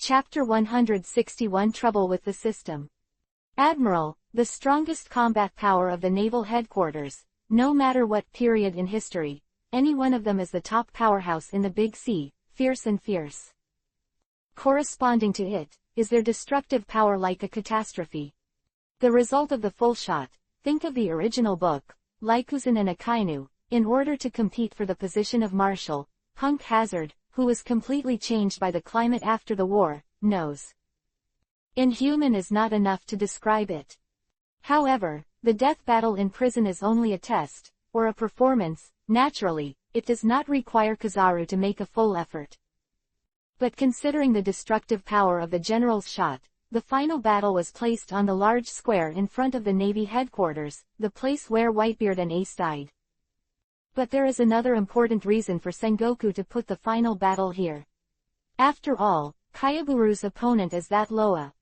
Chapter 161 Trouble with the System. Admiral, the strongest combat power of the naval headquarters, no matter what period in history, any one of them is the top powerhouse in the big sea, fierce and fierce. Corresponding to it, is their destructive power like a catastrophe. The result of the full shot, think of the original book, Lykusen and Akainu, in order to compete for the position of Marshal, Punk Hazard, who was completely changed by the climate after the war, knows. Inhuman is not enough to describe it. However, the death battle in prison is only a test, or a performance. Naturally, it does not require Kizaru to make a full effort. But considering the destructive power of the general's shot, the final battle was placed on the large square in front of the Navy headquarters, the place where Whitebeard and Ace died. But there is another important reason for Sengoku to put the final battle here. After all, Kayaburu's opponent is that Loa.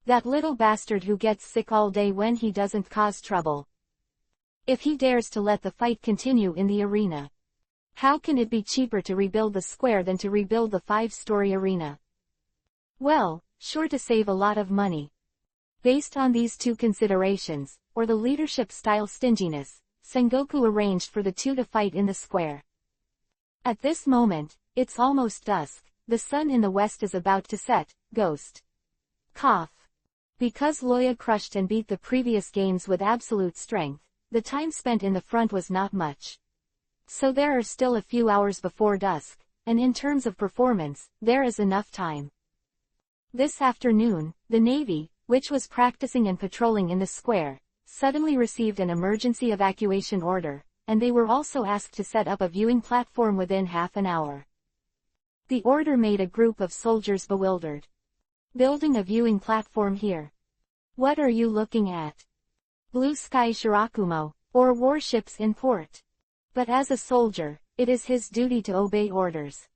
That little bastard who gets sick all day when he doesn't cause trouble. If he dares to let the fight continue in the arena, how can it be cheaper to rebuild the square than to rebuild the 5-story arena? Well, sure to save a lot of money. Based on these two considerations, or the leadership-style stinginess, Sengoku arranged for the two to fight in the square. At this moment, it's almost dusk, the sun in the west is about to set, ghost. Cough. Because Loya crushed and beat the previous games with absolute strength, the time spent in the front was not much. So there are still a few hours before dusk, and in terms of performance, there is enough time. This afternoon, the Navy, which was practicing and patrolling in the square, suddenly received an emergency evacuation order, and they were also asked to set up a viewing platform within half an hour. The order made a group of soldiers bewildered. Building a viewing platform here. What are you looking at? Blue sky Shirakumo, or warships in port. But as a soldier, it is his duty to obey orders.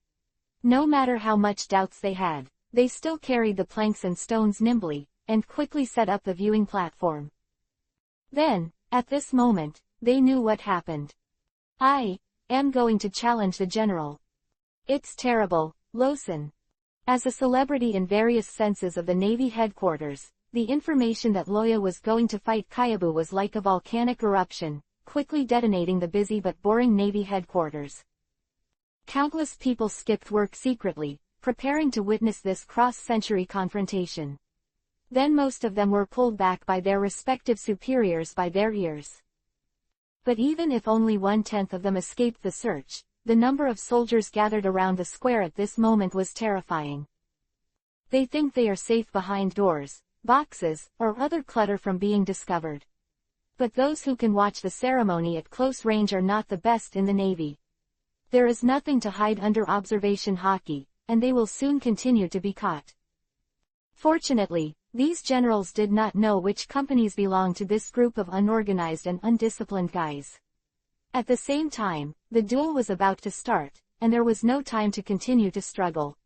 No matter how much doubts they had, they still carried the planks and stones nimbly, and quickly set up the viewing platform. Then, at this moment, they knew what happened. I am going to challenge the general. It's terrible, Lawson. As a celebrity in various senses of the Navy headquarters, the information that Loya was going to fight Kayabu was like a volcanic eruption, quickly detonating the busy but boring Navy headquarters. Countless people skipped work secretly, preparing to witness this cross-century confrontation. Then most of them were pulled back by their respective superiors by their ears. But even if only 1/10 of them escaped the search, the number of soldiers gathered around the square at this moment was terrifying. They think they are safe behind doors, boxes, or other clutter from being discovered. But those who can watch the ceremony at close range are not the best in the Navy. There is nothing to hide under observation hockey, and they will soon continue to be caught. Fortunately, these generals did not know which companies belonged to this group of unorganized and undisciplined guys. At the same time, the duel was about to start, and there was no time to continue to struggle.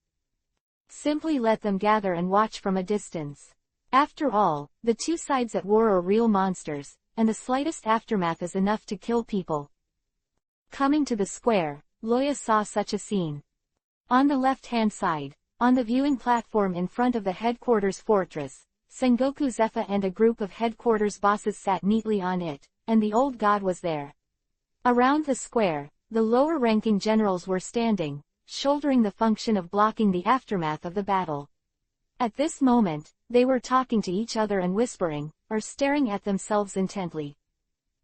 Simply let them gather and watch from a distance. After all, the two sides at war are real monsters, and the slightest aftermath is enough to kill people. Coming to the square, Loya saw such a scene. On the left-hand side, on the viewing platform in front of the headquarters fortress, Sengoku Zephyr and a group of headquarters bosses sat neatly on it, and the old god was there. Around the square, the lower-ranking generals were standing, shouldering the function of blocking the aftermath of the battle. At this moment, they were talking to each other and whispering, or staring at themselves intently.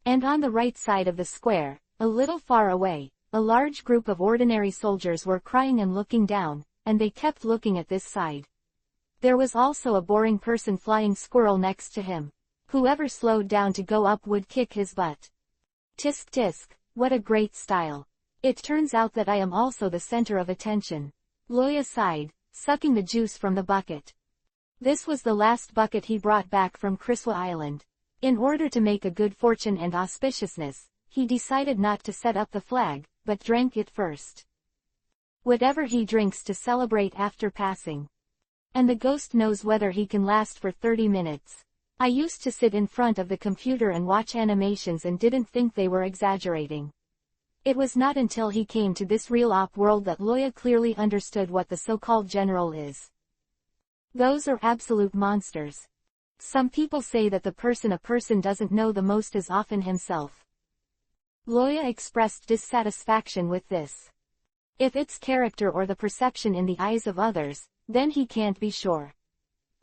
And on the right side of the square, a little far away, a large group of ordinary soldiers were crying and looking down, and they kept looking at this side. There was also a boring person flying squirrel next to him. Whoever slowed down to go up would kick his butt. Tisk tisk, what a great style. It turns out that I am also the center of attention. Loya sighed, sucking the juice from the bucket. This was the last bucket he brought back from Kriswa Island. In order to make a good fortune and auspiciousness, he decided not to set up the flag, but drank it first. Whatever he drinks to celebrate after passing. And the ghost knows whether he can last for 30 minutes. I used to sit in front of the computer and watch animations and didn't think they were exaggerating. It was not until he came to this real op world that Loya clearly understood what the so-called general is. Those are absolute monsters. Some people say that the person a person doesn't know the most is often himself. Loya expressed dissatisfaction with this. If it's character or the perception in the eyes of others, then he can't be sure.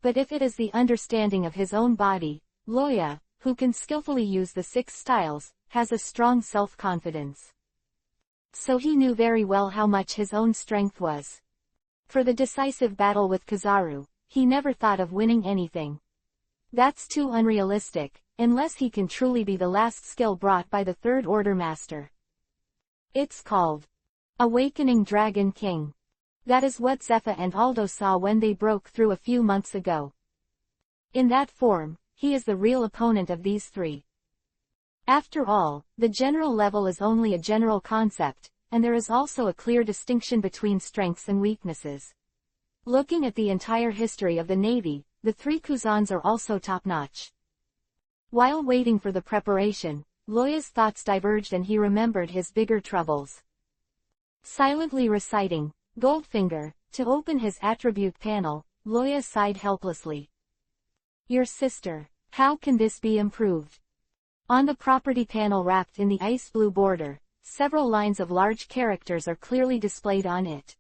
But if it is the understanding of his own body, Loya, who can skillfully use the 6 styles, has a strong self-confidence. So he knew very well how much his own strength was. For the decisive battle with Kizaru, he never thought of winning anything. That's too unrealistic, unless he can truly be the last skill brought by the Third Order Master. It's called Awakening Dragon King. That is what Zephyr and Aldo saw when they broke through a few months ago. In that form, he is the real opponent of these 3. After all, the general level is only a general concept, and there is also a clear distinction between strengths and weaknesses. Looking at the entire history of the Navy, the 3 Kuzans are also top-notch. While waiting for the preparation, Loya's thoughts diverged and he remembered his bigger troubles. Silently reciting Goldfinger to open his attribute panel, Loya sighed helplessly. Your sister. How can this be improved? On the property panel wrapped in the ice blue border, several lines of large characters are clearly displayed on it.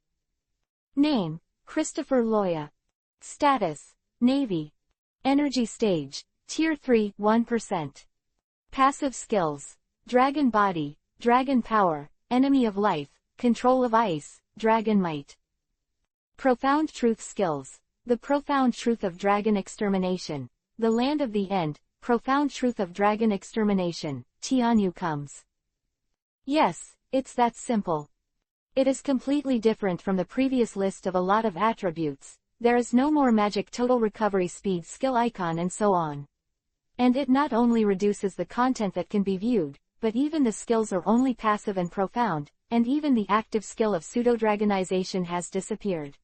Name: Christopher Loya. Status: Navy. Energy stage: Tier 3, 1%. Passive skills: Dragon Body, Dragon Power, Enemy of Life, Control of Ice, Dragon Might. Profound Truth skills: The Profound Truth of Dragon Extermination, The Land of the End, Profound Truth of Dragon Extermination, Tianyu comes. Yes, it's that simple. It is completely different from the previous list of a lot of attributes. There is no more magic total recovery speed skill icon and so on. And it not only reduces the content that can be viewed, but even the skills are only passive and profound, and even the active skill of pseudo-dragonization has disappeared.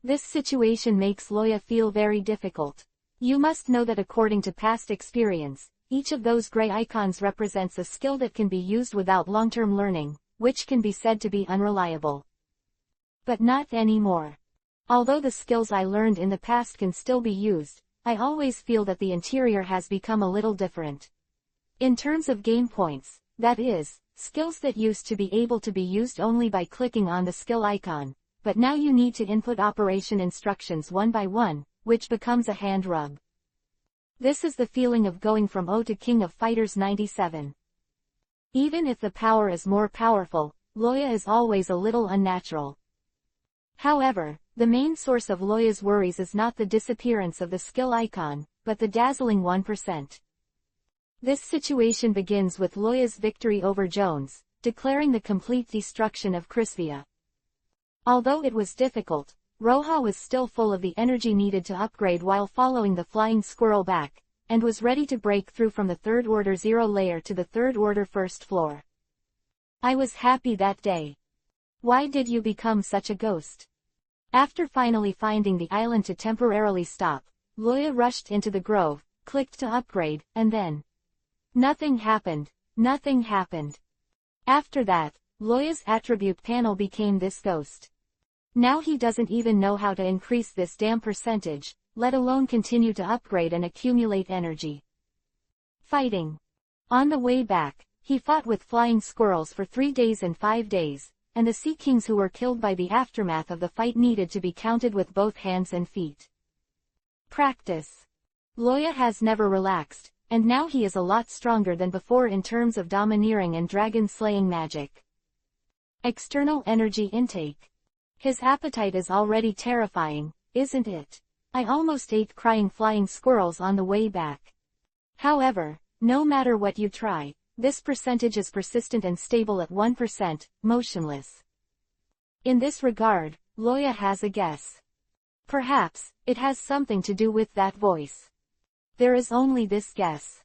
This situation makes Loya feel very difficult. You must know that according to past experience, each of those gray icons represents a skill that can be used without long-term learning, which can be said to be unreliable. But not anymore. Although the skills I learned in the past can still be used, I always feel that the interior has become a little different. In terms of game points, that is, skills that used to be able to be used only by clicking on the skill icon, but now you need to input operation instructions one by one, which becomes a hand rub. This is the feeling of going from O to King of Fighters 97. Even if the power is more powerful, Loya is always a little unnatural. However, the main source of Loya's worries is not the disappearance of the skill icon, but the dazzling 1%. This situation begins with Loya's victory over Jones, declaring the complete destruction of Crisvia. Although it was difficult, Roja was still full of the energy needed to upgrade while following the flying squirrel back, and was ready to break through from the Third Order 0 layer to the Third Order 1st floor. I was happy that day. Why did you become such a ghost? After finally finding the island to temporarily stop, Loya rushed into the grove, clicked to upgrade, and then nothing happened. Nothing happened. After that, Loya's attribute panel became this ghost. Now he doesn't even know how to increase this damn percentage, let alone continue to upgrade and accumulate energy. Fighting. On the way back, he fought with flying squirrels for 3 days and 5 days, and the Sea Kings who were killed by the aftermath of the fight needed to be counted with both hands and feet. Practice. Loya has never relaxed, and now he is a lot stronger than before in terms of domineering and dragon-slaying magic. External energy intake. His appetite is already terrifying, isn't it? I almost ate crying flying squirrels on the way back. However, no matter what you try, this percentage is persistent and stable at 1%, motionless. In this regard, Loya has a guess. Perhaps, it has something to do with that voice. There is only this guess.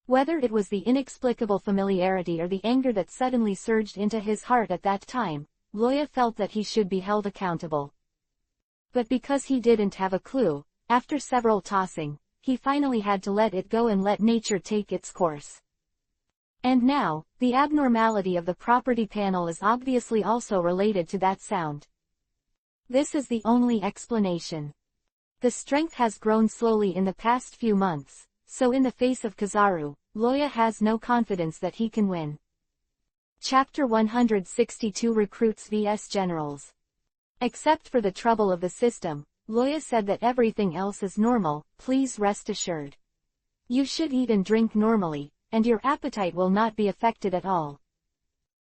Whether it was the inexplicable familiarity or the anger that suddenly surged into his heart at that time, Loya felt that he should be held accountable. But because he didn't have a clue, after several tossing, he finally had to let it go and let nature take its course. And now, the abnormality of the property panel is obviously also related to that sound. This is the only explanation. The strength has grown slowly in the past few months, so in the face of Kizaru, Loya has no confidence that he can win. Chapter 162 Recruits vs Generals. Except for the trouble of the system, Loya said that everything else is normal, please rest assured. You should eat and drink normally, and your appetite will not be affected at all.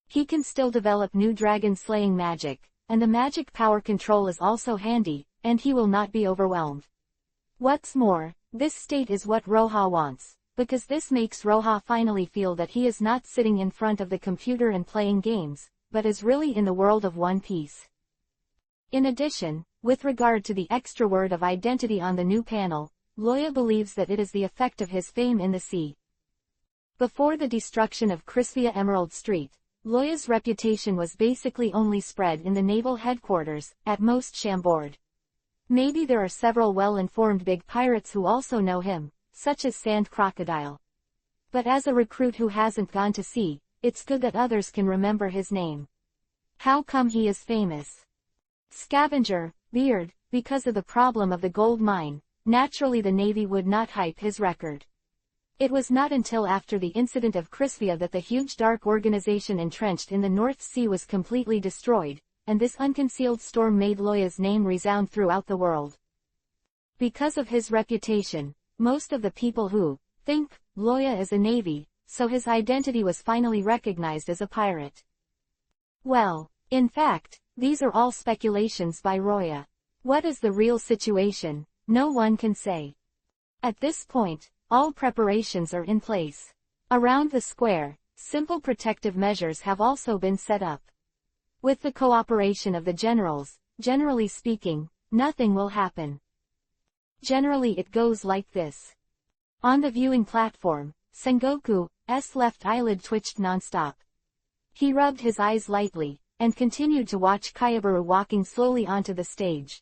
He can still develop new dragon-slaying magic, and the magic power control is also handy, and he will not be overwhelmed. What's more, this state is what Roha wants, because this makes Roha finally feel that he is not sitting in front of the computer and playing games, but is really in the world of One Piece. In addition, with regard to the extra word of identity on the new panel, Loya believes that it is the effect of his fame in the sea. Before the destruction of Crispia Emerald Street, Loya's reputation was basically only spread in the naval headquarters, at most Chambord. Maybe there are several well-informed big pirates who also know him, such as Sand Crocodile. But as a recruit who hasn't gone to sea, it's good that others can remember his name. How come he is famous? Scavenger, Beard, because of the problem of the gold mine, naturally the Navy would not hype his record. It was not until after the incident of Crispia that the huge dark organization entrenched in the North Sea was completely destroyed, and this unconcealed storm made Loya's name resound throughout the world. Because of his reputation, most of the people who think Loya is a navy, so his identity was finally recognized as a pirate. Well, in fact, these are all speculations by Roya. What is the real situation? No one can say. At this point, all preparations are in place. Around the square, simple protective measures have also been set up. With the cooperation of the generals, generally speaking, nothing will happen. Generally it goes like this. On the viewing platform, Sengoku's left eyelid twitched non-stop. He rubbed his eyes lightly, and continued to watch Kayaburu walking slowly onto the stage.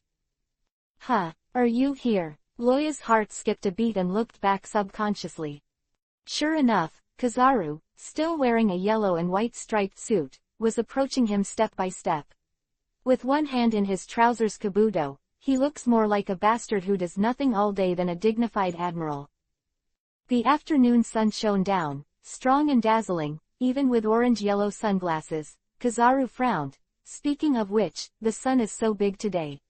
Huh, are you here? Loya's heart skipped a beat and looked back subconsciously. Sure enough, Kizaru, still wearing a yellow and white striped suit, was approaching him step by step. With one hand in his trousers kabuto, he looks more like a bastard who does nothing all day than a dignified admiral. The afternoon sun shone down, strong and dazzling, even with orange-yellow sunglasses. Kizaru frowned. Speaking of which, the sun is so big today.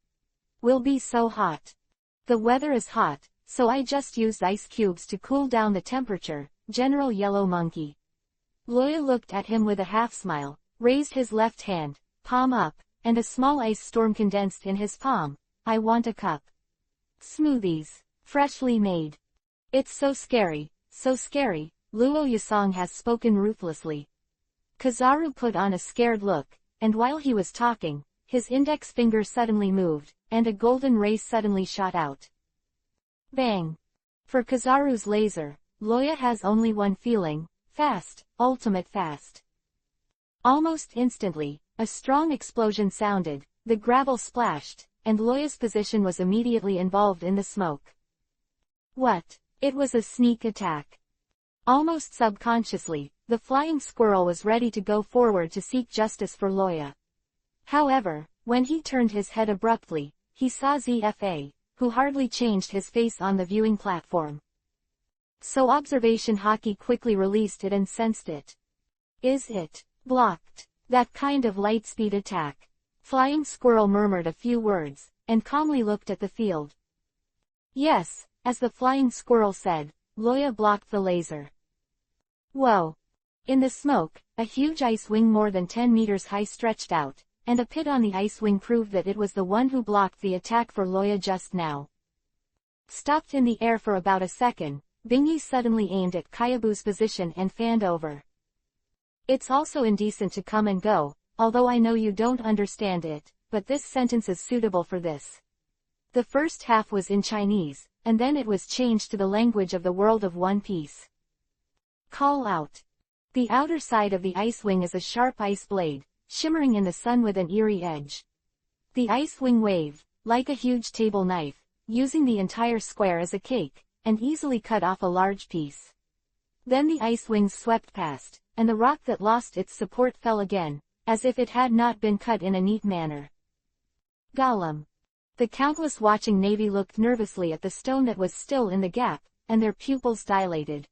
Will be so hot. The weather is hot, so I just used ice cubes to cool down the temperature, General Yellow Monkey. Loya looked at him with a half-smile, raised his left hand, palm up, and a small ice storm condensed in his palm. I want a cup. Smoothies. Freshly made. It's so scary, Luo Yasong has spoken ruthlessly. Kizaru put on a scared look, and while he was talking, his index finger suddenly moved, and a golden ray suddenly shot out. Bang! For Kizaru's laser, Loya has only one feeling: fast, ultimate fast. Almost instantly, a strong explosion sounded, the gravel splashed, and Loya's position was immediately involved in the smoke. What? It was a sneak attack. Almost subconsciously, the flying squirrel was ready to go forward to seek justice for Loya. However, when he turned his head abruptly, he saw ZFA, who hardly changed his face on the viewing platform. So Observation Hockey quickly released it and sensed it. Is it blocked? That kind of lightspeed attack. Flying Squirrel murmured a few words, and calmly looked at the field. Yes, as the Flying Squirrel said, Loya blocked the laser. Whoa! In the smoke, a huge ice wing more than 10 meters high stretched out, and a pit on the ice wing proved that it was the one who blocked the attack for Loya just now. Stopped in the air for about a second, Bingy suddenly aimed at Kayabu's position and fanned over. It's also indecent to come and go, although I know you don't understand it, but this sentence is suitable for this. The first half was in Chinese, and then it was changed to the language of the world of One Piece. Call out. The outer side of the ice wing is a sharp ice blade, shimmering in the sun with an eerie edge. The ice wing waved, like a huge table knife, using the entire square as a cake, and easily cut off a large piece. Then the ice wings swept past, and the rock that lost its support fell again, as if it had not been cut in a neat manner. Gollum. The countless watching Navy looked nervously at the stone that was still in the gap, and their pupils dilated.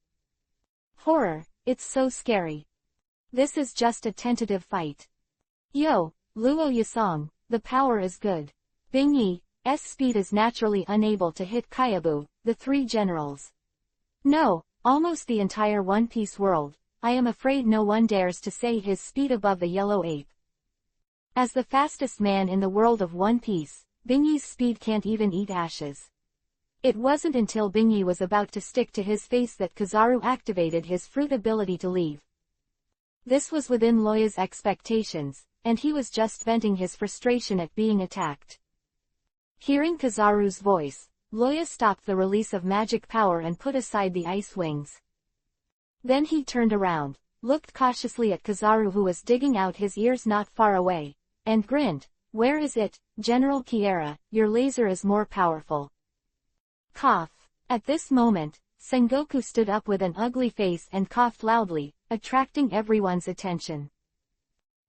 Horror, it's so scary. This is just a tentative fight. Yo, Luo Yasong, the power is good. Bing Yi's speed is naturally unable to hit Kyabu, the three generals. No, almost the entire One Piece world, I am afraid no one dares to say his speed above the yellow ape. As the fastest man in the world of One Piece, Bing Yi's speed can't even eat ashes. It wasn't until Bing Yi was about to stick to his face that Kizaru activated his fruit ability to leave. This was within Loya's expectations, and he was just venting his frustration at being attacked. Hearing Kizaru's voice, Loya stopped the release of magic power and put aside the ice wings. Then he turned around, looked cautiously at Kizaru who was digging out his ears not far away, and grinned. Where is it, General Kiera? Your laser is more powerful. Cough. At this moment, Sengoku stood up with an ugly face and coughed loudly, attracting everyone's attention.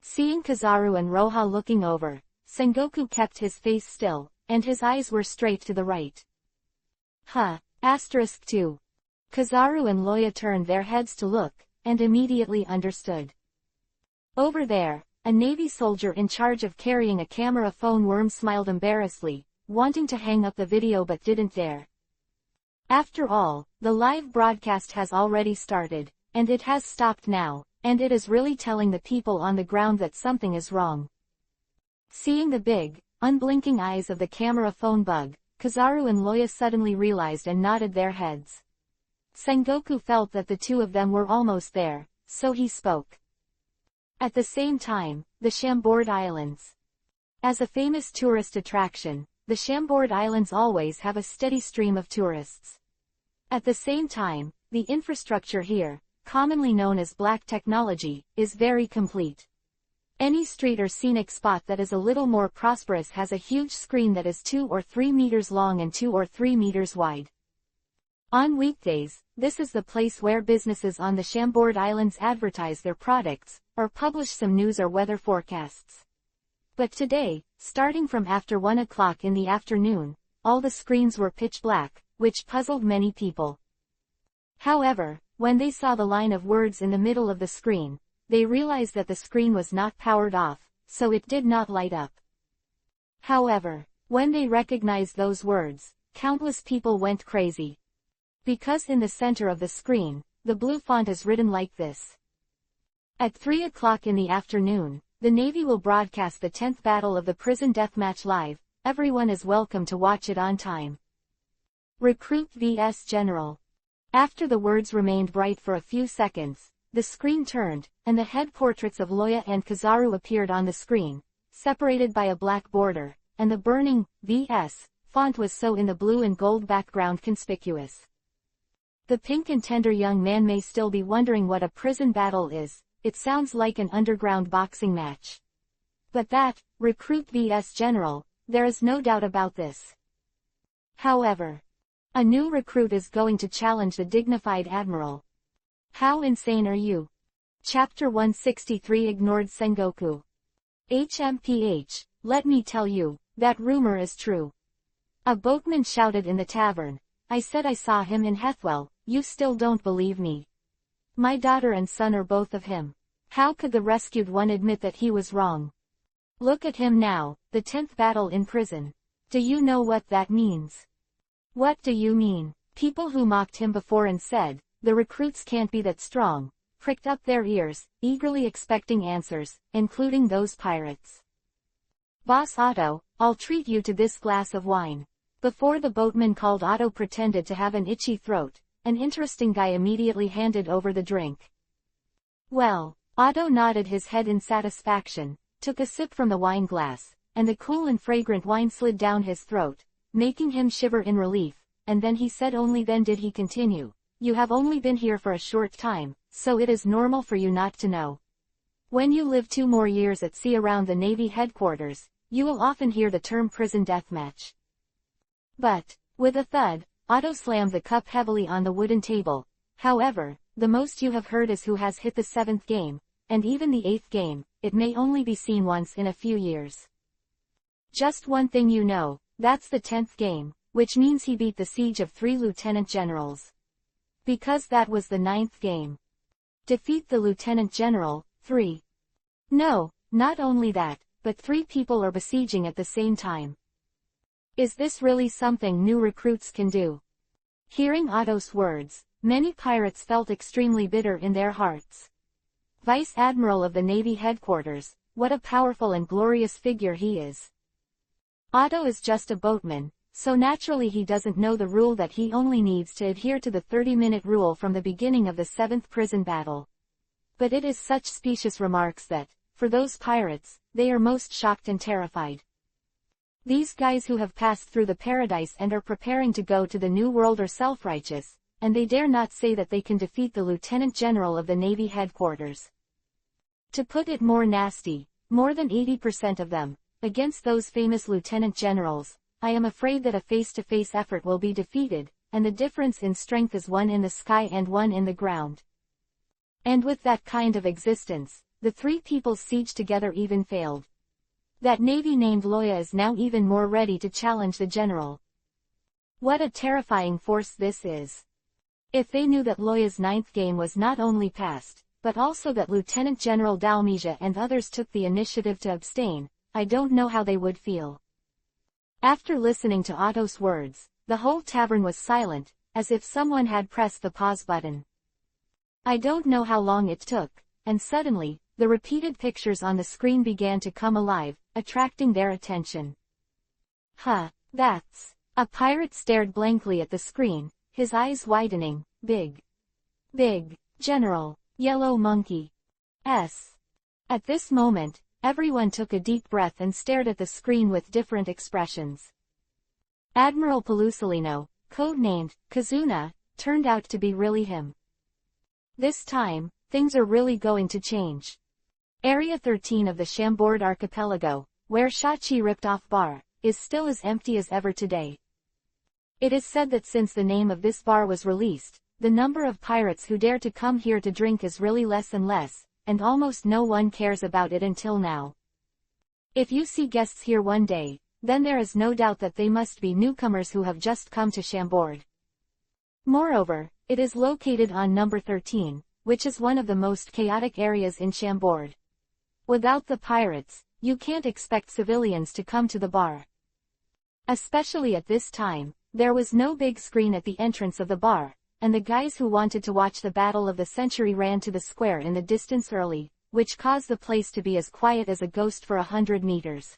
Seeing Kizaru and Roha looking over, Sengoku kept his face still, and his eyes were straight to the right. Huh. *2. Kizaru and Loya turned their heads to look, and immediately understood. Over there, a Navy soldier in charge of carrying a camera phone worm smiled embarrassedly, wanting to hang up the video but didn't dare. After all, the live broadcast has already started, and it has stopped now, and it is really telling the people on the ground that something is wrong. Seeing the big, unblinking eyes of the camera phone bug, Kizaru and Loya suddenly realized and nodded their heads. Sengoku felt that the two of them were almost there, so he spoke. At the same time, the Chambord Islands. As a famous tourist attraction, the Chambord Islands always have a steady stream of tourists. At the same time, the infrastructure here, commonly known as black technology, is very complete. Any street or scenic spot that is a little more prosperous has a huge screen that is 2 or 3 meters long and 2 or 3 meters wide. On weekdays, this is the place where businesses on the Chambord Islands advertise their products, or publish some news or weather forecasts. But today, starting from after 1 o'clock in the afternoon, all the screens were pitch black, which puzzled many people. However, when they saw the line of words in the middle of the screen, they realized that the screen was not powered off, so it did not light up. However, when they recognized those words, countless people went crazy. Because in the center of the screen, the blue font is written like this. At 3 o'clock in the afternoon, the Navy will broadcast the 10th battle of the prison deathmatch live. Everyone is welcome to watch it on time. Recruit vs General. After the words remained bright for a few seconds, the screen turned, and the head portraits of Loya and Kizaru appeared on the screen, separated by a black border, and the burning vs font was so in the blue and gold background conspicuous. The pink and tender young man may still be wondering what a prison battle is. It sounds like an underground boxing match. But that, Recruit vs General, there is no doubt about this. However, a new recruit is going to challenge the dignified admiral. How insane are you? Chapter 163 ignored Sengoku. HMPH, let me tell you, that rumor is true. A boatman shouted in the tavern. I said I saw him in Hethwell, you still don't believe me. My daughter and son are both of him. How could the rescued one admit that he was wrong? Look at him now, the 10th battle in prison. Do you know what that means? What do you mean? People who mocked him before and said, the recruits can't be that strong, pricked up their ears, eagerly expecting answers, including those pirates. Boss Otto, I'll treat you to this glass of wine. Before the boatman called Otto pretended to have an itchy throat, an interesting guy immediately handed over the drink. Well, Otto nodded his head in satisfaction, took a sip from the wine glass, and the cool and fragrant wine slid down his throat, making him shiver in relief, and then he said only then did he continue, you have only been here for a short time, so it is normal for you not to know. When you live 2 more years at sea around the Navy headquarters, you will often hear the term prison deathmatch. But, with a thud, Otto slammed the cup heavily on the wooden table. However, the most you have heard is who has hit the 7th game, and even the 8th game, it may only be seen once in a few years. Just one thing you know, that's the 10th game, which means he beat the siege of 3 lieutenant generals. Because that was the 9th game. Defeat the lieutenant general, 3. No, not only that, but 3 people are besieging at the same time. Is this really something new recruits can do? Hearing Otto's words, many pirates felt extremely bitter in their hearts. Vice Admiral of the Navy headquarters, what a powerful and glorious figure he is. Otto is just a boatman, so naturally he doesn't know the rule that he only needs to adhere to the 30-minute rule from the beginning of the 7th prison battle. But it is such specious remarks that, for those pirates, they are most shocked and terrified. These guys who have passed through the paradise and are preparing to go to the New World are self-righteous, and they dare not say that they can defeat the Lieutenant General of the Navy headquarters. To put it more nasty, more than 80% of them, against those famous Lieutenant Generals, I am afraid that a face-to-face effort will be defeated, and the difference in strength is one in the sky and one in the ground. And with that kind of existence, the 3 peoples siege together even failed. That navy named Loya is now even more ready to challenge the general. What a terrifying force this is. If they knew that Loya's 9th game was not only past, but also that Lieutenant General Dalmesia and others took the initiative to abstain, I don't know how they would feel. After listening to Otto's words, the whole tavern was silent, as if someone had pressed the pause button. I don't know how long it took, and suddenly, the repeated pictures on the screen began to come alive, attracting their attention. Huh, that's... A pirate stared blankly at the screen, his eyes widening. Big. General. Yellow Monkey. S. At this moment, everyone took a deep breath and stared at the screen with different expressions. Admiral Pelusolino, codenamed Kazuna, turned out to be really him. This time, things are really going to change. Area 13 of the Chambord archipelago, where Shachi ripped off bar, is still as empty as ever today. It is said that since the name of this bar was released, the number of pirates who dare to come here to drink is really less and less, and almost no one cares about it until now. If you see guests here one day, then there is no doubt that they must be newcomers who have just come to Chambord. Moreover, it is located on number 13, which is one of the most chaotic areas in Chambord. Without the pirates, you can't expect civilians to come to the bar. Especially at this time, there was no big screen at the entrance of the bar, and the guys who wanted to watch the Battle of the Century ran to the square in the distance early, which caused the place to be as quiet as a ghost for 100 meters.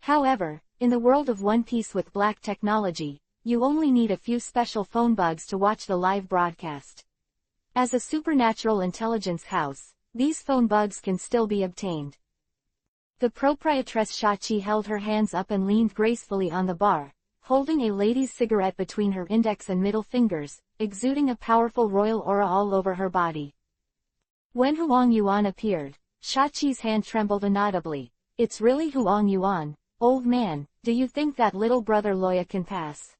However, in the world of One Piece with black technology, you only need a few special phone bugs to watch the live broadcast. As a supernatural intelligence house, these phone bugs can still be obtained. The proprietress Shachi held her hands up and leaned gracefully on the bar, holding a lady's cigarette between her index and middle fingers, exuding a powerful royal aura all over her body. When Huang Yuan appeared, Shachi's hand trembled inaudibly. It's really Huang Yuan, old man, do you think that little brother Loya can pass?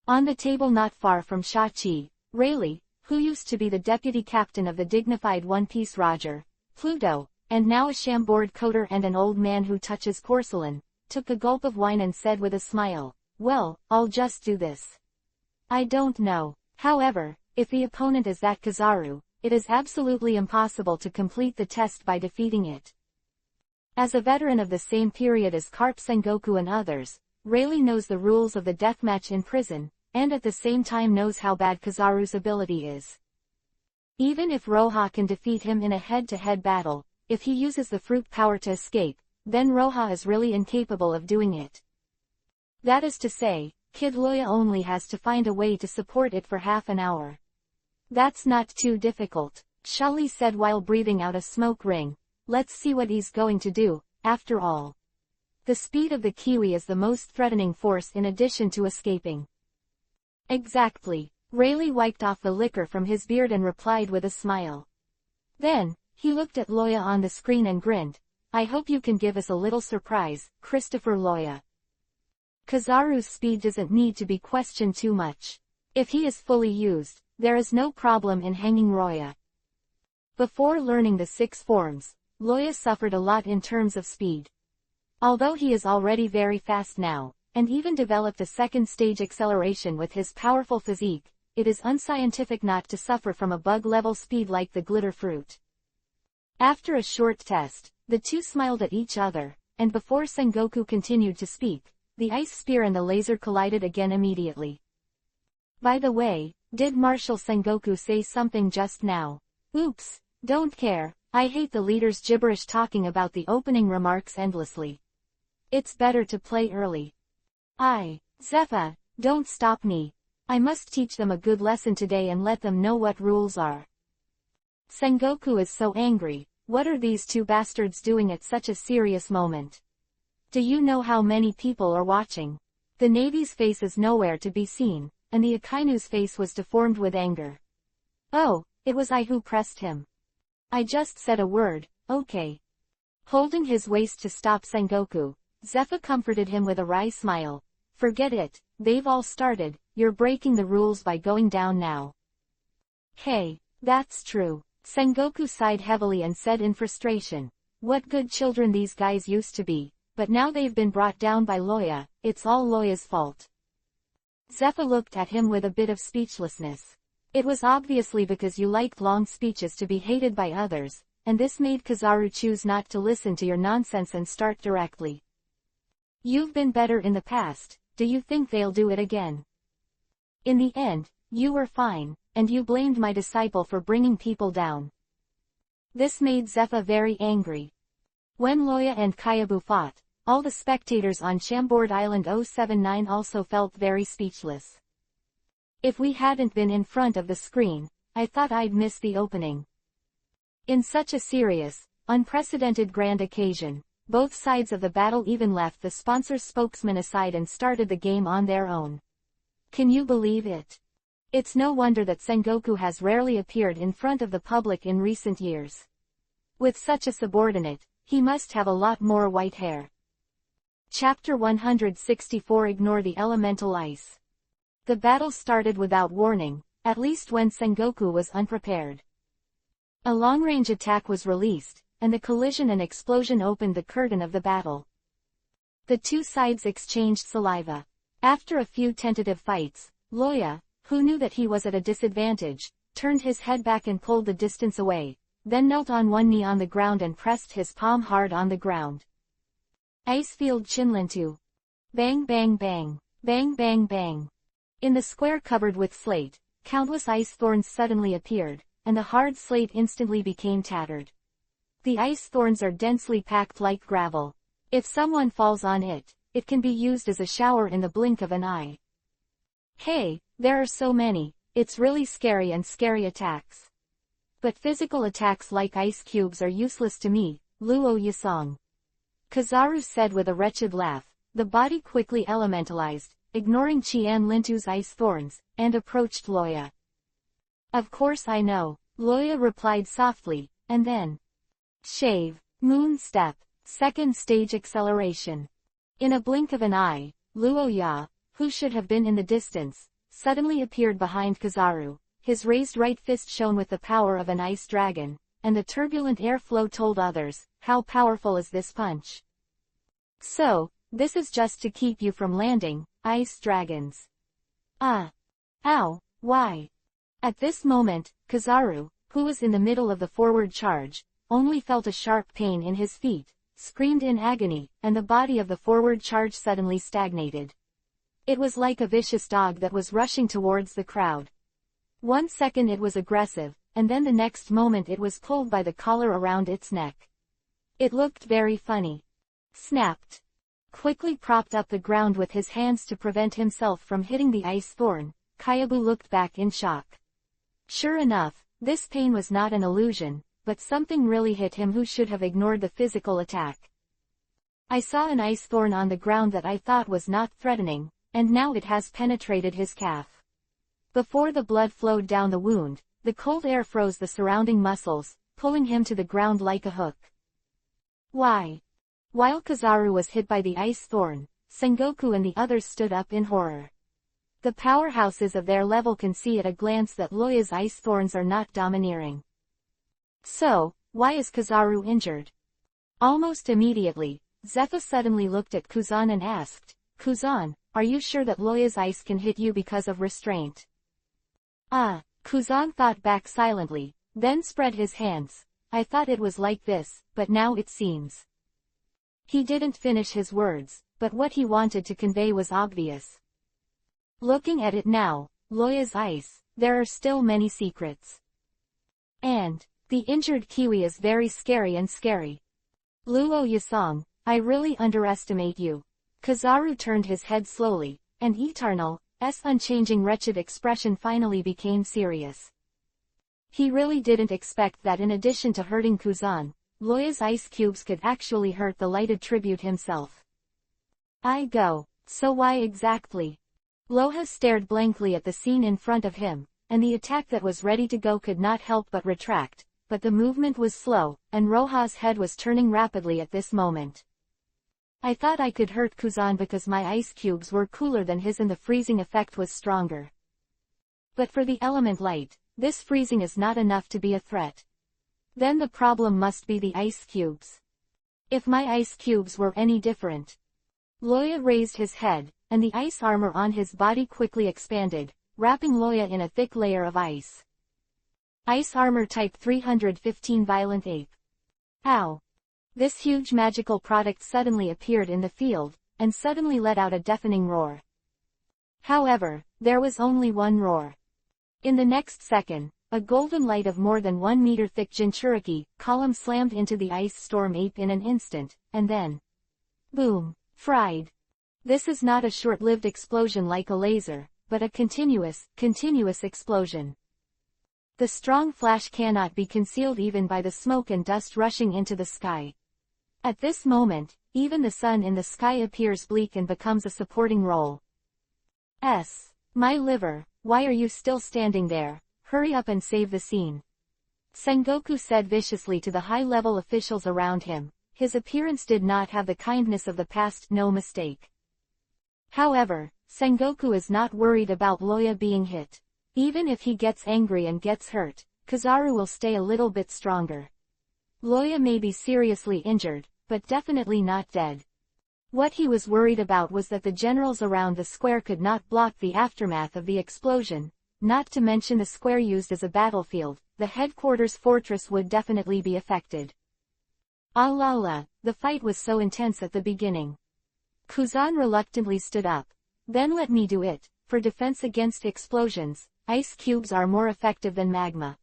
On the table not far from Shachi, Rayleigh, who used to be the deputy captain of the dignified One Piece Roger, Pluto, and now a Chambord coder and an old man who touches porcelain, took a gulp of wine and said with a smile, well, I'll just do this. I don't know. However, if the opponent is that Kizaru, it is absolutely impossible to complete the test by defeating it. As a veteran of the same period as Carp Sengoku and others, Rayleigh knows the rules of the deathmatch in prison, and at the same time knows how bad Kizaru's ability is. Even if Roha can defeat him in a head-to-head battle, if he uses the fruit power to escape, then Roha is really incapable of doing it. That is to say, Kid Loya only has to find a way to support it for half an hour. That's not too difficult, Shali said while breathing out a smoke ring. Let's see what he's going to do, after all. The speed of the Kiwi is the most threatening force in addition to escaping. Exactly. Rayleigh wiped off the liquor from his beard and replied with a smile. Then, he looked at Loya on the screen and grinned. I hope you can give us a little surprise, Christopher Loya. Kizaru's speed doesn't need to be questioned too much. If he is fully used, there is no problem in hanging Roya. Before learning the 6 forms, Loya suffered a lot in terms of speed. Although he is already very fast now, and even developed a second-stage acceleration with his powerful physique, it is unscientific not to suffer from a bug-level speed like the glitter fruit. After a short test, the two smiled at each other, and before Sengoku continued to speak, the ice spear and the laser collided again immediately. By the way, did Marshal Sengoku say something just now? Oops, don't care, I hate the leader's gibberish talking about the opening remarks endlessly. It's better to play early. Zephyr, don't stop me. I must teach them a good lesson today and let them know what rules are. Sengoku is so angry. What are these two bastards doing at such a serious moment? Do you know how many people are watching? The Navy's face is nowhere to be seen, and the Akainu's face was deformed with anger. Oh, it was I who pressed him. I just said a word, okay. Holding his waist to stop Sengoku, Zephyr comforted him with a wry smile. Forget it, they've all started, you're breaking the rules by going down now. Hey, that's true. Sengoku sighed heavily and said in frustration. What good children these guys used to be, but now they've been brought down by Loya, it's all Loya's fault. Zephyr looked at him with a bit of speechlessness. It was obviously because you liked long speeches to be hated by others, and this made Kizaru choose not to listen to your nonsense and start directly. You've been better in the past, do you think they'll do it again? In the end, you were fine, and you blamed my disciple for bringing people down. This made Zephyr very angry. When Loya and Kayabu fought, all the spectators on Shamboard Island 079 also felt very speechless. If we hadn't been in front of the screen, I thought I'd miss the opening. In such a serious, unprecedented grand occasion, both sides of the battle even left the sponsor's spokesman aside and started the game on their own. Can you believe it? It's no wonder that Sengoku has rarely appeared in front of the public in recent years. With such a subordinate, he must have a lot more white hair. Chapter 164 Ignore the Elemental Ice. The battle started without warning, at least when Sengoku was unprepared. A long-range attack was released, and the collision and explosion opened the curtain of the battle. The two sides exchanged saliva. After a few tentative fights, Loya, who knew that he was at a disadvantage, turned his head back and pulled the distance away, then knelt on one knee on the ground and pressed his palm hard on the ground. Icefield Chinlintu. Bang bang bang, bang bang bang. In the square covered with slate, countless ice thorns suddenly appeared, and the hard slate instantly became tattered. The ice thorns are densely packed like gravel. If someone falls on it, it can be used as a shower in the blink of an eye. Hey, there are so many, it's really scary and scary attacks. But physical attacks like ice cubes are useless to me, Luo Yasong. Kizaru said with a wretched laugh. The body quickly elementalized, ignoring Qian Lintu's ice thorns, and approached Loya. Of course I know, Loya replied softly, and then. Shave, moon step, second stage acceleration. In a blink of an eye, Luo Ya, who should have been in the distance, suddenly appeared behind Kizaru. His raised right fist shone with the power of an ice dragon, and the turbulent airflow told others, how powerful is this punch? So, this is just to keep you from landing, ice dragons. Ow, why? At this moment, Kizaru, who was in the middle of the forward charge, only felt a sharp pain in his feet, screamed in agony, and the body of the forward charge suddenly stagnated. It was like a vicious dog that was rushing towards the crowd. 1 second it was aggressive, and then the next moment it was pulled by the collar around its neck. It looked very funny. Snapped. Quickly propped up the ground with his hands to prevent himself from hitting the ice thorn, Kayabu looked back in shock. Sure enough, this pain was not an illusion, but something really hit him who should have ignored the physical attack. I saw an ice thorn on the ground that I thought was not threatening, and now it has penetrated his calf. Before the blood flowed down the wound, the cold air froze the surrounding muscles, pulling him to the ground like a hook. Why? While Kizaru was hit by the ice thorn, Sengoku and the others stood up in horror. The powerhouses of their level can see at a glance that Loya's ice thorns are not domineering. So, why is Kizaru injured? Almost immediately, Zephyr suddenly looked at Kuzan and asked, Kuzan, are you sure that Loya's ice can hit you because of restraint? Kuzan thought back silently, then spread his hands. I thought it was like this, but now it seems. He didn't finish his words, but what he wanted to convey was obvious. Looking at it now, Loya's ice, there are still many secrets. And, the injured kiwi is very scary and scary. Luo Yasong, I really underestimate you. Kazaru turned his head slowly, and Eternal's unchanging wretched expression finally became serious. He really didn't expect that in addition to hurting Kuzan, Loya's ice cubes could actually hurt the lighted tribute himself. So why exactly? Loha stared blankly at the scene in front of him, and the attack that was ready to go could not help but retract, but the movement was slow, and Roha's head was turning rapidly at this moment. I thought I could hurt Kuzan because my ice cubes were cooler than his and the freezing effect was stronger. But for the element light, this freezing is not enough to be a threat. Then the problem must be the ice cubes. If my ice cubes were any different. Loya raised his head, and the ice armor on his body quickly expanded, wrapping Loya in a thick layer of ice. Ice armor type 315 Violent Ape. Ow! This huge magical product suddenly appeared in the field, and suddenly let out a deafening roar. However, there was only one roar. In the next second, a golden light of more than 1 meter thick Jinchuriki column slammed into the ice storm ape in an instant, and then... boom! Fried. This is not a short-lived explosion like a laser, but a continuous explosion. The strong flash cannot be concealed even by the smoke and dust rushing into the sky. At this moment, even the sun in the sky appears bleak and becomes a supporting role. My liver, why are you still standing there? Hurry up and save the scene. Sengoku said viciously to the high-level officials around him. His appearance did not have the kindness of the past, no mistake. However, Sengoku is not worried about Loya being hit. Even if he gets angry and gets hurt, Kazaru will stay a little bit stronger. Loya may be seriously injured, but definitely not dead. What he was worried about was that the generals around the square could not block the aftermath of the explosion, not to mention the square used as a battlefield. The headquarters fortress would definitely be affected. The fight was so intense at the beginning. Kuzan reluctantly stood up. Then let me do it. For defense against explosions, ice cubes are more effective than magma.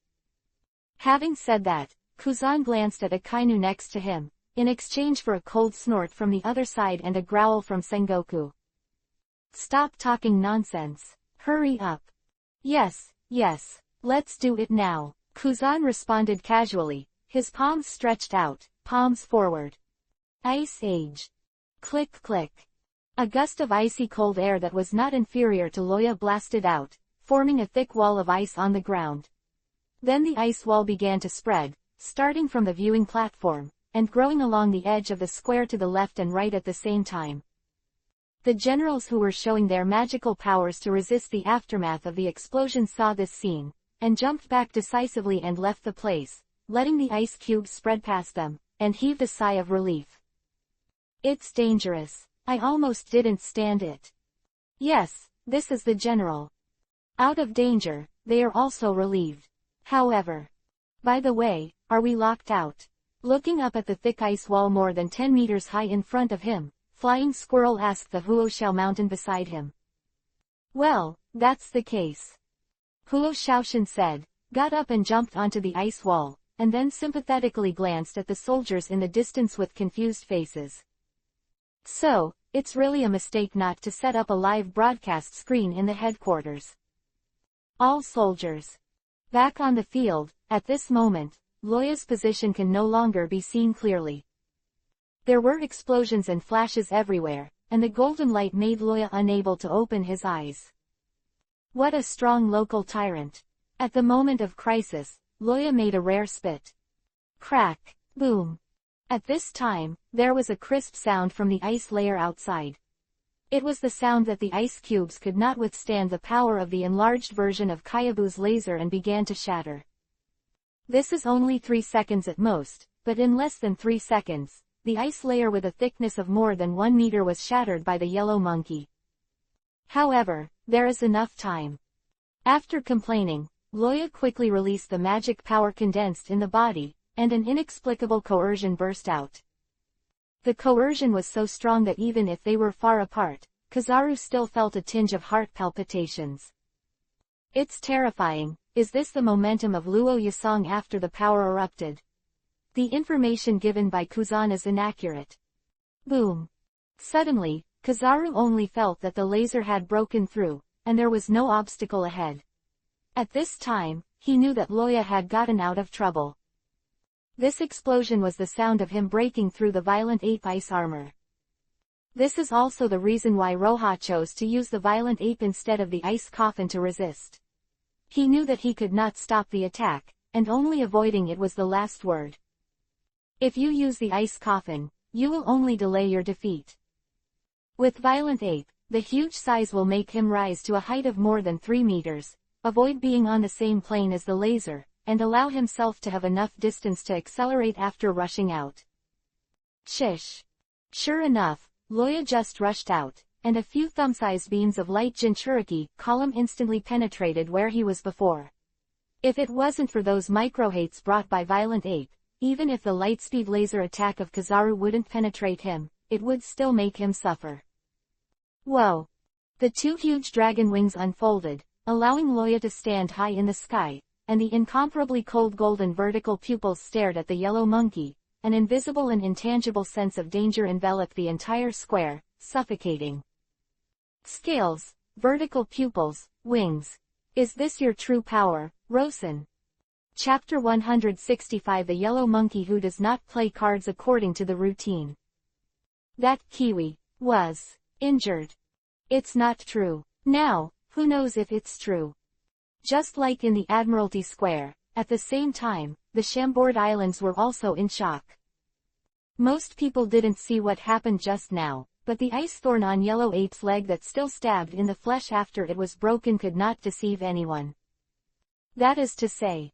Having said that, Kuzan glanced at Akainu next to him, in exchange for a cold snort from the other side and a growl from Sengoku. Stop talking nonsense. Hurry up. Yes, let's do it now. Kuzan responded casually, his palms stretched out, palms forward. Ice Age. Click click. A gust of icy cold air that was not inferior to Loya blasted out, forming a thick wall of ice on the ground. Then the ice wall began to spread, starting from the viewing platform, and growing along the edge of the square to the left and right at the same time. The generals who were showing their magical powers to resist the aftermath of the explosion saw this scene, and jumped back decisively and left the place, letting the ice cubes spread past them, and heaved a sigh of relief. It's dangerous. I almost didn't stand it. Yes, this is the general. Out of danger, they are also relieved. However. By the way, are we locked out? Looking up at the thick ice wall more than 10 meters high in front of him, Flying Squirrel asked the Huoshao mountain beside him. Well, that's the case. Huo Shaoshan said, got up and jumped onto the ice wall, and then sympathetically glanced at the soldiers in the distance with confused faces. So, it's really a mistake not to set up a live broadcast screen in the headquarters. All soldiers. Back on the field, at this moment, Loya's position can no longer be seen clearly. There were explosions and flashes everywhere, and the golden light made Loya unable to open his eyes. What a strong local tyrant. At the moment of crisis, Loya made a rare spit. Crack, boom. At this time, there was a crisp sound from the ice layer outside. It was the sound that the ice cubes could not withstand the power of the enlarged version of Kayabu's laser and began to shatter. This is only 3 seconds at most, but in less than 3 seconds, the ice layer with a thickness of more than 1 meter was shattered by the yellow monkey. However, there is enough time. After complaining, Loya quickly released the magic power condensed in the body, and an inexplicable coercion burst out. The coercion was so strong that even if they were far apart, Kizaru still felt a tinge of heart palpitations. It's terrifying. Is this the momentum of Luo Yasong after the power erupted? The information given by Kuzan is inaccurate. Boom. Suddenly, Kizaru only felt that the laser had broken through, and there was no obstacle ahead. At this time, he knew that Loya had gotten out of trouble. This explosion was the sound of him breaking through the Violent Ape ice armor. This is also the reason why Roha chose to use the Violent Ape instead of the ice coffin to resist. He knew that he could not stop the attack, and only avoiding it was the last word. If you use the ice coffin, you will only delay your defeat. With Violent Ape, the huge size will make him rise to a height of more than 3 meters, avoid being on the same plane as the laser, and allow himself to have enough distance to accelerate after rushing out. Shish. Sure enough, Loya just rushed out, and a few thumb-sized beams of light Jinchuriki column instantly penetrated where he was before. If it wasn't for those microhates brought by Violent Ape, even if the lightspeed laser attack of Kizaru wouldn't penetrate him, it would still make him suffer. Whoa! The 2 huge dragon wings unfolded, allowing Loya to stand high in the sky, and the incomparably cold golden vertical pupils stared at the yellow monkey. An invisible and intangible sense of danger enveloped the entire square, suffocating. Scales, vertical pupils, wings. Is this your true power, Rosen? Chapter 165 The Yellow Monkey Who Does Not Play Cards According to the Routine. That Kiwi was injured. It's not true. Now, who knows if it's true? Just like in the Admiralty Square, at the same time, the Chambord Islands were also in shock. Most people didn't see what happened just now, but the ice thorn on Yellow Ape's leg that still stabbed in the flesh after it was broken could not deceive anyone. That is to say,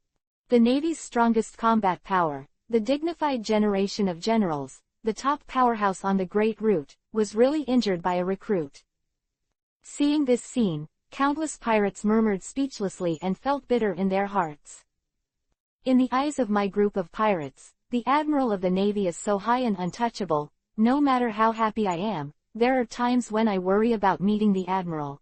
the Navy's strongest combat power, the dignified generation of generals, the top powerhouse on the Great Route, was really injured by a recruit. Seeing this scene, countless pirates murmured speechlessly and felt bitter in their hearts. In the eyes of my group of pirates, the Admiral of the Navy is so high and untouchable. No matter how happy I am, there are times when I worry about meeting the Admiral.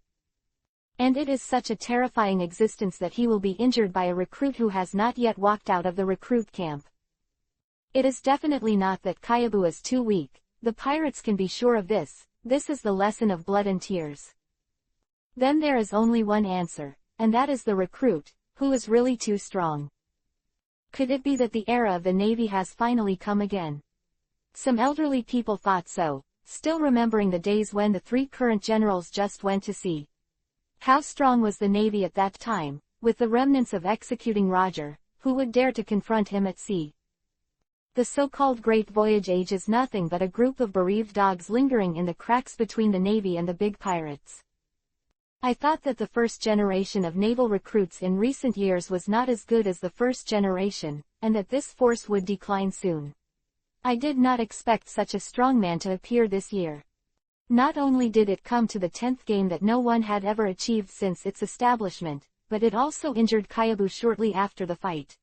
And it is such a terrifying existence that he will be injured by a recruit who has not yet walked out of the recruit camp. It is definitely not that Kyabu is too weak, the pirates can be sure of this. This is the lesson of blood and tears. Then there is only one answer, and that is the recruit, who is really too strong. Could it be that the era of the Navy has finally come again? Some elderly people thought so, still remembering the days when the 3 current generals just went to sea. How strong was the Navy at that time, with the remnants of executing Roger, who would dare to confront him at sea? The so-called Great Voyage Age is nothing but a group of bereaved dogs lingering in the cracks between the Navy and the big pirates. I thought that the first generation of naval recruits in recent years was not as good as the first generation, and that this force would decline soon. I did not expect such a strong man to appear this year. Not only did it come to the 10th game that no one had ever achieved since its establishment, but it also injured Kyabu shortly after the fight.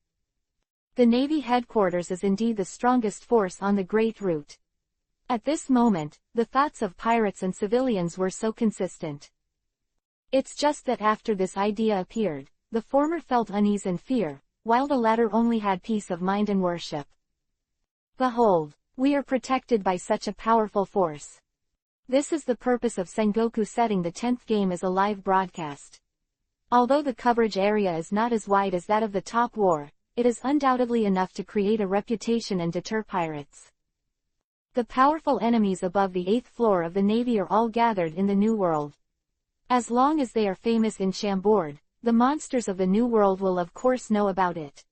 The Navy headquarters is indeed the strongest force on the Great Route. At this moment, the thoughts of pirates and civilians were so consistent. It's just that after this idea appeared, the former felt unease and fear, while the latter only had peace of mind and worship. Behold, we are protected by such a powerful force. This is the purpose of Sengoku setting the 10th game as a live broadcast. Although the coverage area is not as wide as that of the top war, it is undoubtedly enough to create a reputation and deter pirates. The powerful enemies above the 8th floor of the Navy are all gathered in the New World. As long as they are famous in Chambord, the monsters of the New World will of course know about it.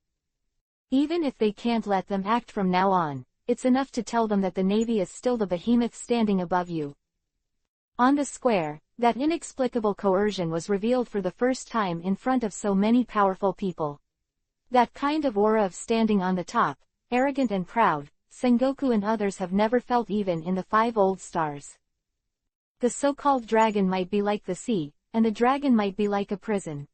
Even if they can't let them act from now on, it's enough to tell them that the Navy is still the behemoth standing above you. On the square, that inexplicable coercion was revealed for the first time in front of so many powerful people. That kind of aura of standing on the top, arrogant and proud, Sengoku and others have never felt even in the 5 old stars. The so-called dragon might be like the sea, and the dragon might be like a prison.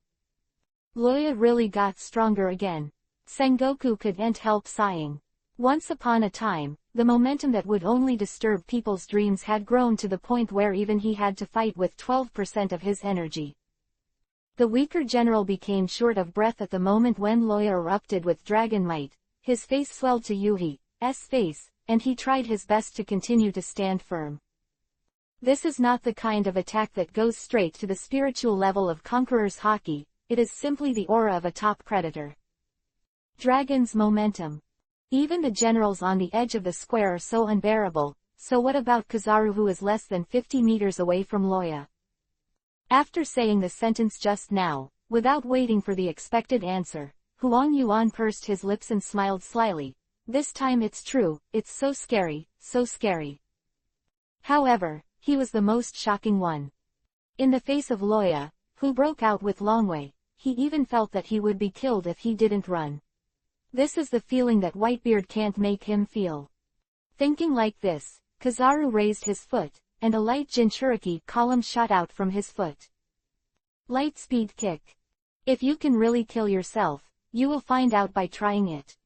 Loya really got stronger again. Sengoku couldn't help sighing. Once upon a time, the momentum that would only disturb people's dreams had grown to the point where even he had to fight with 12% of his energy. The weaker general became short of breath at the moment when Loya erupted with dragon might. His face swelled to Yuhi's face, and he tried his best to continue to stand firm. This is not the kind of attack that goes straight to the spiritual level of Conqueror's Haki, it is simply the aura of a top predator. Dragon's momentum. Even the generals on the edge of the square are so unbearable, so what about Kizaru, who is less than 50 meters away from Loya? After saying the sentence just now, without waiting for the expected answer, Huang Yuan pursed his lips and smiled slyly. This time it's true, it's so scary, so scary. However, he was the most shocking one. In the face of Loya, who broke out with Longwei, he even felt that he would be killed if he didn't run. This is the feeling that Whitebeard can't make him feel. Thinking like this, Kizaru raised his foot, and a light Jinchuriki column shot out from his foot. Light speed kick. If you can really kill yourself, you will find out by trying it.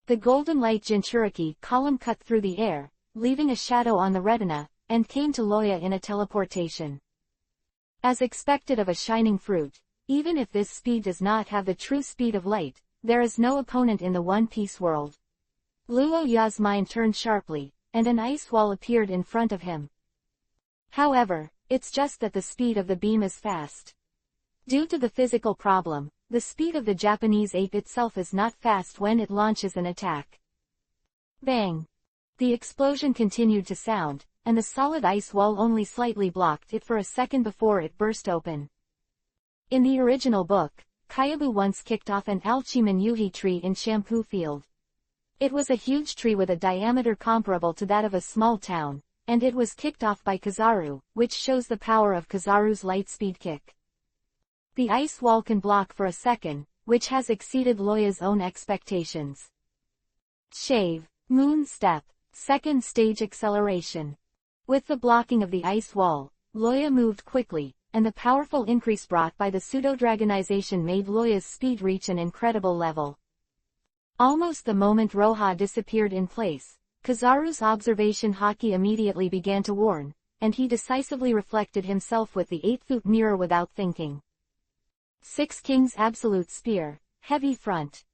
The golden light Jinchuriki column cut through the air, leaving a shadow on the retina, and came to Loya in a teleportation. As expected of a shining fruit, even if this speed does not have the true speed of light, there is no opponent in the One Piece world. Luo Ya's mind turned sharply, and an ice wall appeared in front of him. However, it's just that the speed of the beam is fast. Due to the physical problem, the speed of the Japanese ape itself is not fast when it launches an attack. Bang! The explosion continued to sound, and the solid ice wall only slightly blocked it for a second before it burst open. In the original book, Kyabu once kicked off an Alchiman Yuhi tree in Shampoo Field. It was a huge tree with a diameter comparable to that of a small town, and it was kicked off by Kizaru, which shows the power of Kizaru's light speed kick. The ice wall can block for a second, which has exceeded Loya's own expectations. Shave. Moon Step. Second stage acceleration. With the blocking of the ice wall, Loya moved quickly, and the powerful increase brought by the pseudo-dragonization made Loya's speed reach an incredible level. Almost the moment Roha disappeared in place, Kizaru's observation Haki immediately began to warn, and he decisively reflected himself with the 8-foot mirror without thinking. 6 Kings Absolute Spear, Heavy Front.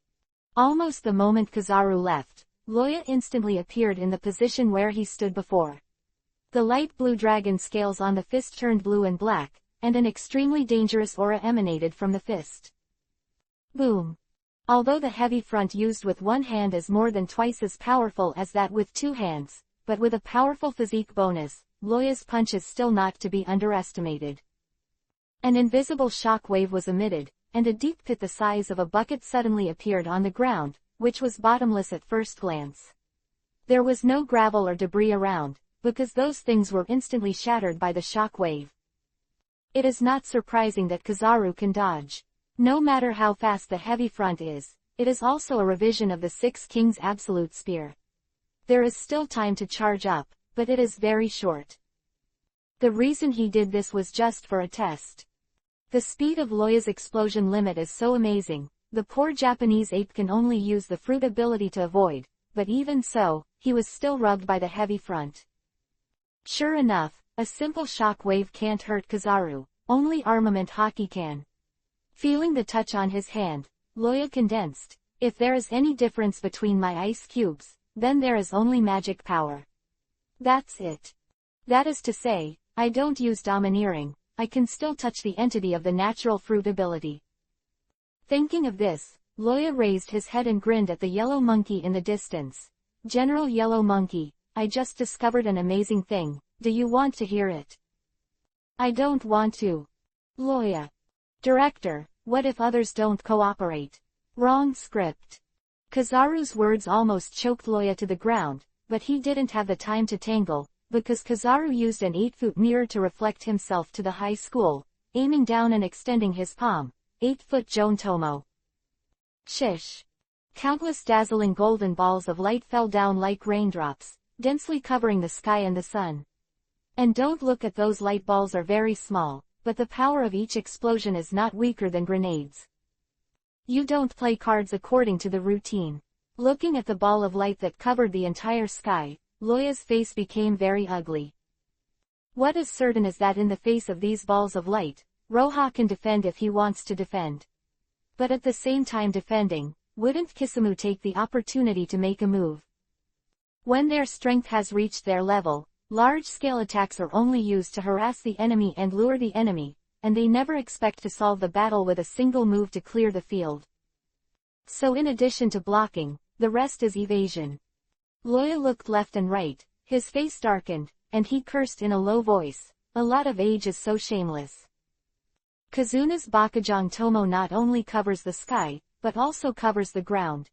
Almost the moment Kizaru left, Loya instantly appeared in the position where he stood before. The light blue dragon scales on the fist turned blue and black, and an extremely dangerous aura emanated from the fist. Boom! Although the heavy front used with one hand is more than twice as powerful as that with 2 hands, but with a powerful physique bonus, Loya's punch is still not to be underestimated. An invisible shock wave was emitted, and a deep pit the size of a bucket suddenly appeared on the ground, which was bottomless at first glance. There was no gravel or debris around, because those things were instantly shattered by the shock wave. It is not surprising that Kizaru can dodge. No matter how fast the heavy front is, it is also a revision of the 6 Kings Absolute Spear. There is still time to charge up, but it is very short. The reason he did this was just for a test. The speed of Loya's explosion limit is so amazing, the poor Japanese ape can only use the fruit ability to avoid, but even so, he was still rubbed by the heavy front. Sure enough, a simple shock wave can't hurt Kizaru, only armament Haki can. Feeling the touch on his hand, Loya condensed, if there is any difference between my ice cubes, then there is only magic power. That's it. That is to say, I don't use domineering, I can still touch the entity of the natural fruit ability. Thinking of this, Loya raised his head and grinned at the yellow monkey in the distance. General Yellow Monkey, I just discovered an amazing thing, do you want to hear it? I don't want to. Loya. Director, what if others don't cooperate? Wrong script. Kizaru's words almost choked Loya to the ground, but he didn't have the time to tangle, because Kizaru used an 8-foot mirror to reflect himself to the high school, aiming down and extending his palm. 8-foot Joan Tomo. Shish. Countless dazzling golden balls of light fell down like raindrops, densely covering the sky and the sun. And don't look at those light balls are very small, but the power of each explosion is not weaker than grenades. You don't play cards according to the routine. Looking at the ball of light that covered the entire sky, Loya's face became very ugly. What is certain is that in the face of these balls of light, Roha can defend if he wants to defend. But at the same time defending, wouldn't Kisamu take the opportunity to make a move? When their strength has reached their level, large-scale attacks are only used to harass the enemy and lure the enemy, and they never expect to solve the battle with a single move to clear the field. So in addition to blocking, the rest is evasion. Loya looked left and right, his face darkened, and he cursed in a low voice, "A lot of age is so shameless." Kazuna's Bakujang Tomo not only covers the sky, but also covers the ground.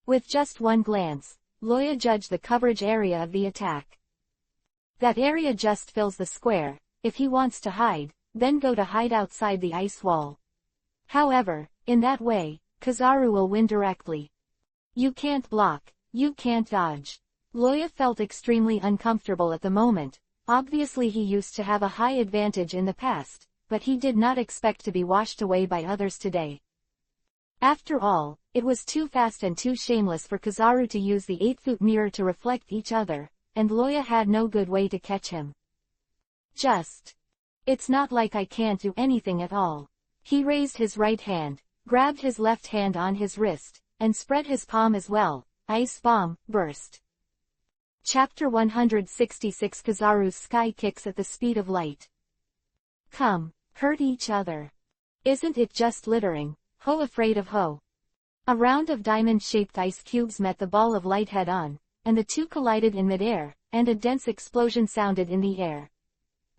With just one glance, Loya judged the coverage area of the attack. That area just fills the square. If he wants to hide, then go to hide outside the ice wall. However, in that way, Kizaru will win directly. You can't block, you can't dodge. Loya felt extremely uncomfortable at the moment. Obviously he used to have a high advantage in the past, but he did not expect to be washed away by others today. After all, it was too fast and too shameless for Kizaru to use the 8-foot mirror to reflect each other, and Loya had no good way to catch him. It's not like I can't do anything at all. He raised his right hand, grabbed his left hand on his wrist, and spread his palm as well. Ice bomb, burst. Chapter 166 Kizaru's Sky Kicks at the Speed of Light. Come, hurt each other. Isn't it just littering? Ho afraid of Ho. A round of diamond-shaped ice cubes met the ball of light head-on, and the two collided in mid-air, and a dense explosion sounded in the air.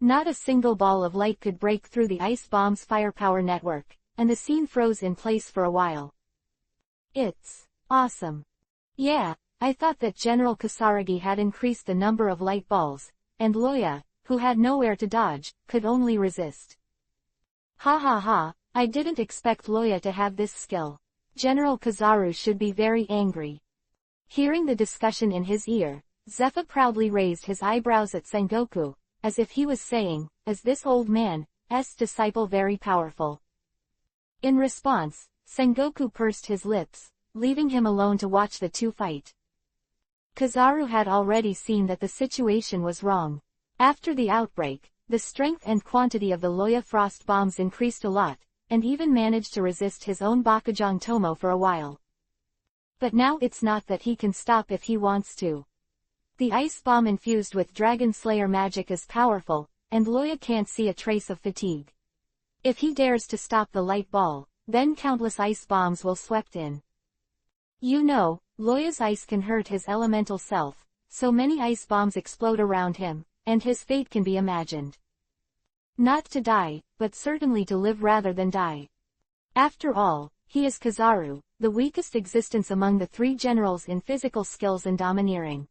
Not a single ball of light could break through the ice bomb's firepower network, and the scene froze in place for a while. It's awesome. Yeah, I thought that General Kasaragi had increased the number of light balls, and Loya, who had nowhere to dodge, could only resist. Ha ha ha, I didn't expect Loya to have this skill. General Kizaru should be very angry. Hearing the discussion in his ear, Zephyr proudly raised his eyebrows at Sengoku, as if he was saying, "Is this old man's disciple very powerful?" In response, Sengoku pursed his lips, leaving him alone to watch the two fight. Kizaru had already seen that the situation was wrong. After the outbreak, the strength and quantity of the Loya frost bombs increased a lot, and even managed to resist his own Bakujang Tomo for a while. But now it's not that he can stop if he wants to. The ice bomb infused with Dragon Slayer magic is powerful, and Loya can't see a trace of fatigue. If he dares to stop the light ball, then countless ice bombs will swept in. You know, Loya's ice can hurt his elemental self, so many ice bombs explode around him, and his fate can be imagined. Not to die, but certainly to live rather than die. After all, he is Kizaru, the weakest existence among the three generals in physical skills and domineering.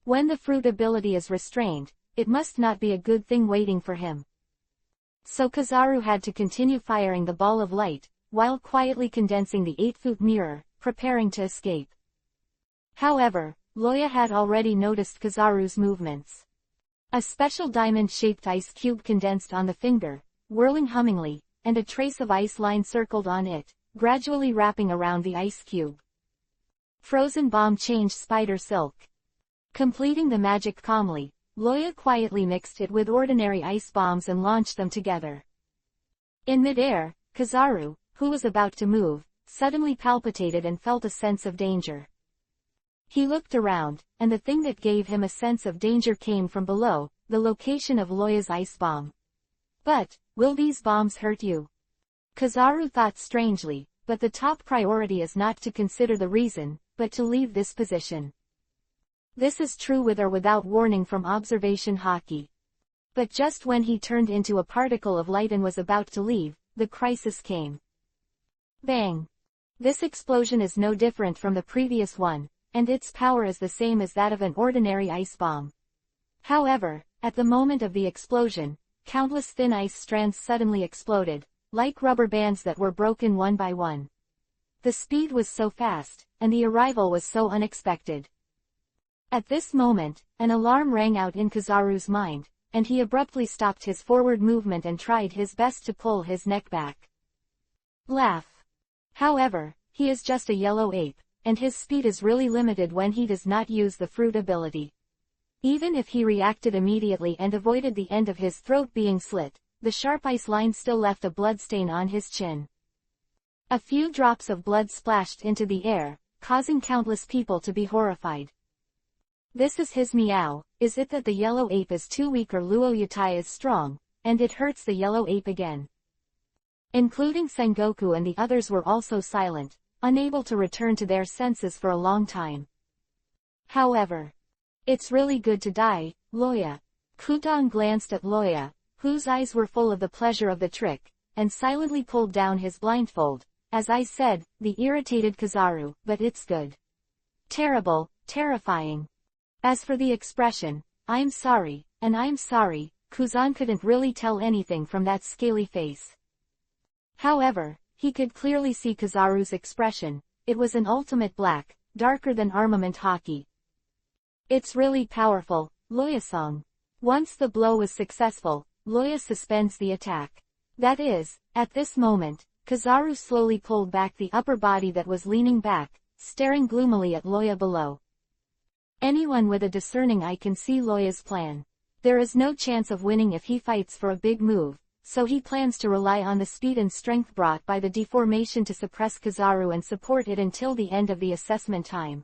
When the fruit ability is restrained, it must not be a good thing waiting for him. So Kizaru had to continue firing the ball of light, while quietly condensing the 8-foot mirror, preparing to escape. However, Loya had already noticed Kizaru's movements. A special diamond-shaped ice cube condensed on the finger, whirling hummingly, and a trace of ice line circled on it, gradually wrapping around the ice cube. Frozen bomb changed spider silk. Completing the magic calmly, Loya quietly mixed it with ordinary ice bombs and launched them together. In mid-air, Kizaru, who was about to move, suddenly palpitated and felt a sense of danger. He looked around, and the thing that gave him a sense of danger came from below, the location of Loya's ice bomb. But, will these bombs hurt you? Kizaru thought strangely, but the top priority is not to consider the reason, but to leave this position. This is true with or without warning from observation Haki. But just when he turned into a particle of light and was about to leave, the crisis came. Bang! This explosion is no different from the previous one, and its power is the same as that of an ordinary ice bomb. However, at the moment of the explosion, countless thin ice strands suddenly exploded, like rubber bands that were broken one by one. The speed was so fast, and the arrival was so unexpected. At this moment, an alarm rang out in Kizaru's mind, and he abruptly stopped his forward movement and tried his best to pull his neck back. Laugh. However, he is just a yellow ape, and his speed is really limited when he does not use the fruit ability. Even if he reacted immediately and avoided the end of his throat being slit, the sharp ice line still left a bloodstain on his chin. A few drops of blood splashed into the air, causing countless people to be horrified. This is his meow. Is it that the yellow ape is too weak or Luo Yutai is strong, and it hurts the yellow ape again? Including Sengoku and the others were also silent, unable to return to their senses for a long time. However, it's really good to die, Loya. Kudong glanced at Loya, whose eyes were full of the pleasure of the trick, and silently pulled down his blindfold. As I said, the irritated Kizaru, but it's good. Terrible, terrifying. As for the expression, I'm sorry, and I'm sorry, Kuzan couldn't really tell anything from that scaly face. However, he could clearly see Kizaru's expression. It was an ultimate black, darker than armament hockey. It's really powerful, Loya-song. Once the blow was successful, Loya suspends the attack. That is, at this moment, Kizaru slowly pulled back the upper body that was leaning back, staring gloomily at Loya below. Anyone with a discerning eye can see Loya's plan. There is no chance of winning if he fights for a big move, so he plans to rely on the speed and strength brought by the deformation to suppress Kizaru and support it until the end of the assessment time.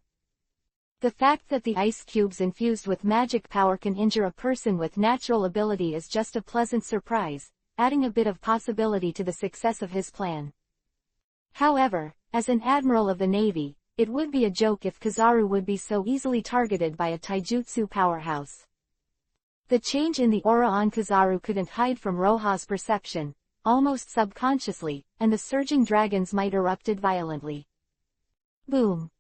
The fact that the ice cubes infused with magic power can injure a person with natural ability is just a pleasant surprise, adding a bit of possibility to the success of his plan. However, as an admiral of the Navy, it would be a joke if Kizaru would be so easily targeted by a taijutsu powerhouse. The change in the aura on Kizaru couldn't hide from Roha's perception, almost subconsciously, and the surging dragon's might erupted violently. Boom!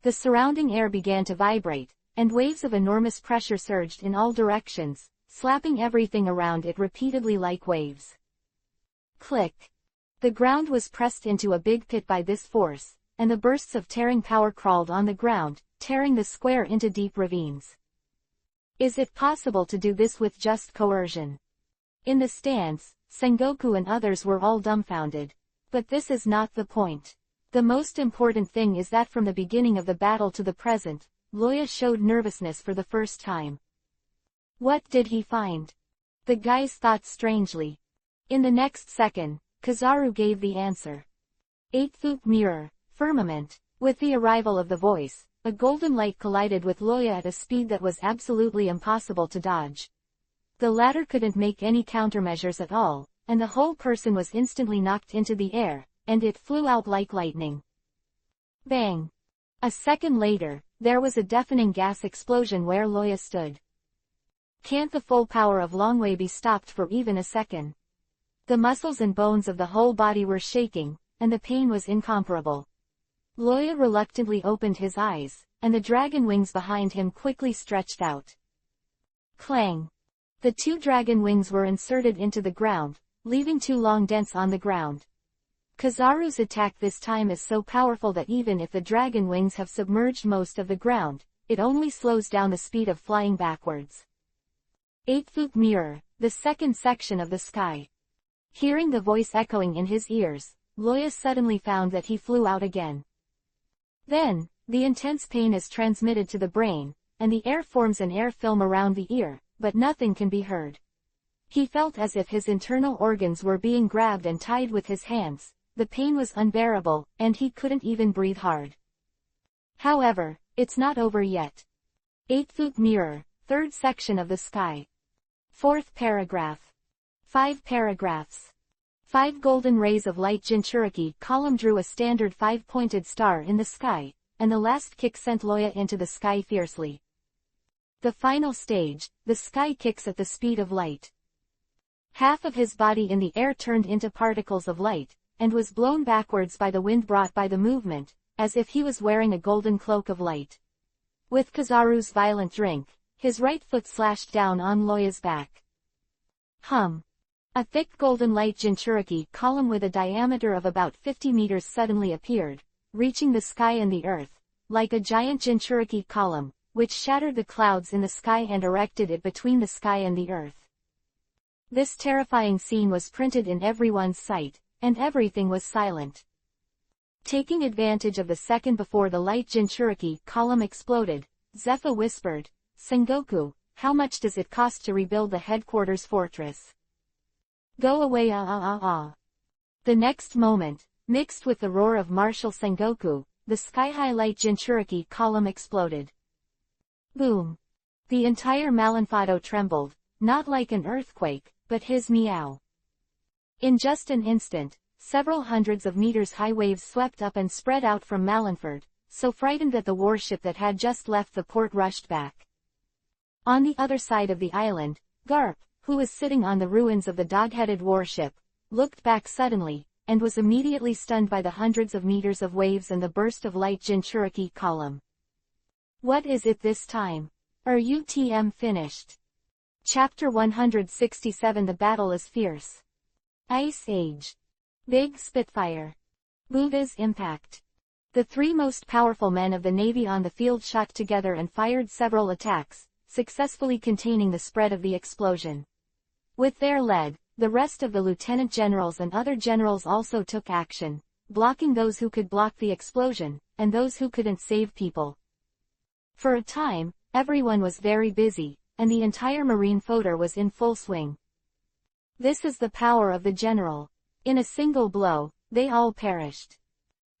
The surrounding air began to vibrate, and waves of enormous pressure surged in all directions, slapping everything around it repeatedly like waves. Click! The ground was pressed into a big pit by this force, and the bursts of tearing power crawled on the ground, tearing the square into deep ravines. Is it possible to do this with just coercion? In the stands, Sengoku and others were all dumbfounded. But this is not the point. The most important thing is that from the beginning of the battle to the present, Loya showed nervousness for the first time. What did he find? The guys thought strangely. In the next second, Kizaru gave the answer. 8-foot mirror, firmament. With the arrival of the voice, a golden light collided with Loya at a speed that was absolutely impossible to dodge. The latter couldn't make any countermeasures at all, and the whole person was instantly knocked into the air, and it flew out like lightning. Bang! A second later, there was a deafening gas explosion where Loya stood. Can't the full power of Longwei be stopped for even a second? The muscles and bones of the whole body were shaking, and the pain was incomparable. Loya reluctantly opened his eyes, and the dragon wings behind him quickly stretched out. Clang! The 2 dragon wings were inserted into the ground, leaving 2 long dents on the ground. Kizaru's attack this time is so powerful that even if the dragon wings have submerged most of the ground, it only slows down the speed of flying backwards. 8-foot mirror, the second section of the sky. Hearing the voice echoing in his ears, Loya suddenly found that he flew out again. Then, the intense pain is transmitted to the brain, and the air forms an air film around the ear, but nothing can be heard. He felt as if his internal organs were being grabbed and tied with his hands. The pain was unbearable, and he couldn't even breathe hard. However, it's not over yet. 8-foot mirror, third section of the sky. Fourth paragraph. 5 paragraphs. 5 golden rays of light Jinchuriki column drew a standard 5-pointed star in the sky, and the last kick sent Loya into the sky fiercely. The final stage, the sky kicks at the speed of light. Half of his body in the air turned into particles of light, and was blown backwards by the wind brought by the movement, as if he was wearing a golden cloak of light. With Kizaru's violent drink, his right foot slashed down on Loya's back. Hum. A thick golden light Jinchuriki column with a diameter of about 50 meters suddenly appeared, reaching the sky and the earth, like a giant Jinchuriki column, which shattered the clouds in the sky and erected it between the sky and the earth. This terrifying scene was printed in everyone's sight, and everything was silent. Taking advantage of the second before the light Jinchuriki column exploded, Zephyr whispered, "Sengoku, how much does it cost to rebuild the headquarters fortress?" "Go away The next moment, mixed with the roar of Marshal Sengoku, the sky-high light Jinchuriki column exploded. Boom! The entire Malinfado trembled, not like an earthquake, but his meow. In just an instant, several hundreds of meters high waves swept up and spread out from Malinford, so frightened that the warship that had just left the port rushed back. On the other side of the island, Garp, who was sitting on the ruins of the dog-headed warship, looked back suddenly, and was immediately stunned by the hundreds of meters of waves and the burst of light Jinchuriki column. What is it this time? Are UTM finished? Chapter 167 The battle is fierce. Ice Age. Big Spitfire. Buddha's impact. The three most powerful men of the Navy on the field shot together and fired several attacks, successfully containing the spread of the explosion. With their lead, the rest of the lieutenant generals and other generals also took action, blocking those who could block the explosion, and those who couldn't save people. For a time, everyone was very busy, and the entire marine fodder was in full swing. This is the power of the general. In a single blow, they all perished.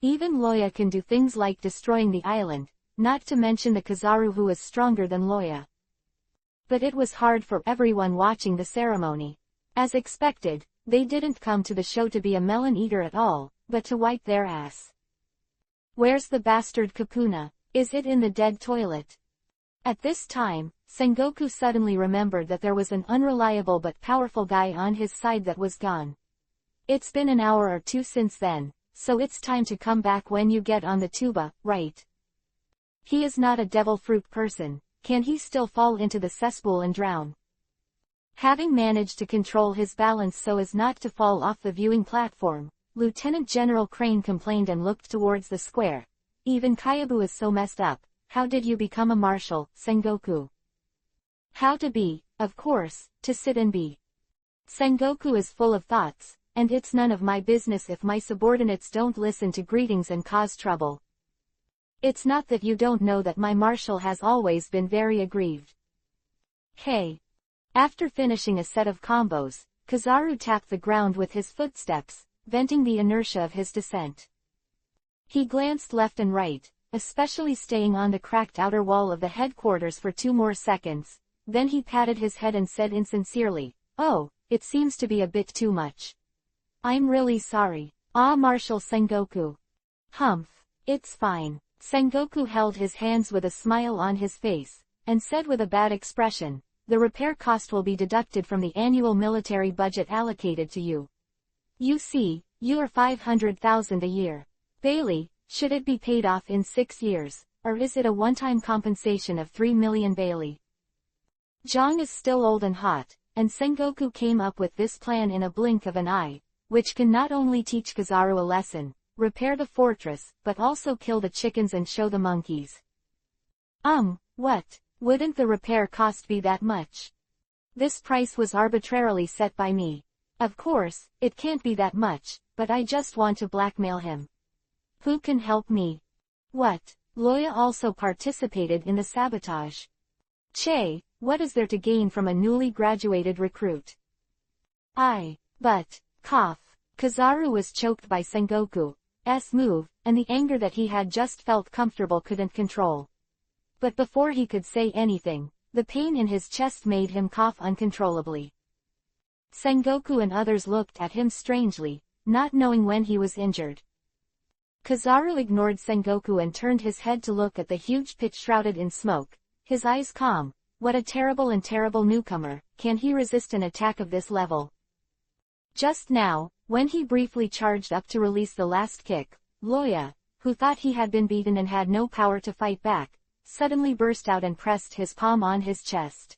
Even Loya can do things like destroying the island, not to mention the Kizaru who is stronger than Loya. But it was hard for everyone watching the ceremony. As expected, they didn't come to the show to be a melon eater at all, but to wipe their ass. Where's the bastard Kapuna? Is it in the dead toilet? At this time, Sengoku suddenly remembered that there was an unreliable but powerful guy on his side that was gone. It's been an hour or two since then, so it's time to come back when you get on the tuba, right? He is not a devil fruit person, can he still fall into the cesspool and drown? Having managed to control his balance so as not to fall off the viewing platform, Lieutenant General Crane complained and looked towards the square. Even Kyabu is so messed up. How did you become a marshal, Sengoku? How to be, of course, to sit and be. Sengoku is full of thoughts, and it's none of my business if my subordinates don't listen to greetings and cause trouble. It's not that you don't know that my marshal has always been very aggrieved. Hey. After finishing a set of combos, Kizaru tapped the ground with his footsteps, venting the inertia of his descent. He glanced left and right, especially staying on the cracked outer wall of the headquarters for 2 more seconds, then he patted his head and said insincerely, "Oh, it seems to be a bit too much. I'm really sorry. Marshal Sengoku." "Humph, it's fine." Sengoku held his hands with a smile on his face, and said with a bad expression, "The repair cost will be deducted from the annual military budget allocated to you. You see, you are 500,000 a year. Bailey, should it be paid off in 6 years, or is it a one-time compensation of 3 million Bailey?" Jong is still old and hot, and Sengoku came up with this plan in a blink of an eye, which can not only teach Kizaru a lesson, repair the fortress, but also kill the chickens and show the monkeys. What? Wouldn't the repair cost be that much? This price was arbitrarily set by me. Of course, it can't be that much, but I just want to blackmail him. Who can help me? What? Loya also participated in the sabotage. Che, what is there to gain from a newly graduated recruit? But, cough. Kizaru was choked by Sengoku's move, and the anger that he had just felt comfortable couldn't control. But before he could say anything, the pain in his chest made him cough uncontrollably. Sengoku and others looked at him strangely, not knowing when he was injured. Kizaru ignored Sengoku and turned his head to look at the huge pit shrouded in smoke, his eyes calm. What a terrible and terrible newcomer, can he resist an attack of this level? Just now, when he briefly charged up to release the last kick, Loya, who thought he had been beaten and had no power to fight back, suddenly burst out and pressed his palm on his chest.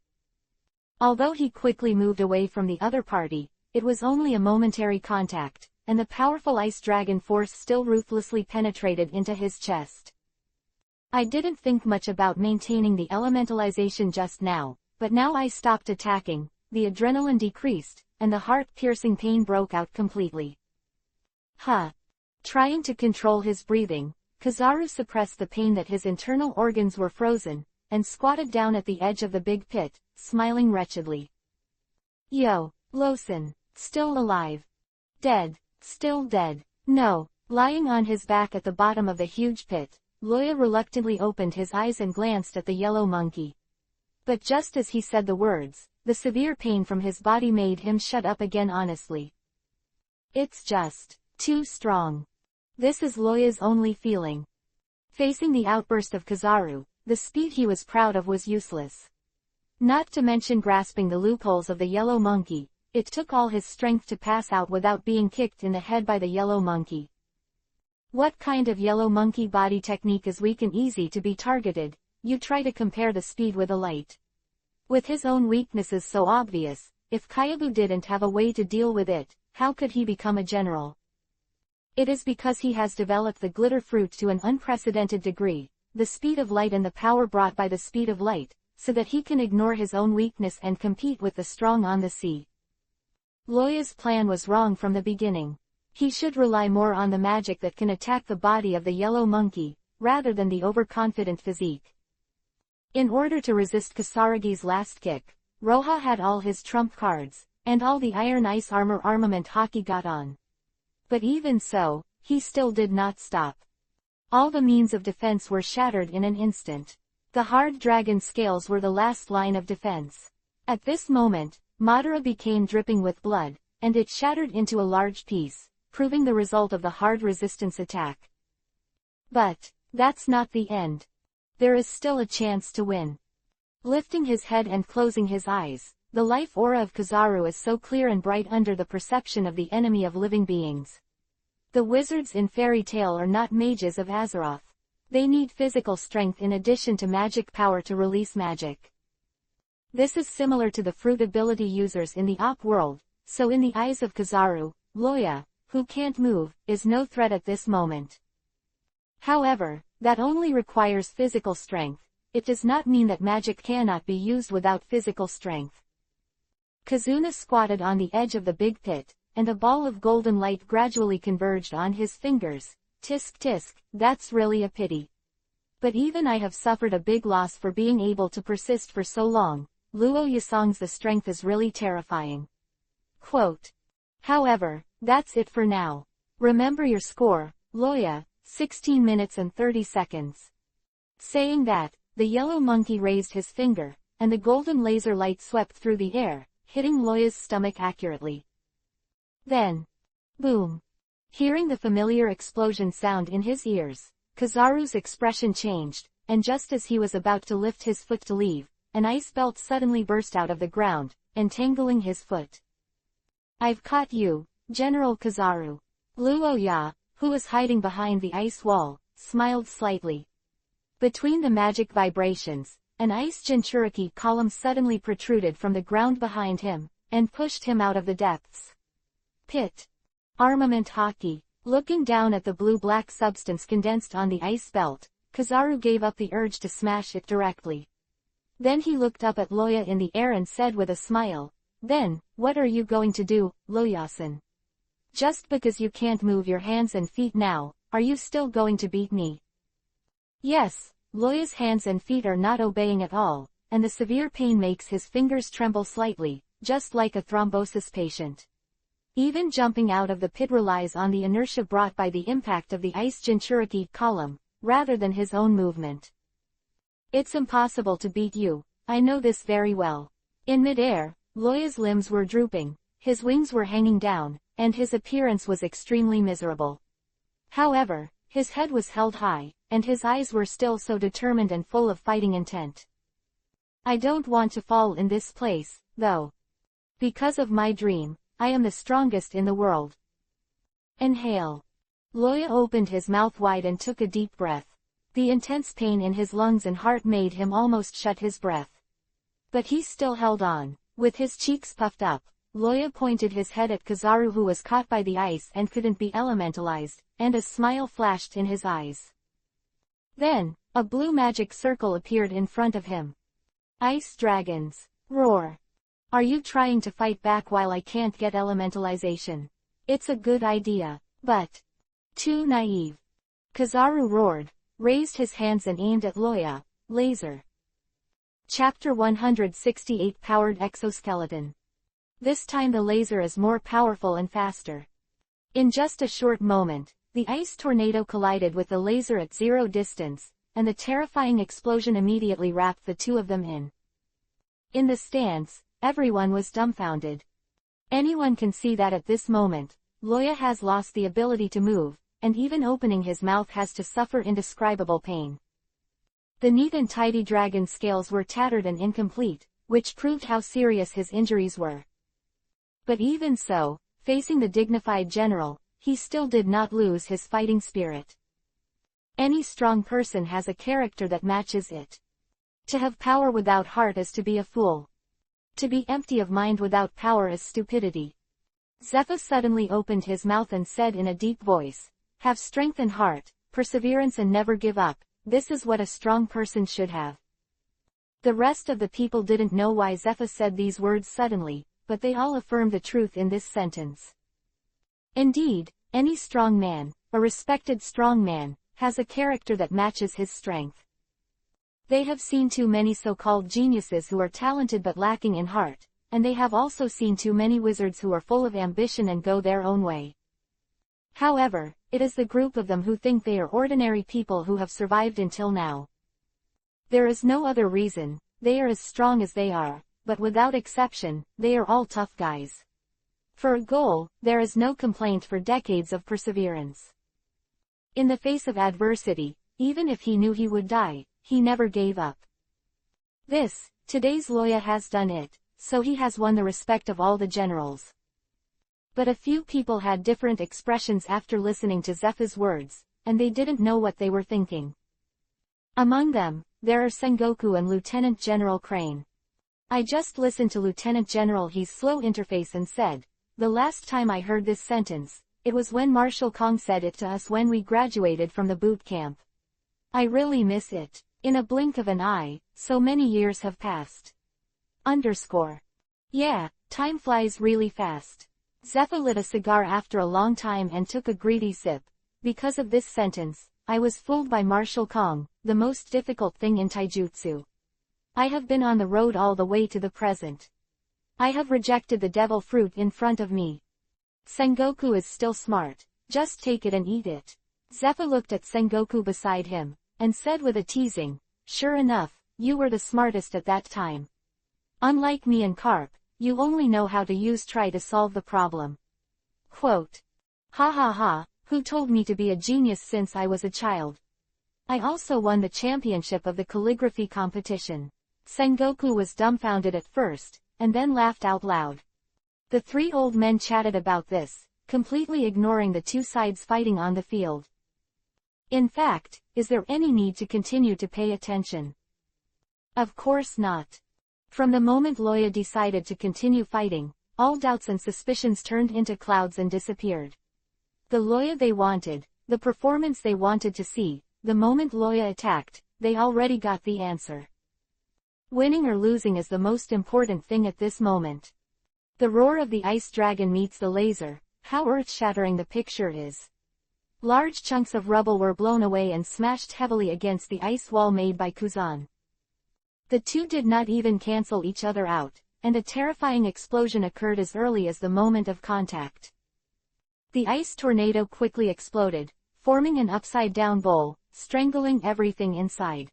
Although he quickly moved away from the other party, it was only a momentary contact, and the powerful ice dragon force still ruthlessly penetrated into his chest. I didn't think much about maintaining the elementalization just now, but now I stopped attacking, the adrenaline decreased, and the heart-piercing pain broke out completely. Trying to control his breathing, Kizaru suppressed the pain that his internal organs were frozen, and squatted down at the edge of the big pit, smiling wretchedly. Yo, Lawson, still alive. Dead, still dead. No, lying on his back at the bottom of the huge pit, Loya reluctantly opened his eyes and glanced at the yellow monkey. But just as he said the words, the severe pain from his body made him shut up again honestly. It's just too strong. This is Loya's only feeling. Facing the outburst of Kizaru, the speed he was proud of was useless. Not to mention grasping the loopholes of the yellow monkey, it took all his strength to pass out without being kicked in the head by the yellow monkey. What kind of yellow monkey body technique is weak and easy to be targeted? You try to compare the speed with a light. With his own weaknesses so obvious, if Kyabu didn't have a way to deal with it, how could he become a general? It is because he has developed the glitter fruit to an unprecedented degree, the speed of light and the power brought by the speed of light, so that he can ignore his own weakness and compete with the strong on the sea. Loya's plan was wrong from the beginning. He should rely more on the magic that can attack the body of the yellow monkey, rather than the overconfident physique. In order to resist Kasaragi's last kick, Roha had all his trump cards, and all the iron ice armor armament Haki got on. But even so, he still did not stop. All the means of defense were shattered in an instant. The hard dragon scales were the last line of defense. At this moment, Madara became dripping with blood, and it shattered into a large piece, proving the result of the hard resistance attack. But that's not the end. There is still a chance to win. Lifting his head and closing his eyes, the life aura of Kizaru is so clear and bright under the perception of the enemy of living beings. The wizards in fairy tale are not mages of Azeroth. They need physical strength in addition to magic power to release magic. This is similar to the fruit ability users in the Op world, so in the eyes of Kizaru, Loya, who can't move, is no threat at this moment. However, that only requires physical strength. It does not mean that magic cannot be used without physical strength. Kazuna squatted on the edge of the big pit, and a ball of golden light gradually converged on his fingers. Tisk tisk, that's really a pity. But even I have suffered a big loss for being able to persist for so long. Luo Yasong's the strength is really terrifying. Quote. However, that's it for now. Remember your score, Loya, 16 minutes and 30 seconds. Saying that, the yellow monkey raised his finger, and the golden laser light swept through the air, hitting Loya's stomach accurately. Then, boom. Hearing the familiar explosion sound in his ears, Kizaru's expression changed, and just as he was about to lift his foot to leave, an ice belt suddenly burst out of the ground, entangling his foot. I've caught you, General Kizaru. Luo Ya, who was hiding behind the ice wall, smiled slightly. Between the magic vibrations, an ice Jinchuriki column suddenly protruded from the ground behind him, and pushed him out of the depths. Pit. Armament Haki. Looking down at the blue-black substance condensed on the ice belt, Kizaru gave up the urge to smash it directly. Then he looked up at Loya in the air and said with a smile, "Then, what are you going to do, Loya-san? Just because you can't move your hands and feet now, are you still going to beat me?" Yes, Loya's hands and feet are not obeying at all, and the severe pain makes his fingers tremble slightly, just like a thrombosis patient. Even jumping out of the pit relies on the inertia brought by the impact of the ice Jinchuriki column, rather than his own movement. It's impossible to beat you, I know this very well. In mid-air, Loya's limbs were drooping, his wings were hanging down, and his appearance was extremely miserable. However, his head was held high, and his eyes were still so determined and full of fighting intent. I don't want to fall in this place, though. Because of my dream, I am the strongest in the world. Inhale. Loya opened his mouth wide and took a deep breath. The intense pain in his lungs and heart made him almost shut his breath. But he still held on, with his cheeks puffed up, Loya pointed his head at Kizaru, who was caught by the ice and couldn't be elementalized, and a smile flashed in his eyes. Then, a blue magic circle appeared in front of him. Ice dragons. Roar. Are you trying to fight back while I can't get elementalization? It's a good idea, but too naive. Kizaru roared, raised his hands and aimed at Loya. Laser. Chapter 168 Powered Exoskeleton. This time the laser is more powerful and faster. In just a short moment, the ice tornado collided with the laser at zero distance, and the terrifying explosion immediately wrapped the two of them in. In the stands, everyone was dumbfounded. Anyone can see that at this moment, Loya has lost the ability to move, and even opening his mouth has to suffer indescribable pain. The neat and tidy dragon scales were tattered and incomplete, which proved how serious his injuries were. But even so, facing the dignified general, he still did not lose his fighting spirit. Any strong person has a character that matches it. To have power without heart is to be a fool. To be empty of mind without power is stupidity. Zephyr suddenly opened his mouth and said in a deep voice, "Have strength and heart, perseverance and never give up. This is what a strong person should have." The rest of the people didn't know why Zephyr said these words suddenly, but they all affirmed the truth in this sentence. Indeed, any strong man, a respected strong man, has a character that matches his strength. They have seen too many so-called geniuses who are talented but lacking in heart, and they have also seen too many wizards who are full of ambition and go their own way. However, it is the group of them who think they are ordinary people who have survived until now. There is no other reason. They are as strong as they are, but without exception, they are all tough guys. For a goal, there is no complaint for decades of perseverance. In the face of adversity, even if he knew he would die, he never gave up. Today's Loya has done it, so he has won the respect of all the generals. But a few people had different expressions after listening to Zephyr's words, and they didn't know what they were thinking. Among them, there are Sengoku and Lieutenant General Crane. I just listened to Lieutenant General He's slow interface and said, "The last time I heard this sentence, it was when Marshal Kong said it to us when we graduated from the boot camp. I really miss it. In a blink of an eye, so many years have passed." Yeah, time flies really fast. Zephyr lit a cigar after a long time and took a greedy sip. Because of this sentence, I was fooled by Marshal Kong, the most difficult thing in taijutsu. I have been on the road all the way to the present. I have rejected the devil fruit in front of me. Sengoku is still smart, just take it and eat it. Zephyr looked at Sengoku beside him, and said with a teasing, "Sure enough, you were the smartest at that time. Unlike me and Carp, you only know how to use try to solve the problem." Quote. Ha ha ha, who told me to be a genius since I was a child? I also won the championship of the calligraphy competition. Sengoku was dumbfounded at first, and then laughed out loud. The three old men chatted about this, completely ignoring the two sides fighting on the field. In fact, is there any need to continue to pay attention? Of course not. From the moment Loya decided to continue fighting, all doubts and suspicions turned into clouds and disappeared. The Loya they wanted, the performance they wanted to see, the moment Loya attacked, they already got the answer. Winning or losing is the most important thing at this moment. The roar of the ice dragon meets the laser, how earth-shattering the picture is. Large chunks of rubble were blown away and smashed heavily against the ice wall made by Kuzan. The two did not even cancel each other out, and a terrifying explosion occurred as early as the moment of contact. The ice tornado quickly exploded, forming an upside-down bowl, strangling everything inside.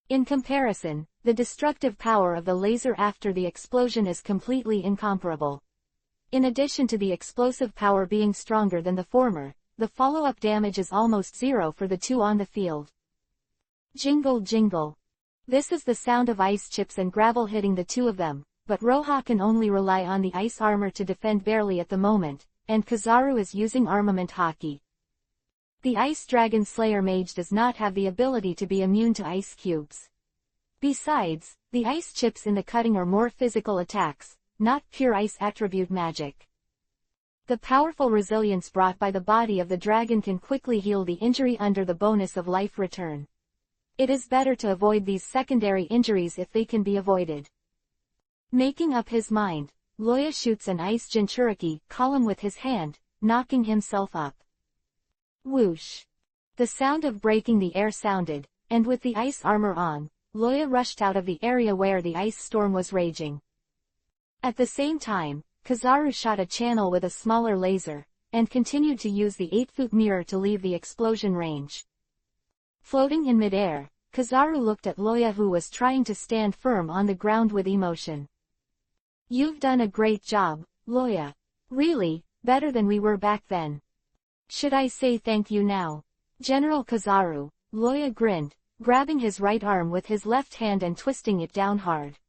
In comparison, the destructive power of the laser after the explosion is completely incomparable. In addition to the explosive power being stronger than the former, the follow-up damage is almost zero for the two on the field. Jingle jingle. This is the sound of ice chips and gravel hitting the two of them, but Roha can only rely on the ice armor to defend barely at the moment, and Kizaru is using armament hockey. The Ice Dragon Slayer mage does not have the ability to be immune to ice cubes. Besides, the ice chips in the cutting are more physical attacks, not pure ice attribute magic. The powerful resilience brought by the body of the dragon can quickly heal the injury under the bonus of life return. It is better to avoid these secondary injuries if they can be avoided. Making up his mind, Loya shoots an ice Jinchuriki column with his hand, knocking himself up. Whoosh! The sound of breaking the air sounded, and with the ice armor on, Loya rushed out of the area where the ice storm was raging. At the same time, Kizaru shot a channel with a smaller laser, and continued to use the 8-foot mirror to leave the explosion range. Floating in midair, Kizaru looked at Loya, who was trying to stand firm on the ground with emotion. "You've done a great job, Loya. Really, better than we were back then. Should I say thank you now, General Kizaru?" Loya grinned, grabbing his right arm with his left hand and twisting it down hard.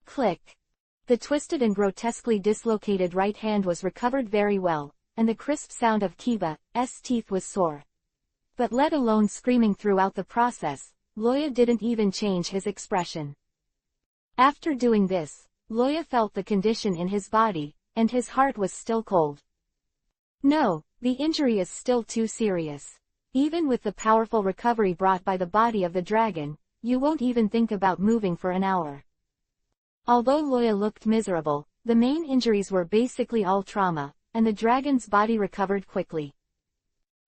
Click. The twisted and grotesquely dislocated right hand was recovered very well, and the crisp sound of Kiba's teeth was sore. But let alone screaming throughout the process, Loya didn't even change his expression. After doing this, Loya felt the condition in his body, and his heart was still cold. No, the injury is still too serious. Even with the powerful recovery brought by the body of the dragon, you won't even think about moving for an hour. Although Loya looked miserable, the main injuries were basically all trauma, and the dragon's body recovered quickly.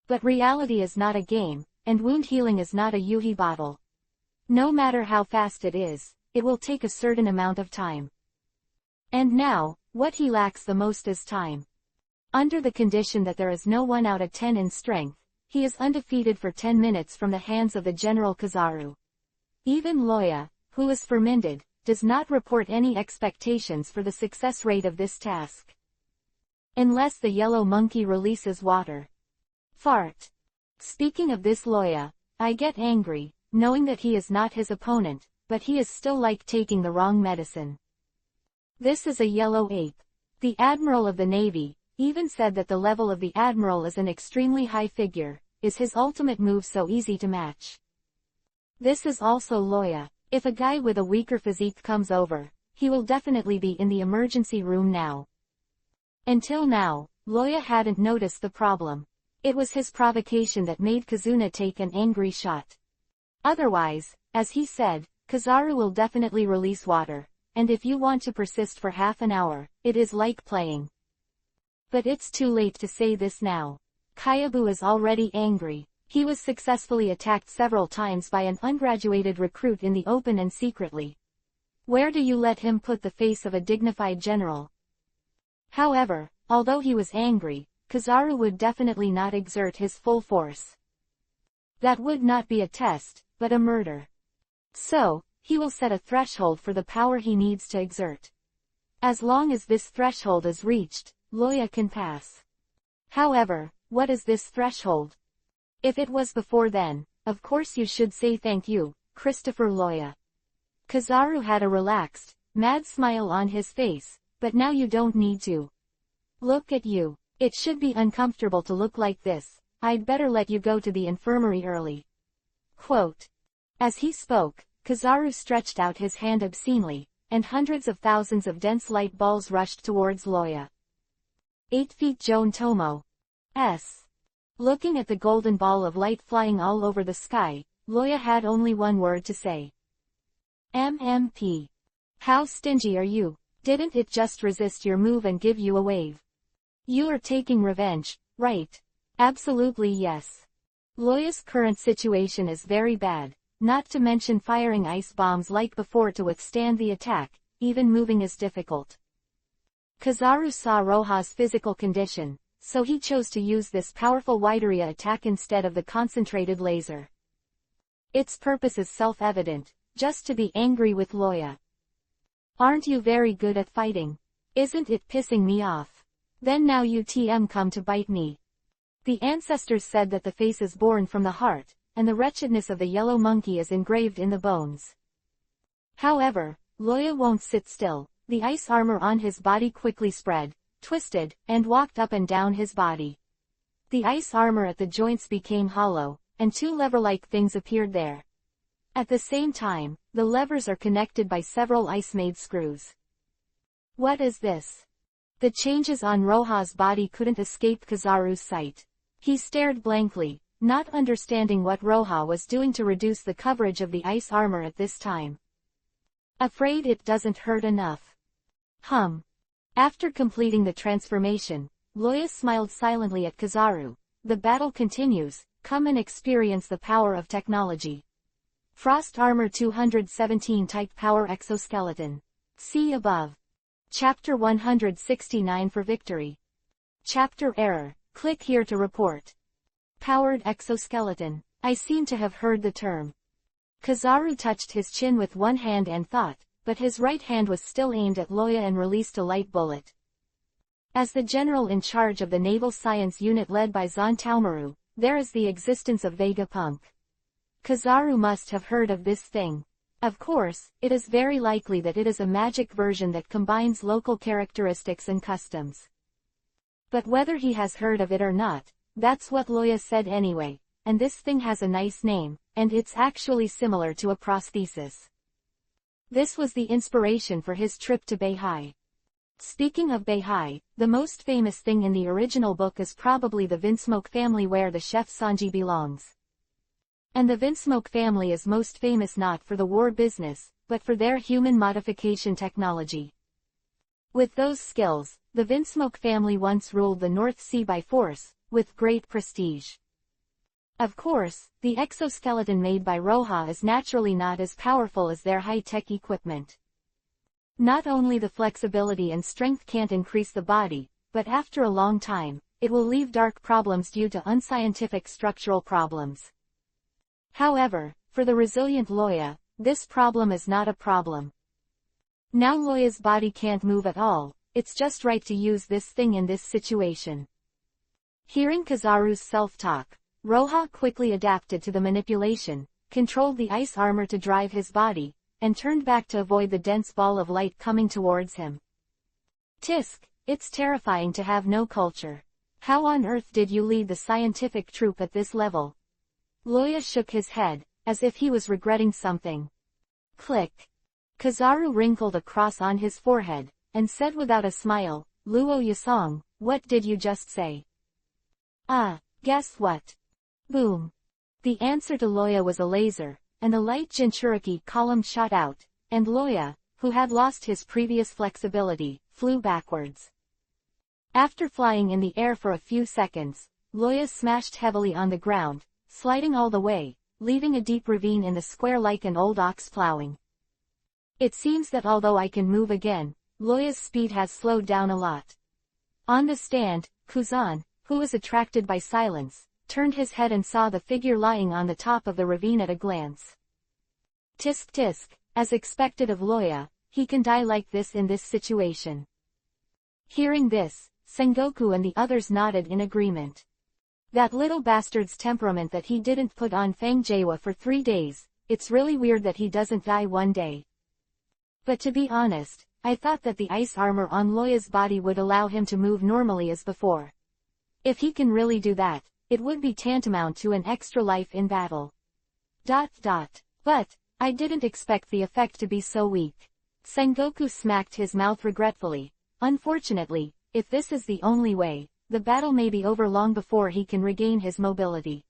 But reality is not a game, and wound healing is not a Yuhi bottle. No matter how fast it is, it will take a certain amount of time. And now, what he lacks the most is time. Under the condition that there is no 1 out of 10 in strength, he is undefeated for 10 minutes from the hands of the General Kizaru. Even Loya, who is fermented, does not report any expectations for the success rate of this task. Unless the yellow monkey releases water. Fart. Speaking of this Loya, I get angry, knowing that he is not his opponent, but he is still like taking the wrong medicine. This is a yellow ape. The Admiral of the Navy even said that the level of the Admiral is an extremely high figure. Is his ultimate move so easy to match? This is also Loya. If a guy with a weaker physique comes over, he will definitely be in the emergency room now. Until now, Loya hadn't noticed the problem. It was his provocation that made Kazuna take an angry shot. Otherwise, as he said, Kizaru will definitely release water, and if you want to persist for half an hour, it is like playing. But it's too late to say this now. Kayabu is already angry. He was successfully attacked several times by an ungraduated recruit in the open and secretly. Where do you let him put the face of a dignified general? However, although he was angry, Kizaru would definitely not exert his full force. That would not be a test, but a murder. So, he will set a threshold for the power he needs to exert. As long as this threshold is reached, Loya can pass. However, what is this threshold? If it was before then, of course you should say thank you, Christopher Loya. Kizaru had a relaxed, mad smile on his face, but now you don't need to. Look at you. It should be uncomfortable to look like this. I'd better let you go to the infirmary early. Quote. As he spoke, Kizaru stretched out his hand obscenely, and hundreds of thousands of dense light balls rushed towards Loya. 8 feet Joan Tomo. S. Looking at the golden ball of light flying all over the sky, Loya had only one word to say. MMP. How stingy are you? Didn't it just resist your move and give you a wave? You are taking revenge, right? Absolutely yes. Loya's current situation is very bad, not to mention firing ice bombs like before to withstand the attack, even moving is difficult. Kizaru saw Roha's physical condition, so he chose to use this powerful Wideria attack instead of the concentrated laser. Its purpose is self-evident, just to be angry with Loya. Aren't you very good at fighting? Isn't it pissing me off? Then now you come to bite me. The ancestors said that the face is born from the heart, and the wretchedness of the yellow monkey is engraved in the bones. However, Loya won't sit still. The ice armor on his body quickly spread, twisted, and walked up and down his body. The ice armor at the joints became hollow, and 2 lever-like things appeared there. At the same time, the levers are connected by several ice-made screws. What is this? The changes on Roha's body couldn't escape Kizaru's sight. He stared blankly, not understanding what Roha was doing to reduce the coverage of the ice armor at this time. Afraid it doesn't hurt enough. After completing the transformation, Loya smiled silently at Kizaru. The battle continues, come and experience the power of technology. Frost Armor 217 Type Power Exoskeleton. See above. Chapter 169 for victory. Chapter error, click here to report. Powered exoskeleton. I seem to have heard the term. Kizaru touched his chin with one hand and thought, but his right hand was still aimed at Loya and released a light bullet. As the general in charge of the Naval Science Unit led by Zon Taumaru, there is the existence of Vegapunk. Kizaru must have heard of this thing. Of course, it is very likely that it is a magic version that combines local characteristics and customs. But whether he has heard of it or not, that's what Loya said anyway, and this thing has a nice name, and it's actually similar to a prosthesis. This was the inspiration for his trip to Beihai. Speaking of Beihai, the most famous thing in the original book is probably the Vinsmoke family where the chef Sanji belongs. And the Vinsmoke family is most famous not for the war business, but for their human modification technology. With those skills, the Vinsmoke family once ruled the North Sea by force, with great prestige. Of course, the exoskeleton made by Roha is naturally not as powerful as their high-tech equipment. Not only the flexibility and strength can't increase the body, but after a long time, it will leave dark problems due to unscientific structural problems. However, for the resilient Loya, this problem is not a problem. Now Loya's body can't move at all, it's just right to use this thing in this situation. Hearing Kizaru's self-talk, Roha quickly adapted to the manipulation, controlled the ice armor to drive his body, and turned back to avoid the dense ball of light coming towards him. Tisk, it's terrifying to have no culture. How on earth did you lead the scientific troop at this level? Loya shook his head, as if he was regretting something. Click. Kizaru wrinkled a cross on his forehead, and said without a smile, Luo Yasong, what did you just say? Guess what? Boom. The answer to Loya was a laser, and the light Jinchuriki column shot out, and Loya, who had lost his previous flexibility, flew backwards. After flying in the air for a few seconds, Loya smashed heavily on the ground, sliding all the way, leaving a deep ravine in the square like an old ox plowing. It seems that although I can move again, Loya's speed has slowed down a lot. On the stand, Kuzan, who was attracted by silence, turned his head and saw the figure lying on the top of the ravine at a glance. Tisk tisk, as expected of Loya, he can die like this in this situation. Hearing this, Sengoku and the others nodded in agreement. That little bastard's temperament that he didn't put on Fang Jawa for 3 days, it's really weird that he doesn't die one day. But to be honest, I thought that the ice armor on Loya's body would allow him to move normally as before. If he can really do that, it would be tantamount to an extra life in battle. But, I didn't expect the effect to be so weak. Sengoku smacked his mouth regretfully. Unfortunately, if this is the only way, the battle may be over long before he can regain his mobility.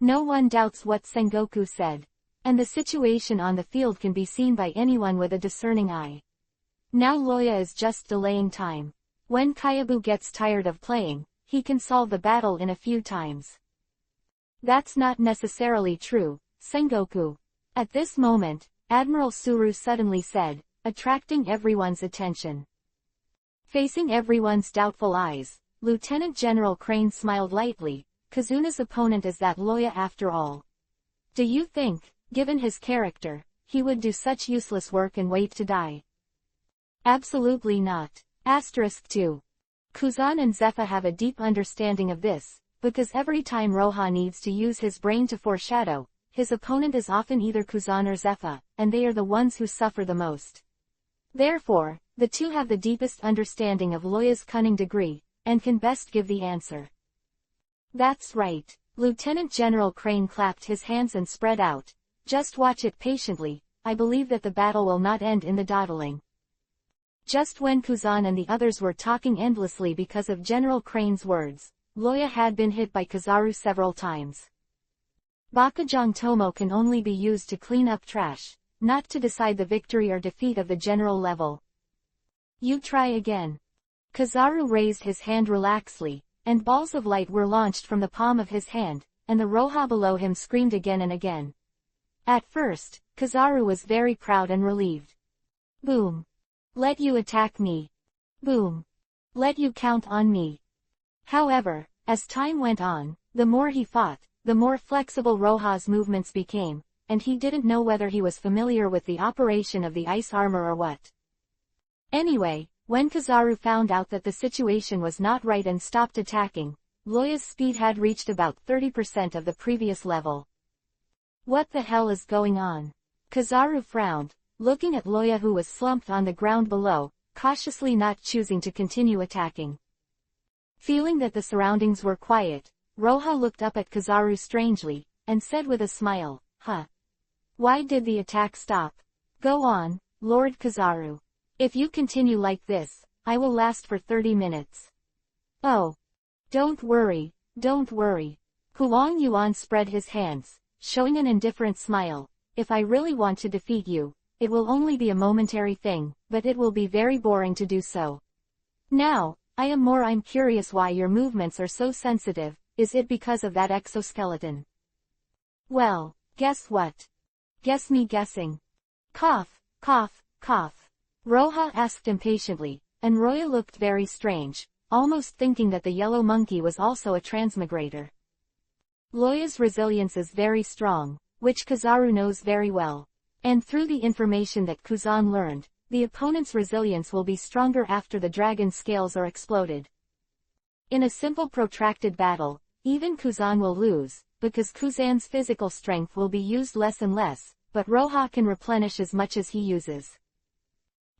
No one doubts what Sengoku said. And the situation on the field can be seen by anyone with a discerning eye. Now Loya is just delaying time. When Kyabu gets tired of playing, he can solve the battle in a few times. That's not necessarily true, Sengoku. At this moment, Admiral Suru suddenly said, attracting everyone's attention. Facing everyone's doubtful eyes, Lieutenant General Crane smiled lightly. Kazuna's opponent is that Loya after all. Do you think, given his character, he would do such useless work and wait to die? Absolutely not. Asterisk 2. Kuzan and Zephyr have a deep understanding of this, because every time Roha needs to use his brain to foreshadow, his opponent is often either Kuzan or Zephyr, and they are the ones who suffer the most. Therefore, the two have the deepest understanding of Loya's cunning degree, and can best give the answer. That's right. Lieutenant General Crane clapped his hands and spread out. Just watch it patiently, I believe that the battle will not end in the dawdling. Just when Kuzan and the others were talking endlessly because of General Crane's words, Loya had been hit by Kizaru several times. Bakujang Tomo can only be used to clean up trash, not to decide the victory or defeat of the general level. You try again. Kizaru raised his hand relaxedly, and balls of light were launched from the palm of his hand, and the Roha below him screamed again and again. At first, Kizaru was very proud and relieved. Boom. Let you attack me. Boom. Let you count on me. However, as time went on, the more he fought, the more flexible Roha's movements became, and he didn't know whether he was familiar with the operation of the ice armor or what. Anyway, when Kizaru found out that the situation was not right and stopped attacking, Loya's speed had reached about 30% of the previous level. What the hell is going on? Kizaru frowned, looking at Loya who was slumped on the ground below, cautiously not choosing to continue attacking. Feeling that the surroundings were quiet, Roha looked up at Kizaru strangely, and said with a smile, "Huh. Why did the attack stop? Go on, Lord Kizaru. If you continue like this, I will last for 30 minutes. Oh. Don't worry, don't worry." Huang Yuan spread his hands, showing an indifferent smile. "If I really want to defeat you, it will only be a momentary thing, but it will be very boring to do so. Now, I'm curious why your movements are so sensitive. Is it because of that exoskeleton?" "Well, guess what? Guess me guessing." Cough, cough, cough. Roha asked impatiently, and Roya looked very strange, almost thinking that the yellow monkey was also a transmigrator. Loya's resilience is very strong, which Kizaru knows very well. And through the information that Kuzan learned, the opponent's resilience will be stronger after the dragon scales are exploded. In a simple protracted battle, even Kuzan will lose, because Kuzan's physical strength will be used less and less, but Roha can replenish as much as he uses.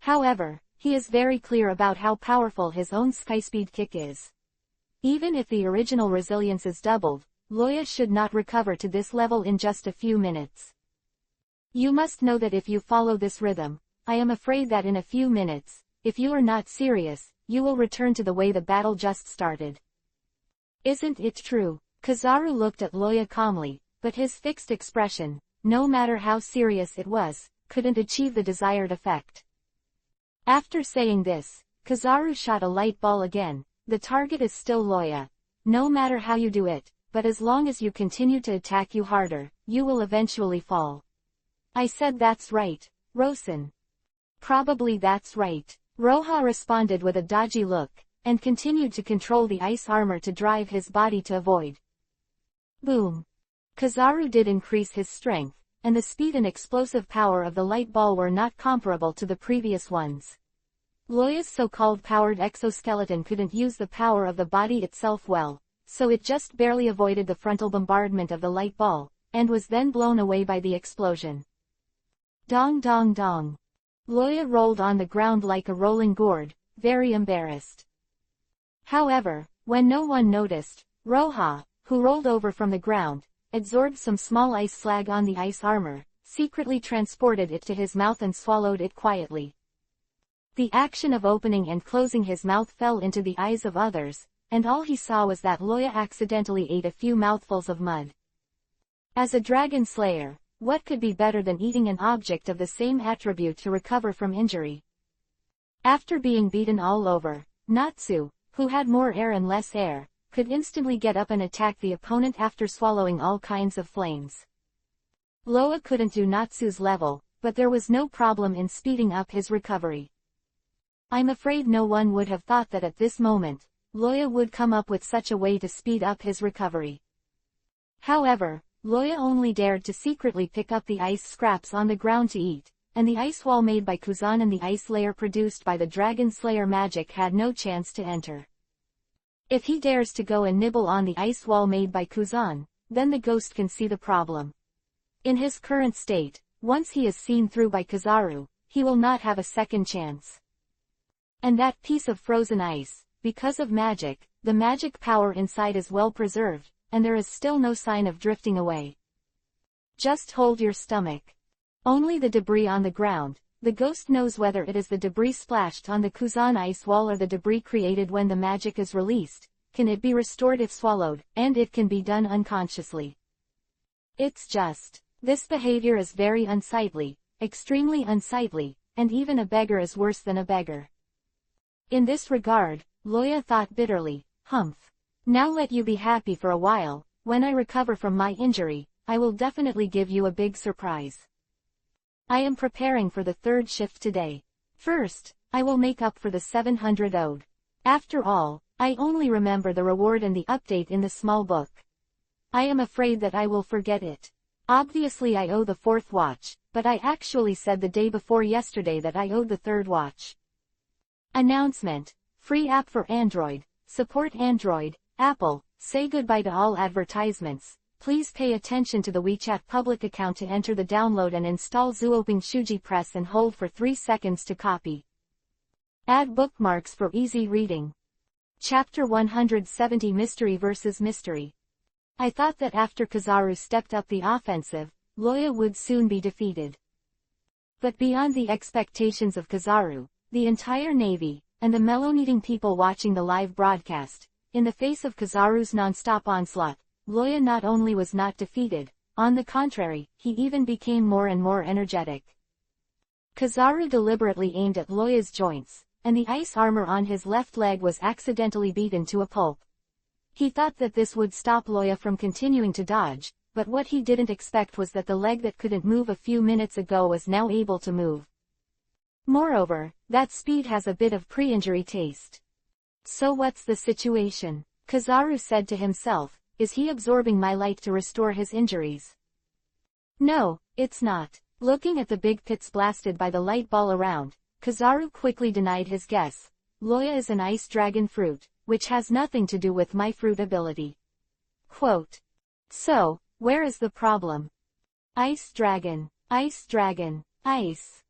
However, he is very clear about how powerful his own skyspeed kick is. Even if the original resilience is doubled, Loya should not recover to this level in just a few minutes. You must know that if you follow this rhythm, I am afraid that in a few minutes, if you are not serious, you will return to the way the battle just started. Isn't it true? Kizaru looked at Loya calmly, but his fixed expression, no matter how serious it was, couldn't achieve the desired effect. After saying this, Kizaru shot a light ball again. The target is still Loya. No matter how you do it, but as long as you continue to attack you harder, you will eventually fall. I said that's right, Rosen. Probably that's right. Roha responded with a dodgy look, and continued to control the ice armor to drive his body to avoid. Boom. Kizaru did increase his strength, and the speed and explosive power of the light ball were not comparable to the previous ones. Loya's so-called powered exoskeleton couldn't use the power of the body itself well, so it just barely avoided the frontal bombardment of the light ball, and was then blown away by the explosion. Dong dong dong. Loya rolled on the ground like a rolling gourd, very embarrassed. However, when no one noticed, Roha, who rolled over from the ground, absorbed some small ice slag on the ice armor, secretly transported it to his mouth and swallowed it quietly. The action of opening and closing his mouth fell into the eyes of others, and all he saw was that Loya accidentally ate a few mouthfuls of mud. As a dragon slayer, what could be better than eating an object of the same attribute to recover from injury? After being beaten all over, Natsu, who had more air and less air, could instantly get up and attack the opponent after swallowing all kinds of flames. Loya couldn't do Natsu's level, but there was no problem in speeding up his recovery. I'm afraid no one would have thought that at this moment, Loya would come up with such a way to speed up his recovery. However, Loya only dared to secretly pick up the ice scraps on the ground to eat, and the ice wall made by Kuzan and the ice layer produced by the Dragon Slayer magic had no chance to enter. If he dares to go and nibble on the ice wall made by Kuzan, then the ghost can see the problem. In his current state, once he is seen through by Kizaru, he will not have a second chance. And that piece of frozen ice, because of magic, the magic power inside is well preserved, and there is still no sign of drifting away. Just hold your stomach. Only the debris on the ground, The ghost knows whether it is the debris splashed on the Kuzan ice wall or the debris created when the magic is released. Can it be restored if swallowed, and it can be done unconsciously. It's just. This behavior is very unsightly, extremely unsightly, and even a beggar is worse than a beggar. In this regard, Loya thought bitterly, humph. Now let you be happy for a while. When I recover from my injury, I will definitely give you a big surprise. I am preparing for the third shift today. First, I will make up for the 700 owed. After all, I only remember the reward and the update in the small book. I am afraid that I will forget it. Obviously I owe the fourth watch, but I actually said the day before yesterday that I owed the third watch. Announcement. Free app for Android. Support Android, Apple. Say goodbye to all advertisements. Please pay attention to the WeChat public account to enter the download and install Zuoping Shuji Press and hold for 3 seconds to copy. Add bookmarks for easy reading. Chapter 170 Mystery vs. Mystery. I thought that after Kizaru stepped up the offensive, Loya would soon be defeated. But beyond the expectations of Kizaru, the entire Navy, and the melon-eating people watching the live broadcast, in the face of Kizaru's non-stop onslaught, Loya not only was not defeated, on the contrary, he even became more and more energetic. Kizaru deliberately aimed at Loya's joints, and the ice armor on his left leg was accidentally beaten to a pulp. He thought that this would stop Loya from continuing to dodge, but what he didn't expect was that the leg that couldn't move a few minutes ago was now able to move. Moreover, that speed has a bit of pre-injury taste. So what's the situation? Kizaru said to himself, is he absorbing my light to restore his injuries? No, it's not. Looking at the big pits blasted by the light ball around, Kizaru quickly denied his guess. Loya is an ice dragon fruit, which has nothing to do with my fruit ability. Quote. So, where is the problem? Ice dragon, ice dragon, ice.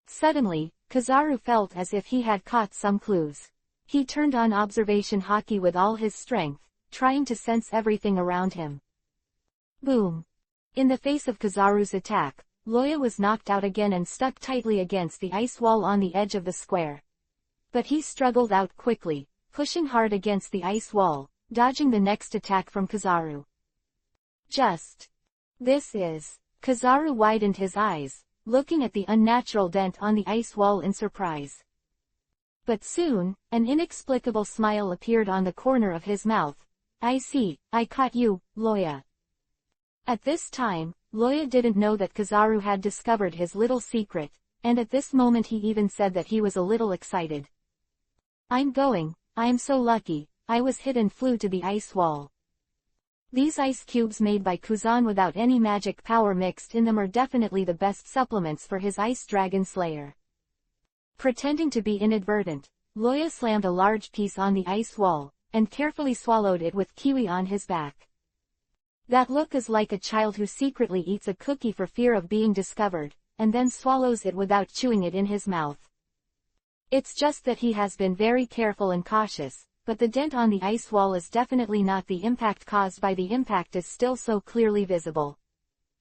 Suddenly, Kizaru felt as if he had caught some clues. He turned on observation hockey with all his strength, trying to sense everything around him. Boom. In the face of Kizaru's attack, Loya was knocked out again and stuck tightly against the ice wall on the edge of the square. But he struggled out quickly, pushing hard against the ice wall, dodging the next attack from Kizaru. Just. This is. Kizaru widened his eyes, looking at the unnatural dent on the ice wall in surprise. But soon, an inexplicable smile appeared on the corner of his mouth. I see, I caught you, Loya. At this time, Loya didn't know that Kizaru had discovered his little secret, and at this moment he even said that he was a little excited. I'm so lucky, I was hit and flew to the ice wall. These ice cubes made by Kuzan without any magic power mixed in them are definitely the best supplements for his ice dragon slayer. Pretending to be inadvertent, Loya slammed a large piece on the ice wall, and carefully swallowed it with kiwi on his back. That look is like a child who secretly eats a cookie for fear of being discovered, and then swallows it without chewing it in his mouth. It's just that he has been very careful and cautious, but the dent on the ice wall is definitely not the impact caused by the impact is still so clearly visible.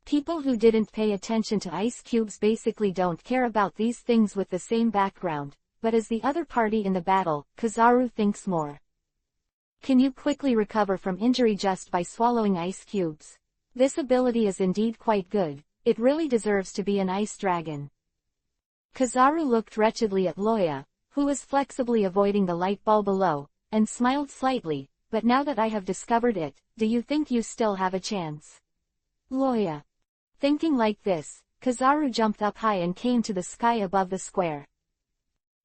People who didn't pay attention to ice cubes basically don't care about these things with the same background, but as the other party in the battle, Kizaru thinks more. Can you quickly recover from injury just by swallowing ice cubes? This ability is indeed quite good, it really deserves to be an ice dragon. Kizaru looked wretchedly at Loya, who was flexibly avoiding the light ball below, and smiled slightly, but now that I have discovered it, do you think you still have a chance? Loya. Thinking like this, Kizaru jumped up high and came to the sky above the square.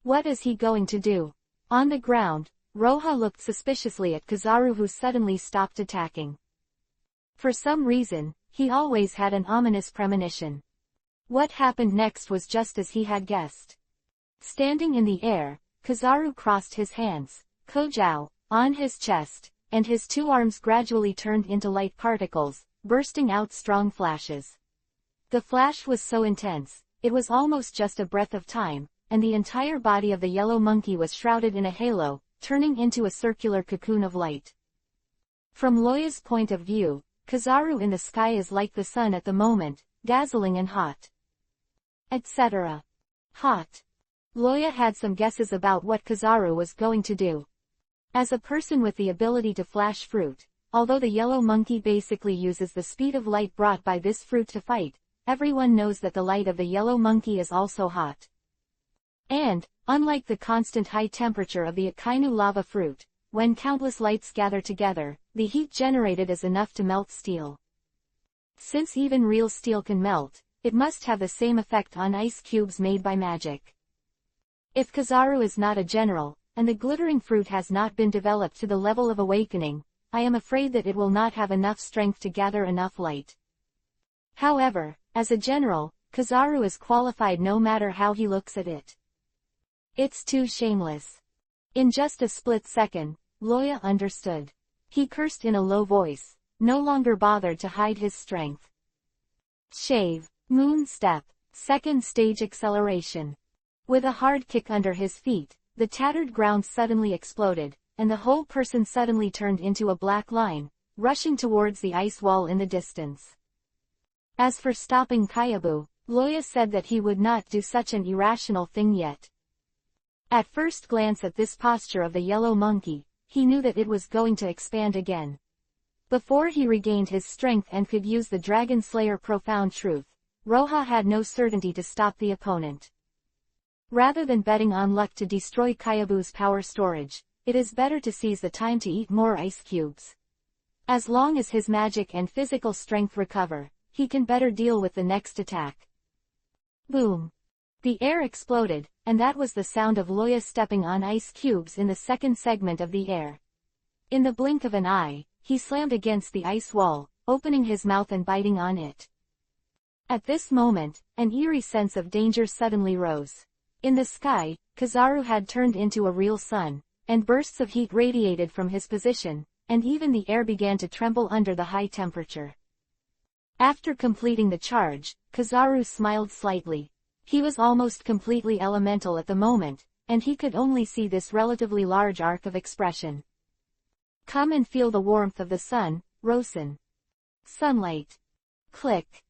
What is he going to do? On the ground, Roha looked suspiciously at Kizaru, who suddenly stopped attacking. For some reason, he always had an ominous premonition. What happened next was just as he had guessed. Standing in the air, Kizaru crossed his hands, Kojou, on his chest, and his two arms gradually turned into light particles, bursting out strong flashes. The flash was so intense, it was almost just a breath of time, and the entire body of the yellow monkey was shrouded in a halo, turning into a circular cocoon of light. From Loya's point of view, Kizaru in the sky is like the sun at the moment, dazzling and hot. Etc. Hot. Loya had some guesses about what Kizaru was going to do. As a person with the ability to flash fruit, although the yellow monkey basically uses the speed of light brought by this fruit to fight, everyone knows that the light of the yellow monkey is also hot. And, unlike the constant high temperature of the Akainu lava fruit, when countless lights gather together, the heat generated is enough to melt steel. Since even real steel can melt, it must have the same effect on ice cubes made by magic. If Kizaru is not a general, and the glittering fruit has not been developed to the level of awakening, I am afraid that it will not have enough strength to gather enough light. However, as a general, Kizaru is qualified no matter how he looks at it. It's too shameless. In just a split second, Loya understood. He cursed in a low voice, no longer bothered to hide his strength. Shave, moon step, second stage acceleration. With a hard kick under his feet, the tattered ground suddenly exploded, and the whole person suddenly turned into a black line, rushing towards the ice wall in the distance. As for stopping Kayabu, Loya said that he would not do such an irrational thing yet. At first glance at this posture of the yellow monkey, he knew that it was going to expand again. Before he regained his strength and could use the Dragon Slayer profound truth, Roha had no certainty to stop the opponent. Rather than betting on luck to destroy Kayabu's power storage, it is better to seize the time to eat more ice cubes. As long as his magic and physical strength recover, he can better deal with the next attack. Boom! The air exploded, and that was the sound of Loya stepping on ice cubes in the second segment of the air. In the blink of an eye, he slammed against the ice wall, opening his mouth and biting on it. At this moment, an eerie sense of danger suddenly rose. In the sky, Kizaru had turned into a real sun, and bursts of heat radiated from his position, and even the air began to tremble under the high temperature. After completing the charge, Kizaru smiled slightly. He was almost completely elemental at the moment, and he could only see this relatively large arc of expression. Come and feel the warmth of the sun, Rosen. Sunlight. Click.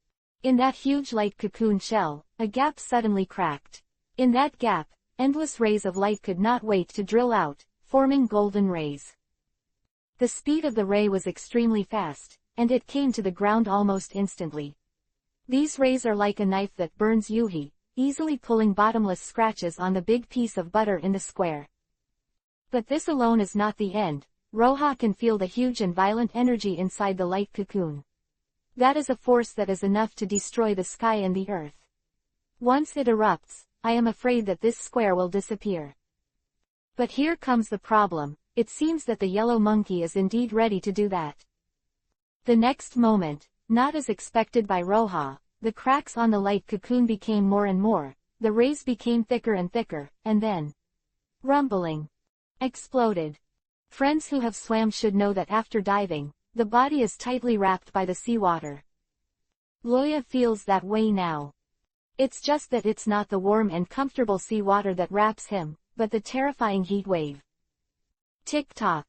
In that huge light cocoon shell, a gap suddenly cracked. In that gap, endless rays of light could not wait to drill out, forming golden rays. The speed of the ray was extremely fast, and it came to the ground almost instantly. These rays are like a knife that burns Yuhi, easily pulling bottomless scratches on the big piece of butter in the square. But this alone is not the end. Roha can feel the huge and violent energy inside the light cocoon. That is a force that is enough to destroy the sky and the earth. Once it erupts, I am afraid that this square will disappear. But here comes the problem. It seems that the yellow monkey is indeed ready to do that. The next moment, not as expected by Roha, the cracks on the light cocoon became more and more, the rays became thicker and thicker, and then, rumbling, exploded. Friends who have swam should know that after diving, the body is tightly wrapped by the seawater. Loya feels that way now. It's just that it's not the warm and comfortable seawater that wraps him, but the terrifying heat wave. Tick-tock.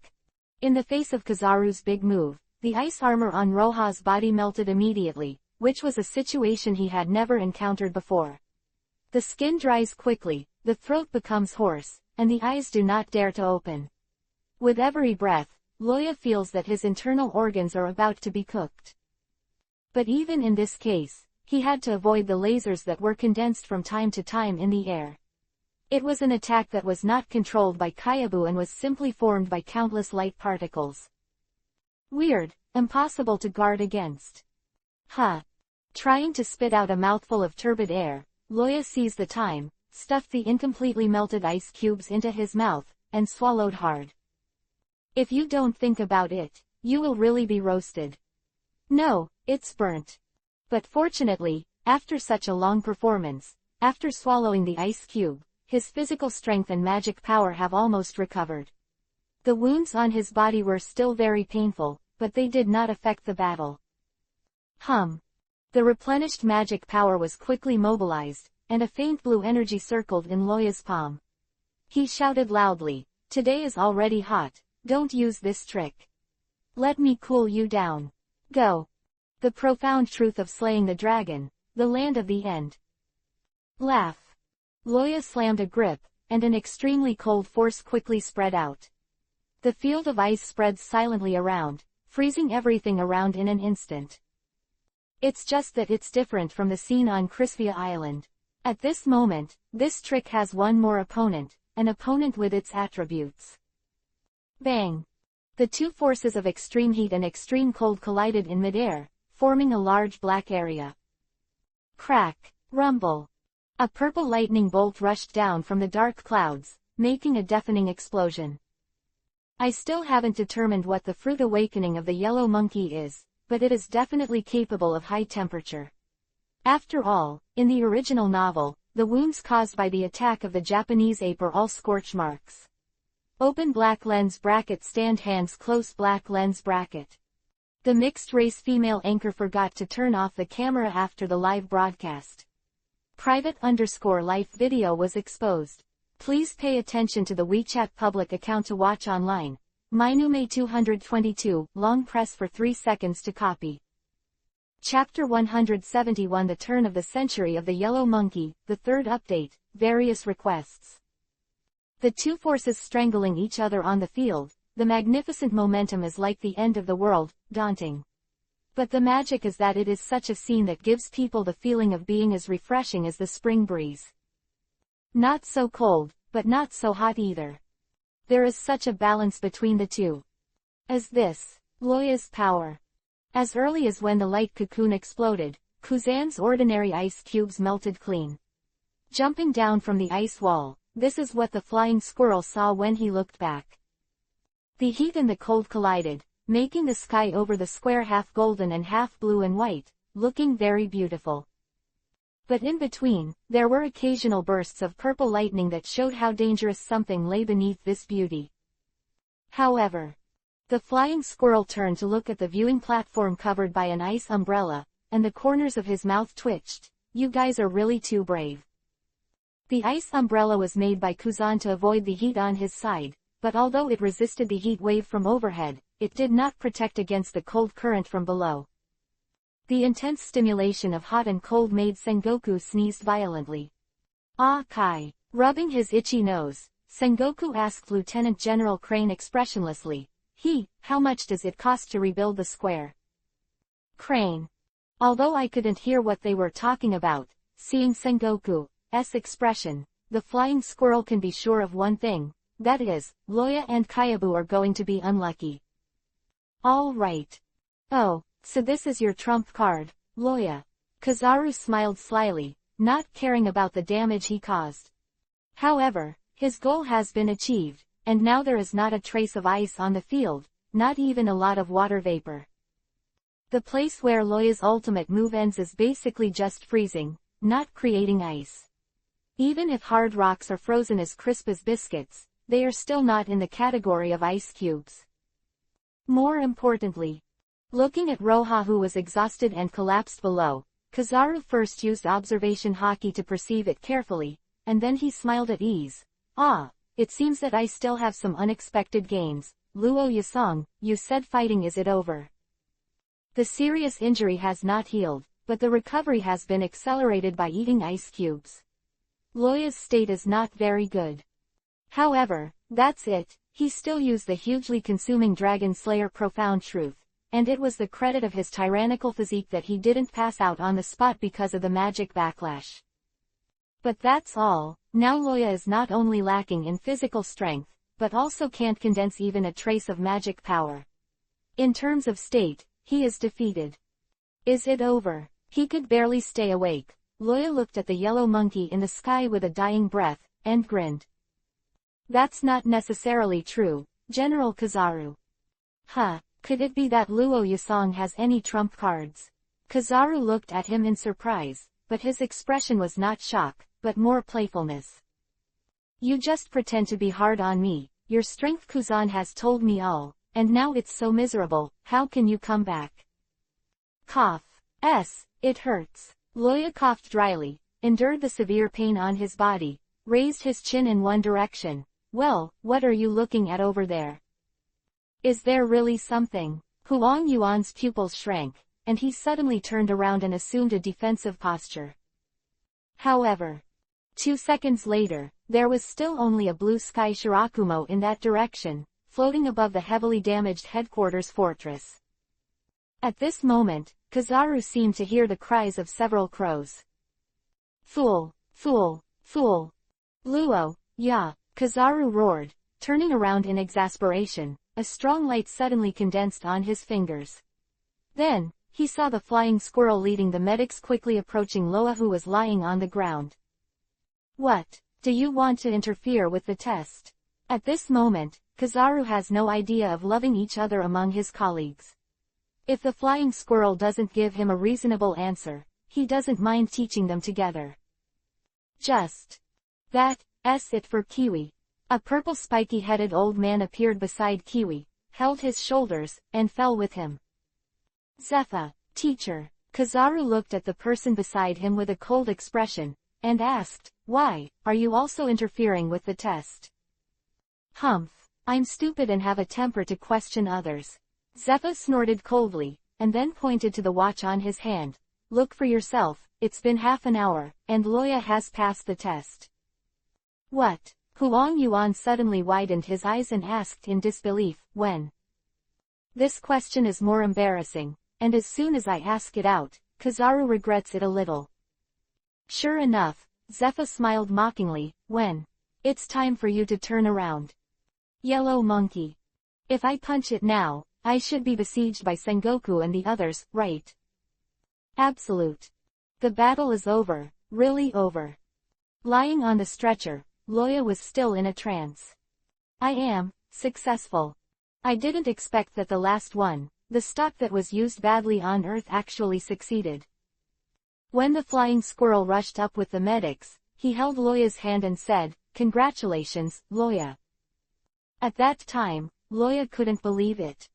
In the face of Kizaru's big move, the ice armor on Roha's body melted immediately, which was a situation he had never encountered before. The skin dries quickly, the throat becomes hoarse, and the eyes do not dare to open. With every breath, Loya feels that his internal organs are about to be cooked. But even in this case, he had to avoid the lasers that were condensed from time to time in the air. It was an attack that was not controlled by Kayabu and was simply formed by countless light particles. Weird, impossible to guard against. Trying to spit out a mouthful of turbid air, Loya seized the time, stuffed the incompletely melted ice cubes into his mouth, and swallowed hard. If you don't think about it, you will really be roasted. No, it's burnt. But fortunately, after such a long performance, after swallowing the ice cube, his physical strength and magic power have almost recovered. The wounds on his body were still very painful, but they did not affect the battle. The replenished magic power was quickly mobilized, and a faint blue energy circled in Loya's palm. He shouted loudly, "Today is already hot, don't use this trick. Let me cool you down. Go." The profound truth of slaying the dragon, the land of the end. Laugh. Loya slammed a grip, and an extremely cold force quickly spread out. The field of ice spreads silently around, freezing everything around in an instant. It's just that it's different from the scene on Crisvia Island. At this moment, this trick has one more opponent, an opponent with its attributes. Bang! The two forces of extreme heat and extreme cold collided in midair, forming a large black area. Crack! Rumble! A purple lightning bolt rushed down from the dark clouds, making a deafening explosion. I still haven't determined what the fruit awakening of the yellow monkey is, but it is definitely capable of high temperature. After all, in the original novel, the wounds caused by the attack of the Japanese ape are all scorch marks. Open black lens bracket stand hands close black lens bracket. The mixed-race female anchor forgot to turn off the camera after the live broadcast. Private_life video was exposed. Please pay attention to the WeChat public account to watch online. Minume 222, long press for 3 seconds to copy. Chapter 171 The Turn of the Century of the Yellow Monkey, the third update, various requests. The two forces strangling each other on the field, the magnificent momentum is like the end of the world, daunting. But the magic is that it is such a scene that gives people the feeling of being as refreshing as the spring breeze. Not so cold, but not so hot either. There is such a balance between the two. As this, Loya's power. As early as when the light cocoon exploded, Kuzan's ordinary ice cubes melted clean. Jumping down from the ice wall, this is what the flying squirrel saw when he looked back. The heat and the cold collided, making the sky over the square half golden and half blue and white, looking very beautiful. But in between, there were occasional bursts of purple lightning that showed how dangerous something lay beneath this beauty. However, the flying squirrel turned to look at the viewing platform covered by an ice umbrella, and the corners of his mouth twitched. You guys are really too brave. The ice umbrella was made by Kuzan to avoid the heat on his side, but although it resisted the heat wave from overhead, it did not protect against the cold current from below. The intense stimulation of hot and cold made Sengoku sneeze violently. Ah Kai. Rubbing his itchy nose, Sengoku asked Lieutenant General Crane expressionlessly, how much does it cost to rebuild the square? Crane. Although I couldn't hear what they were talking about, seeing Sengoku's expression, the flying squirrel can be sure of one thing, that is, Loya and Kayabu are going to be unlucky. All right. Oh, so this is your trump card, Loya. Kizaru smiled slyly, not caring about the damage he caused. However, his goal has been achieved, and now there is not a trace of ice on the field, not even a lot of water vapor. The place where Loya's ultimate move ends is basically just freezing, not creating ice. Even if hard rocks are frozen as crisp as biscuits, they are still not in the category of ice cubes. More importantly, looking at Roha who was exhausted and collapsed below, Kizaru first used observation haki to perceive it carefully, and then he smiled at ease. Ah, it seems that I still have some unexpected gains. Luo Yasong, you said fighting is it over? The serious injury has not healed, but the recovery has been accelerated by eating ice cubes. Loya's state is not very good. However, that's it, he still used the hugely consuming Dragon Slayer Profound Truth, and it was the credit of his tyrannical physique that he didn't pass out on the spot because of the magic backlash. But that's all. Now Loya is not only lacking in physical strength, but also can't condense even a trace of magic power. In terms of state, he is defeated. Is it over? He could barely stay awake. Loya looked at the yellow monkey in the sky with a dying breath, and grinned. That's not necessarily true, General Kizaru. Could it be that Luo Yasong has any trump cards? Kizaru looked at him in surprise, but his expression was not shock, but more playfulness. You just pretend to be hard on me, your strength Kuzan has told me all, and now it's so miserable, how can you come back? Cough. It hurts. Loya coughed dryly, endured the severe pain on his body, raised his chin in one direction. Well, what are you looking at over there? Is there really something? Huang Yuan's pupils shrank, and he suddenly turned around and assumed a defensive posture. However, 2 seconds later, there was still only a blue sky Shirakumo in that direction, floating above the heavily damaged headquarters fortress. At this moment, Kizaru seemed to hear the cries of several crows. Fool! Fool! Fool! Luo, ya! Kizaru roared, turning around in exasperation. A strong light suddenly condensed on his fingers. Then, he saw the flying squirrel leading the medics quickly approaching Loa, who was lying on the ground. What? Do you want to interfere with the test? At this moment, Kizaru has no idea of loving each other among his colleagues. If the flying squirrel doesn't give him a reasonable answer, he doesn't mind teaching them together. Just. That's it for Kiwi. A purple spiky-headed old man appeared beside Kiwi, held his shoulders, and fell with him. Zephyr, teacher. Kizaru looked at the person beside him with a cold expression, and asked, why, are you also interfering with the test? Humph, I'm stupid and have a temper to question others. Zephyr snorted coldly, and then pointed to the watch on his hand. Look for yourself, it's been half an hour, and Loya has passed the test. What? Huang Yuan suddenly widened his eyes and asked in disbelief, when? This question is more embarrassing, and as soon as I ask it out, Kizaru regrets it a little. Sure enough, Zephyr smiled mockingly, when? It's time for you to turn around. Yellow monkey. If I punch it now, I should be besieged by Sengoku and the others, right? Absolute. The battle is over, really over. Lying on the stretcher, Loya was still in a trance. I am successful. I didn't expect that the last one, the stock that was used badly on Earth, actually succeeded. When the flying squirrel rushed up with the medics, he held Loya's hand and said, Congratulations, Loya. At that time, Loya couldn't believe it.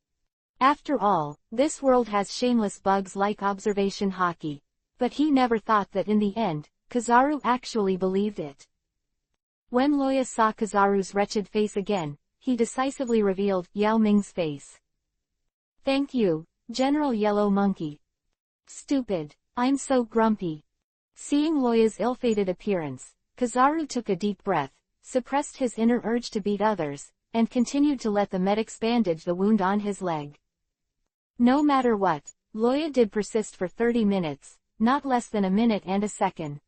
After all, this world has shameless bugs like observation hockey. But he never thought that in the end, Kizaru actually believed it. When Loya saw Kizaru's wretched face again, he decisively revealed Yao Ming's face. Thank you, General Yellow Monkey. Stupid, I'm so grumpy. Seeing Loya's ill-fated appearance, Kizaru took a deep breath, suppressed his inner urge to beat others, and continued to let the medics bandage the wound on his leg. No matter what, Loya did persist for 30 minutes, not less than a minute and a second.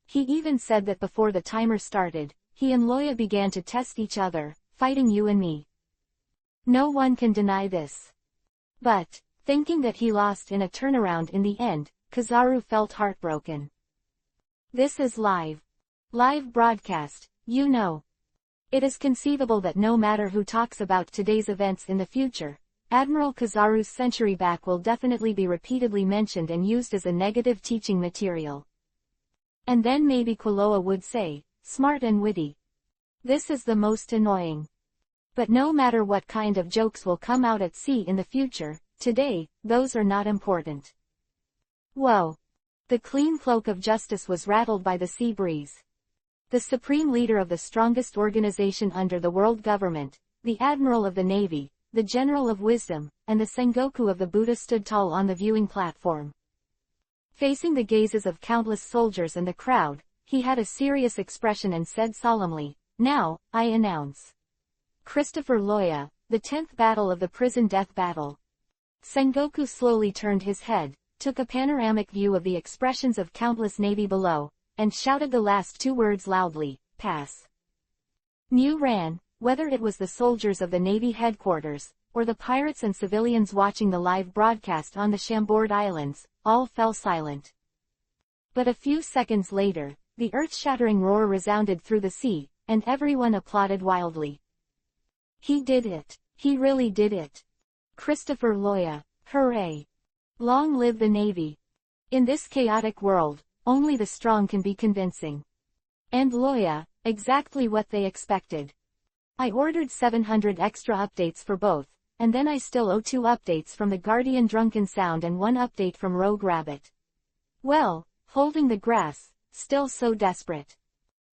He even said that before the timer started, he and Loya began to test each other, fighting you and me. No one can deny this. But, thinking that he lost in a turnaround in the end, Kizaru felt heartbroken. This is live. Live broadcast, you know. It is conceivable that no matter who talks about today's events in the future, Admiral Kizaru's century back will definitely be repeatedly mentioned and used as a negative teaching material. And then maybe Quloa would say, smart and witty. This is the most annoying. But no matter what kind of jokes will come out at sea in the future, today, those are not important. Whoa! The clean cloak of justice was rattled by the sea breeze. The supreme leader of the strongest organization under the world government, the Admiral of the Navy, the General of Wisdom, and the Sengoku of the Buddha stood tall on the viewing platform. Facing the gazes of countless soldiers and the crowd, he had a serious expression and said solemnly, Now, I announce. Christopher Loya, the 10th battle of the prison death battle. Sengoku slowly turned his head, took a panoramic view of the expressions of countless navy below, and shouted the last 2 words loudly, pass. Mew ran, whether it was the soldiers of the Navy headquarters, or the pirates and civilians watching the live broadcast on the Chambord Islands, all fell silent. But a few seconds later, the earth-shattering roar resounded through the sea, and everyone applauded wildly. He did it. He really did it. Christopher Loya, hooray! Long live the Navy! In this chaotic world, only the strong can be convincing. And Loya, exactly what they expected. I ordered 700 extra updates for both, and then I still owe 2 updates from the Guardian Drunken Sound and 1 update from Rogue Rabbit. Well, holding the grass, still so desperate.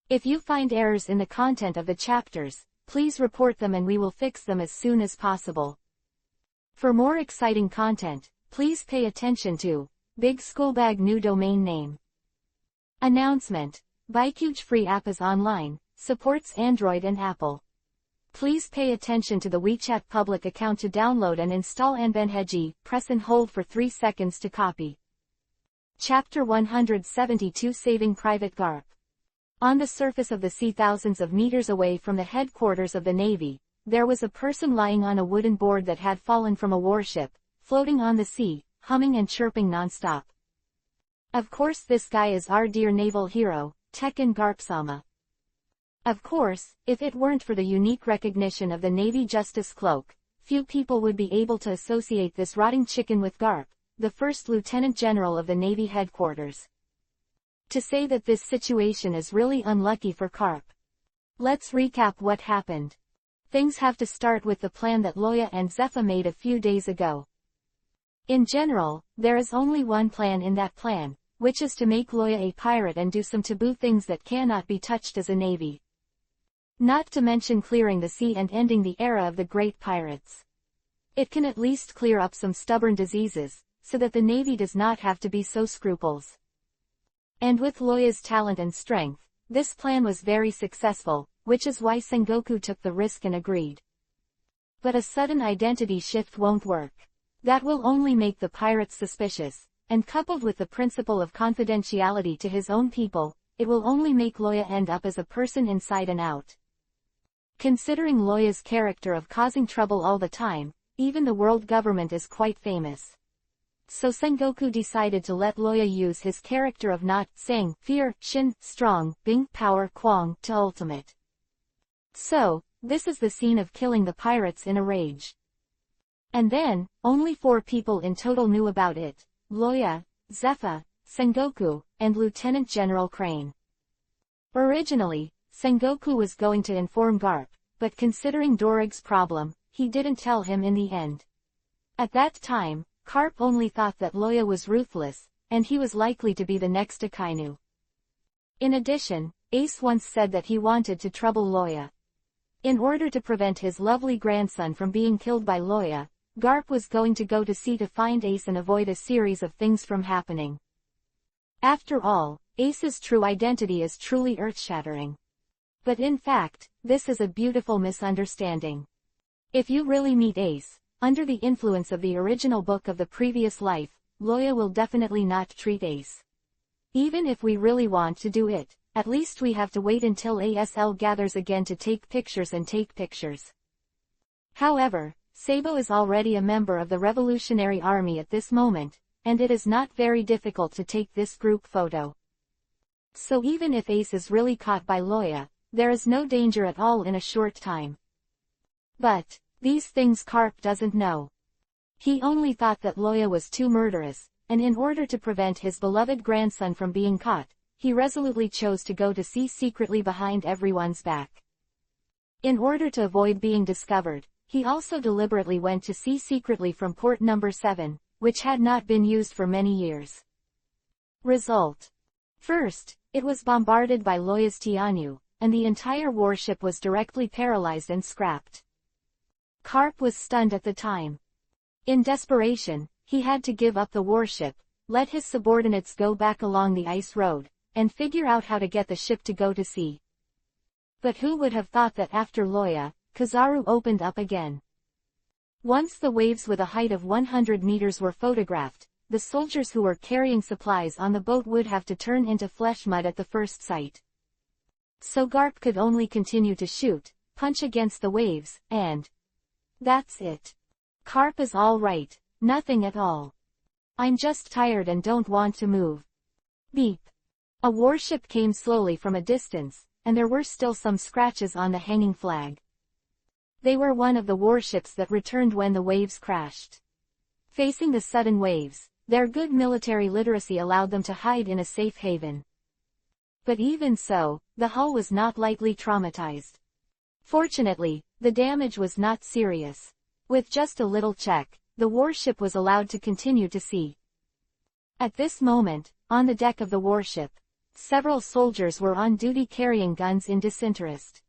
If you find errors in the content of the chapters, please report them and we will fix them as soon as possible. For more exciting content, please pay attention to Big Schoolbag new domain name. Announcement. Baikyuj free app is online, supports Android and Apple. Please pay attention to the WeChat public account to download and install Anbenheji, press and hold for 3 seconds to copy. Chapter 172 Saving Private Garp. On the surface of the sea thousands of meters away from the headquarters of the Navy, there was a person lying on a wooden board that had fallen from a warship, floating on the sea, humming and chirping non-stop. Of course this guy is our dear naval hero, Tekken Garp-sama. Of course, if it weren't for the unique recognition of the Navy Justice Cloak, few people would be able to associate this rotting chicken with Garp, the first Lieutenant General of the Navy headquarters. To say that this situation is really unlucky for Garp. Let's recap what happened. Things have to start with the plan that Loya and Zephyr made a few days ago. In general, there is only one plan in that plan, which is to make Loya a pirate and do some taboo things that cannot be touched as a navy. Not to mention clearing the sea and ending the era of the great pirates. It can at least clear up some stubborn diseases, so that the Navy does not have to be so scrupulous. And with Loya's talent and strength, this plan was very successful, which is why Sengoku took the risk and agreed. But a sudden identity shift won't work. That will only make the pirates suspicious, and coupled with the principle of confidentiality to his own people, it will only make Loya end up as a person inside and out. Considering Loya's character of causing trouble all the time, even the world government is quite famous. So Sengoku decided to let Loya use his character of not saying fear, shin, strong, bing, power, kwang, to ultimate. So, this is the scene of killing the pirates in a rage. And then, only 4 people in total knew about it: Loya, Zephyr, Sengoku, and Lieutenant General Crane. Originally, Sengoku was going to inform Garp, but considering Dorig's problem, he didn't tell him in the end. At that time, Garp only thought that Loya was ruthless, and he was likely to be the next Akainu. In addition, Ace once said that he wanted to trouble Loya. In order to prevent his lovely grandson from being killed by Loya, Garp was going to go to sea to find Ace and avoid a series of things from happening. After all, Ace's true identity is truly earth-shattering. But in fact, this is a beautiful misunderstanding. If you really meet Ace, under the influence of the original book of the previous life, Loya will definitely not treat Ace. Even if we really want to do it, at least we have to wait until ASL gathers again to take pictures and take pictures. However, Sabo is already a member of the Revolutionary Army at this moment, and it is not very difficult to take this group photo. So even if Ace is really caught by Loya, there is no danger at all in a short time. But these things Garp doesn't know. He only thought that Loya was too murderous, and in order to prevent his beloved grandson from being caught, he resolutely chose to go to sea secretly behind everyone's back. In order to avoid being discovered, he also deliberately went to sea secretly from port number 7, which had not been used for many years. Result. First, it was bombarded by Loya's Tianyu, and the entire warship was directly paralyzed and scrapped. Garp was stunned at the time. In desperation, he had to give up the warship, let his subordinates go back along the ice road, and figure out how to get the ship to go to sea. But who would have thought that after Loya, Kizaru opened up again? Once the waves with a height of 100 meters were photographed, the soldiers who were carrying supplies on the boat would have to turn into flesh mud at the first sight. So Garp could only continue to shoot, punch against the waves, and that's it. Garp is all right, nothing at all. I'm just tired and don't want to move. Beep. A warship came slowly from a distance, and there were still some scratches on the hanging flag. They were one of the warships that returned when the waves crashed. Facing the sudden waves, their good military literacy allowed them to hide in a safe haven. But even so, the hull was not lightly traumatized. Fortunately, the damage was not serious. With just a little check, the warship was allowed to continue to sea. At this moment, on the deck of the warship, several soldiers were on duty carrying guns in disinterest.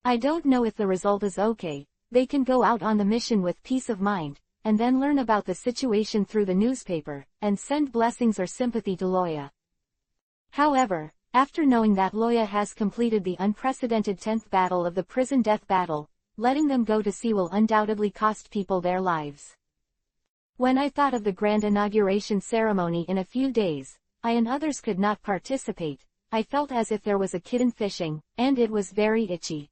I don't know if the result is okay, they can go out on the mission with peace of mind, and then learn about the situation through the newspaper, and send blessings or sympathy to Loya. However, After knowing that Loya has completed the unprecedented 10th battle of the prison death battle, letting them go to sea will undoubtedly cost people their lives. When I thought of the grand inauguration ceremony in a few days, I and others could not participate. I felt as if there was a kitten fishing, and it was very itchy.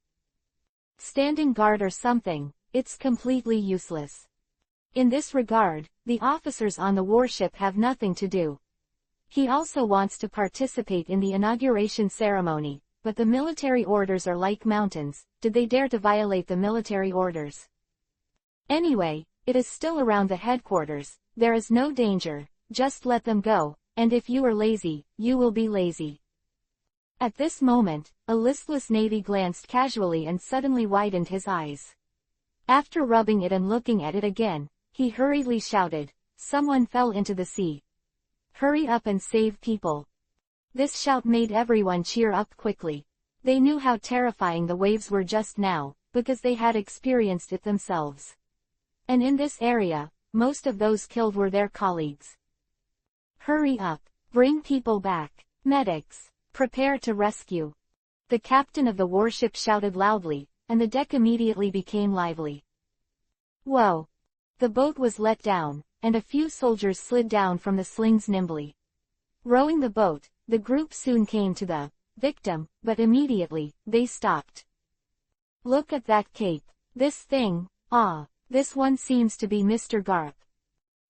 Standing guard or something, it's completely useless. In this regard, the officers on the warship have nothing to do. He also wants to participate in the inauguration ceremony, but the military orders are like mountains. Did they dare to violate the military orders? Anyway, it is still around the headquarters. There is no danger, just let them go, and if you are lazy, you will be lazy. At this moment, a listless Navy glanced casually and suddenly widened his eyes. After rubbing it and looking at it again, he hurriedly shouted, "Someone fell into the sea. Hurry up and save people." This shout made everyone cheer up quickly. They knew how terrifying the waves were just now, because they had experienced it themselves. And in this area, most of those killed were their colleagues. Hurry up, bring people back, medics, prepare to rescue. The captain of the warship shouted loudly, and the deck immediately became lively. Whoa! The boat was let down, and a few soldiers slid down from the slings nimbly. Rowing the boat, the group soon came to the victim, but immediately, they stopped. Look at that cape. This thing, this one seems to be Mr. Garp.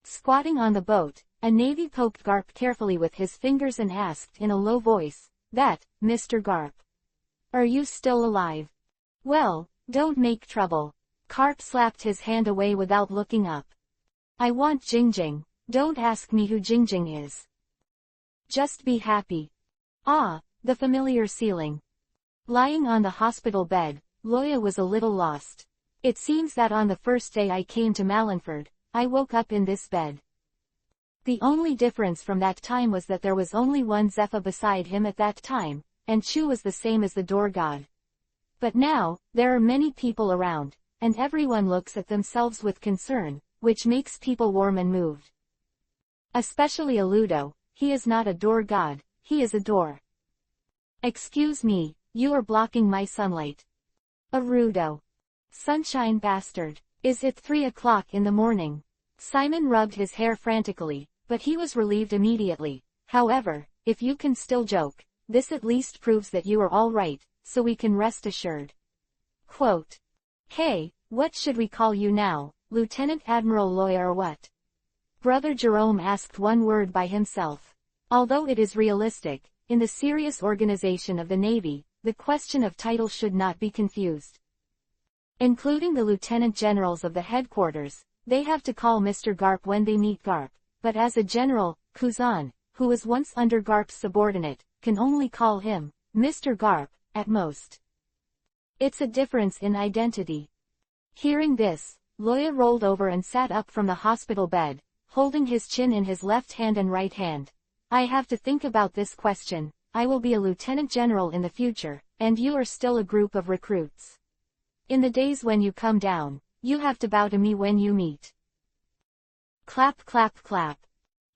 Squatting on the boat, a Navy poked Garp carefully with his fingers and asked in a low voice, "That, Mr. Garp. Are you still alive? Well, don't make trouble." Garp slapped his hand away without looking up. "I want Jingjing. Don't ask me who Jingjing is. Just be happy." The familiar ceiling. Lying on the hospital bed, Loya was a little lost. It seems that on the first day I came to Malanford, I woke up in this bed. The only difference from that time was that there was only one Zephyr beside him at that time, and Chu was the same as the door god. But now, there are many people around, and everyone looks at themselves with concern, which makes people warm and moved. Especially Aludo. He is not a door god, he is a door. "Excuse me, you are blocking my sunlight." Arudo. "Sunshine bastard. Is it 3 o'clock in the morning?" Simon rubbed his hair frantically, but he was relieved immediately. "However, if you can still joke, this at least proves that you are all right, so we can rest assured." Quote. "Hey, what should we call you now, Lieutenant Admiral Loya or what?" Brother Jerome asked one word by himself. Although it is realistic, in the serious organization of the Navy, the question of title should not be confused. Including the lieutenant generals of the headquarters, they have to call Mr. Garp when they meet Garp, but as a general, Kuzan, who was once under Garp's subordinate, can only call him Mr. Garp, at most. It's a difference in identity. Hearing this, Loya rolled over and sat up from the hospital bed, holding his chin in his left hand and right hand. "I have to think about this question. I will be a lieutenant general in the future, and you are still a group of recruits. In the days when you come down, you have to bow to me when you meet." Clap clap clap.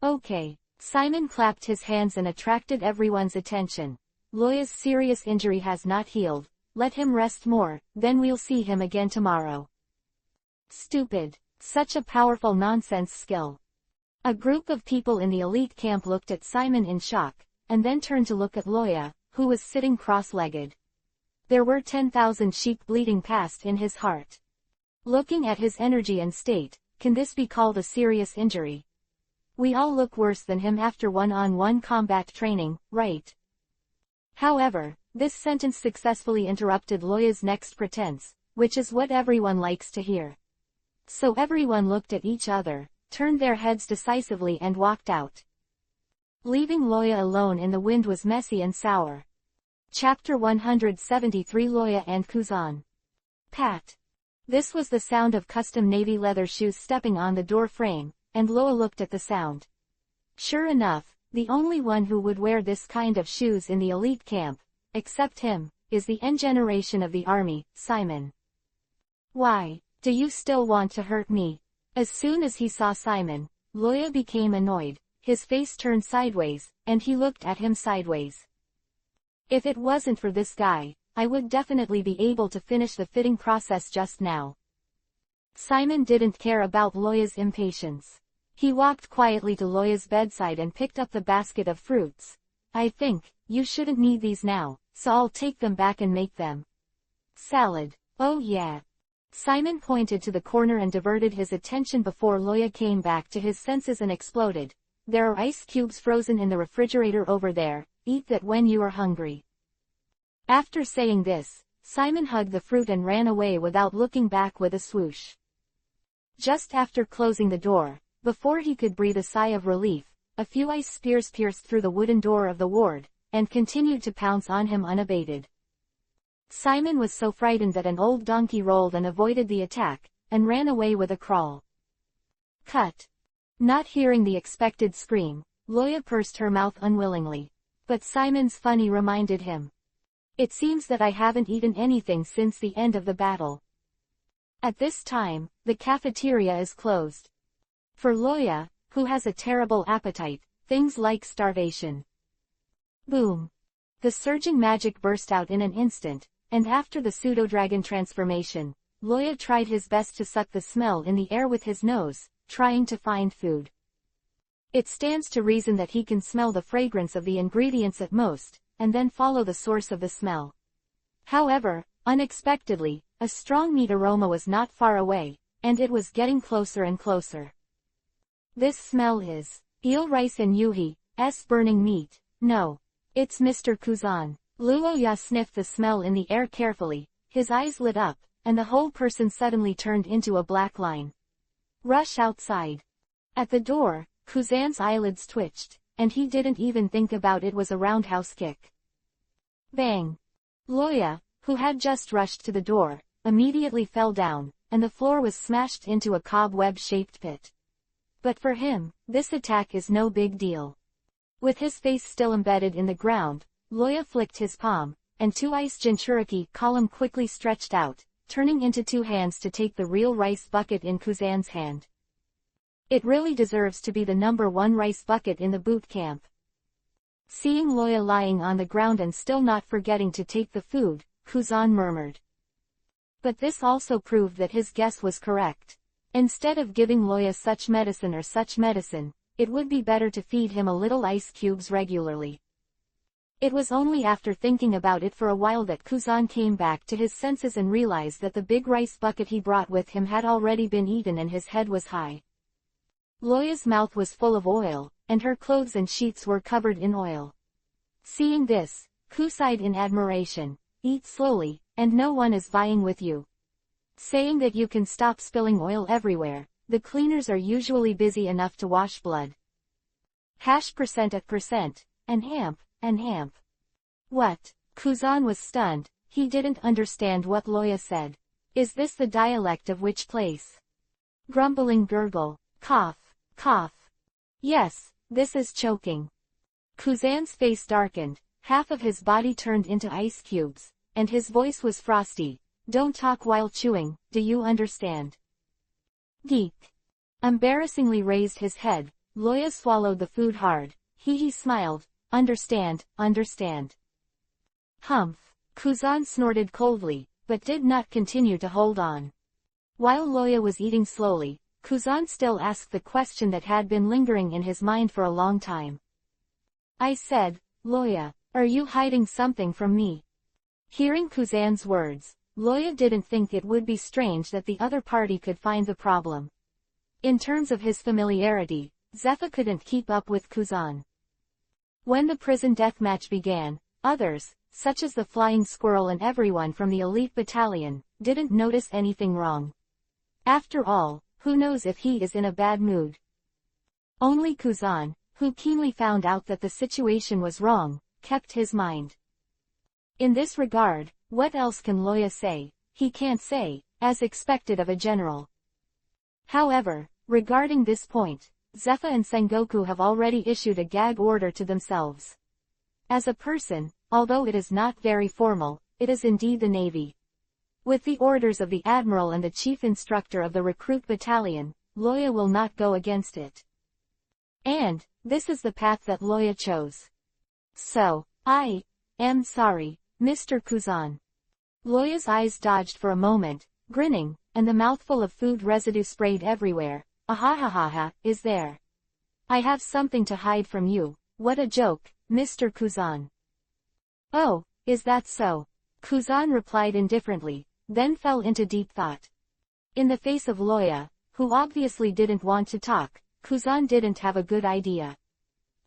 Okay. Simon clapped his hands and attracted everyone's attention. Loya's serious injury has not healed. Let him rest more, then we'll see him again tomorrow. Stupid. Such a powerful nonsense skill. A group of people in the elite camp looked at Simon in shock, and then turned to look at Loya, who was sitting cross-legged. There were 10,000 sheep bleeding past in his heart. Looking at his energy and state, can this be called a serious injury? We all look worse than him after one-on-one combat training, right? However, this sentence successfully interrupted Loya's next pretense, which is what everyone likes to hear. So everyone looked at each other, turned their heads decisively and walked out. Leaving Loya alone in the wind was messy and sour. Chapter 173 Loya and Kuzan. Pat. This was the sound of custom navy leather shoes stepping on the door frame, and Loya looked at the sound. Sure enough, the only one who would wear this kind of shoes in the elite camp, except him, is the N generation of the army, Simon. "Why, do you still want to hurt me?" As soon as he saw Simon, Loya became annoyed, his face turned sideways, and he looked at him sideways. If it wasn't for this guy, I would definitely be able to finish the fitting process just now. Simon didn't care about Loya's impatience. He walked quietly to Loya's bedside and picked up the basket of fruits. I think, you shouldn't need these now, so I'll take them back and make them. Salad. Oh yeah. Simon pointed to the corner and diverted his attention before Loya came back to his senses and exploded. There are ice cubes frozen in the refrigerator over there, eat that when you are hungry. After saying this, Simon hugged the fruit and ran away without looking back with a swoosh. Just after closing the door, before he could breathe a sigh of relief, a few ice spears pierced through the wooden door of the ward, and continued to pounce on him unabated. Simon was so frightened that an old donkey rolled and avoided the attack, and ran away with a crawl. Cut. Not hearing the expected scream, Loya pursed her mouth unwillingly. But Simon's funny reminded him. It seems that I haven't eaten anything since the end of the battle. At this time, the cafeteria is closed. For Loya, who has a terrible appetite, things like starvation. Boom. The surging magic burst out in an instant, and after the pseudo-dragon transformation, Loya tried his best to suck the smell in the air with his nose, trying to find food. It stands to reason that he can smell the fragrance of the ingredients at most, and then follow the source of the smell. However, unexpectedly, a strong meat aroma was not far away, and it was getting closer and closer. This smell is eel rice and Yuhi's burning meat. No. It's Mr. Kuzan. Luoya sniffed the smell in the air carefully, his eyes lit up, and the whole person suddenly turned into a black line. Rush outside. At the door, Kuzan's eyelids twitched, and he didn't even think about it was a roundhouse kick. Bang! Loya, who had just rushed to the door, immediately fell down, and the floor was smashed into a cobweb-shaped pit. But for him, this attack is no big deal. With his face still embedded in the ground, Loya flicked his palm, and two ice Jinchuriki column quickly stretched out, turning into two hands to take the real rice bucket in Kuzan's hand. It really deserves to be the #1 rice bucket in the boot camp. Seeing Loya lying on the ground and still not forgetting to take the food, Kuzan murmured. But this also proved that his guess was correct. Instead of giving Loya such medicine, it would be better to feed him a little ice cubes regularly. It was only after thinking about it for a while that Kuzan came back to his senses and realized that the big rice bucket he brought with him had already been eaten and his head was high. Loya's mouth was full of oil, and her clothes and sheets were covered in oil. Seeing this, Ku sighed in admiration. Eat slowly, and no one is vying with you. Saying that you can stop spilling oil everywhere, the cleaners are usually busy enough to wash blood. %%, and hamp. What? Kuzan was stunned, he didn't understand what Loya said. Is this the dialect of which place? Grumbling gurgle, cough. Yes, this is choking. Kuzan's face darkened, half of his body turned into ice cubes, and his voice was frosty. Don't talk while chewing, do you understand? Geek. Embarrassingly raised his head, Loya swallowed the food hard. He smiled. Understand. Humph. Kuzan snorted coldly, but did not continue to hold on. While Loya was eating slowly, Kuzan still asked the question that had been lingering in his mind for a long time. I said, Loya, are you hiding something from me? Hearing Kuzan's words, Loya didn't think it would be strange that the other party could find the problem. In terms of his familiarity, Zephyr couldn't keep up with Kuzan. When the prison deathmatch began, others, such as the flying squirrel and everyone from the elite battalion, didn't notice anything wrong. After all, who knows if he is in a bad mood? Only Kuzan, who keenly found out that the situation was wrong, kept his mind. In this regard, what else can Loya say? He can't say, as expected of a general. However, regarding this point, Zephyr and Sengoku have already issued a gag order to themselves. As a person, although it is not very formal, it is indeed the Navy. With the orders of the Admiral and the Chief Instructor of the Recruit Battalion, Loya will not go against it. And, this is the path that Loya chose. So, I am sorry, Mr. Kuzan. Loya's eyes dodged for a moment, grinning, and the mouthful of food residue sprayed everywhere. Ahahaha, is there? I have something to hide from you. What a joke, Mr. Kuzan. Oh, is that so? Kuzan replied indifferently, then fell into deep thought. In the face of Loya, who obviously didn't want to talk, Kuzan didn't have a good idea.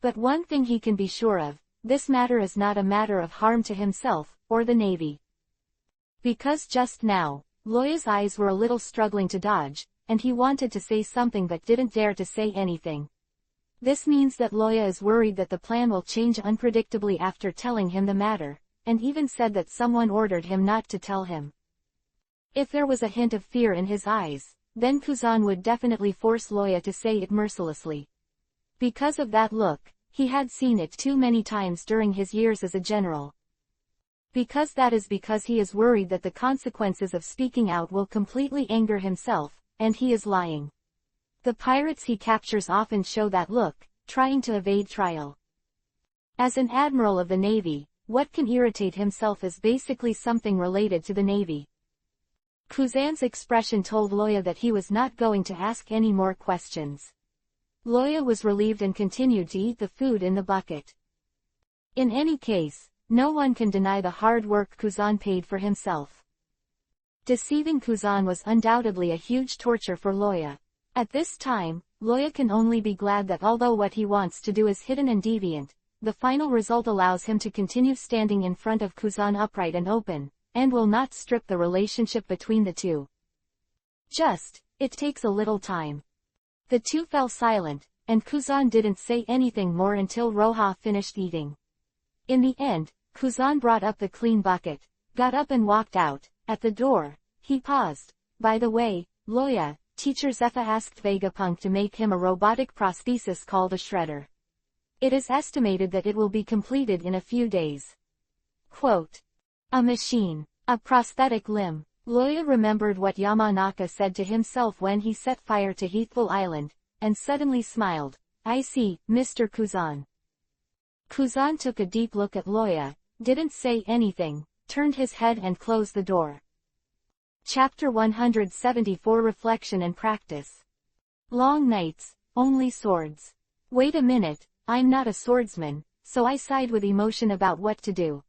But one thing he can be sure of, this matter is not a matter of harm to himself, or the Navy. Because just now, Loya's eyes were a little struggling to dodge, and he wanted to say something but didn't dare to say anything. This means that Loya is worried that the plan will change unpredictably after telling him the matter, and even said that someone ordered him not to tell him. If there was a hint of fear in his eyes, then Kuzan would definitely force Loya to say it mercilessly. Because of that look, he had seen it too many times during his years as a general. Because he is worried that the consequences of speaking out will completely anger himself, and he is lying. The pirates he captures often show that look, trying to evade trial. As an admiral of the Navy, what can irritate himself is basically something related to the Navy. Kuzan's expression told Loya that he was not going to ask any more questions. Loya was relieved and continued to eat the food in the bucket. In any case, no one can deny the hard work Kuzan paid for himself. Deceiving Kuzan was undoubtedly a huge torture for Loya. At this time, Loya can only be glad that although what he wants to do is hidden and deviant, the final result allows him to continue standing in front of Kuzan upright and open, and will not strip the relationship between the two. It takes a little time. The two fell silent, and Kuzan didn't say anything more until Roha finished eating. In the end, Kuzan brought up the clean bucket, got up and walked out. At the door, he paused. By the way, Loya, Teacher Zepha asked Vegapunk to make him a robotic prosthesis called a shredder. It is estimated that it will be completed in a few days. Quote. A machine. A prosthetic limb. Loya remembered what Yamanaka said to himself when he set fire to Heathful Island, and suddenly smiled. I see, Mr. Kuzan. Kuzan took a deep look at Loya, didn't say anything, turned his head and closed the door. Chapter 174 Reflection and Practice. Long nights, only swords. Wait a minute, I'm not a swordsman, so I sighed with emotion about what to do.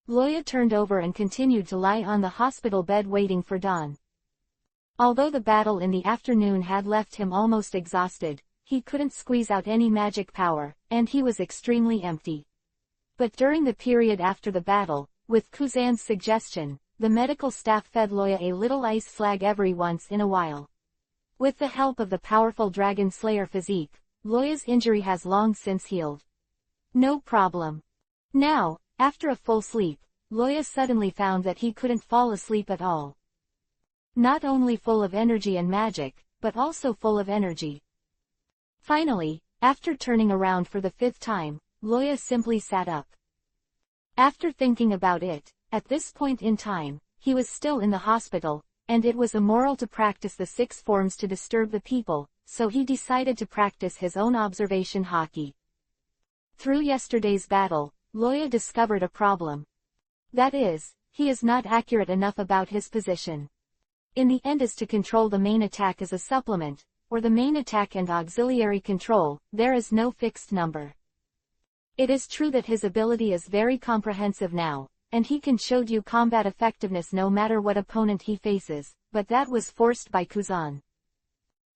Loya turned over and continued to lie on the hospital bed waiting for dawn. Although the battle in the afternoon had left him almost exhausted, he couldn't squeeze out any magic power, and he was extremely empty. But during the period after the battle, with Kuzan's suggestion, the medical staff fed Loya a little ice flag every once in a while. With the help of the powerful Dragon Slayer physique, Loya's injury has long since healed. No problem. Now, after a full sleep, Loya suddenly found that he couldn't fall asleep at all. Not only full of energy and magic, but also full of energy. Finally, after turning around for the 5th time, Loya simply sat up. After thinking about it, at this point in time, he was still in the hospital, and it was immoral to practice the 6 forms to disturb the people, so he decided to practice his own observation hockey. Through yesterday's battle, Loya discovered a problem. That is, he is not accurate enough about his position. In the end is to control the main attack as a supplement, or the main attack and auxiliary control, there is no fixed number. It is true that his ability is very comprehensive now, and he can show you combat effectiveness no matter what opponent he faces, but that was forced by Kuzan.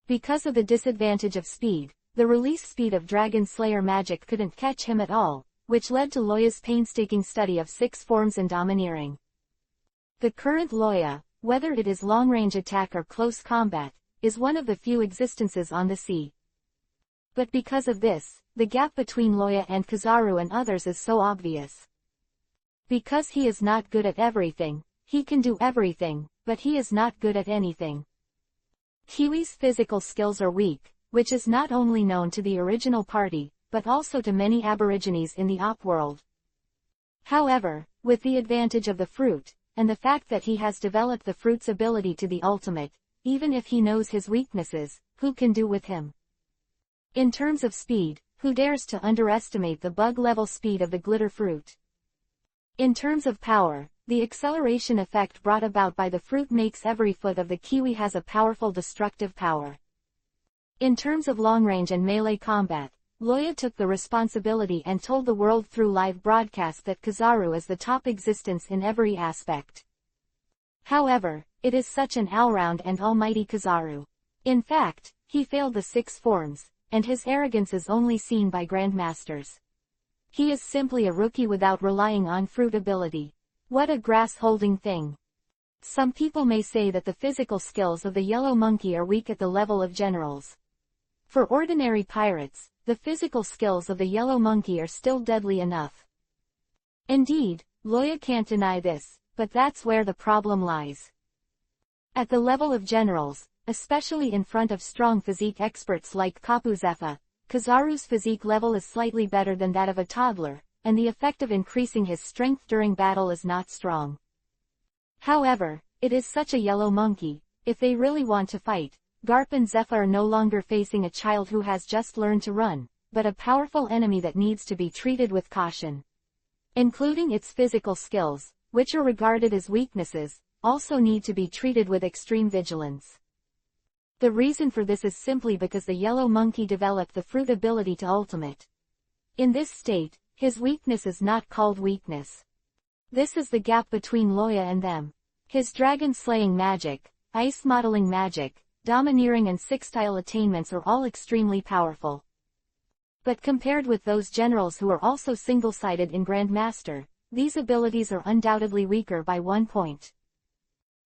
Because of the disadvantage of speed, the release speed of Dragon Slayer magic couldn't catch him at all, which led to Loya's painstaking study of 6 forms and domineering. The current Loya, whether it is long-range attack or close combat, is one of the few existences on the sea. But because of this, the gap between Loya and Kizaru and others is so obvious. Because he is not good at everything, he can do everything, but he is not good at anything. Kiwi's physical skills are weak, which is not only known to the original party, but also to many aborigines in the op world. However, with the advantage of the fruit, and the fact that he has developed the fruit's ability to the ultimate, even if he knows his weaknesses, who can do with him? In terms of speed, who dares to underestimate the bug-level speed of the glitter fruit? In terms of power, the acceleration effect brought about by the fruit makes every foot of the kiwi has a powerful destructive power. In terms of long-range and melee combat, Loya took the responsibility and told the world through live broadcast that Kizaru is the top existence in every aspect. However, it is such an all-round and almighty Kizaru. In fact, he failed the 6 forms, and his arrogance is only seen by grandmasters. He is simply a rookie without relying on fruit ability. What a grass-holding thing. Some people may say that the physical skills of the yellow monkey are weak at the level of generals. For ordinary pirates, the physical skills of the yellow monkey are still deadly enough. Indeed, Loya can't deny this, but that's where the problem lies. At the level of generals, especially in front of strong physique experts like Kapu Zephyr, Kizaru's physique level is slightly better than that of a toddler, and the effect of increasing his strength during battle is not strong. However, it is such a yellow monkey, if they really want to fight, Garp and Zephyr are no longer facing a child who has just learned to run, but a powerful enemy that needs to be treated with caution. Including its physical skills, which are regarded as weaknesses, also need to be treated with extreme vigilance. The reason for this is simply because the yellow monkey developed the fruit ability to ultimate. In this state, his weakness is not called weakness. This is the gap between Loya and them. His dragon-slaying magic, ice modeling magic, domineering and sextile attainments are all extremely powerful. But compared with those generals who are also single-sided in Grandmaster, these abilities are undoubtedly weaker by 1 point.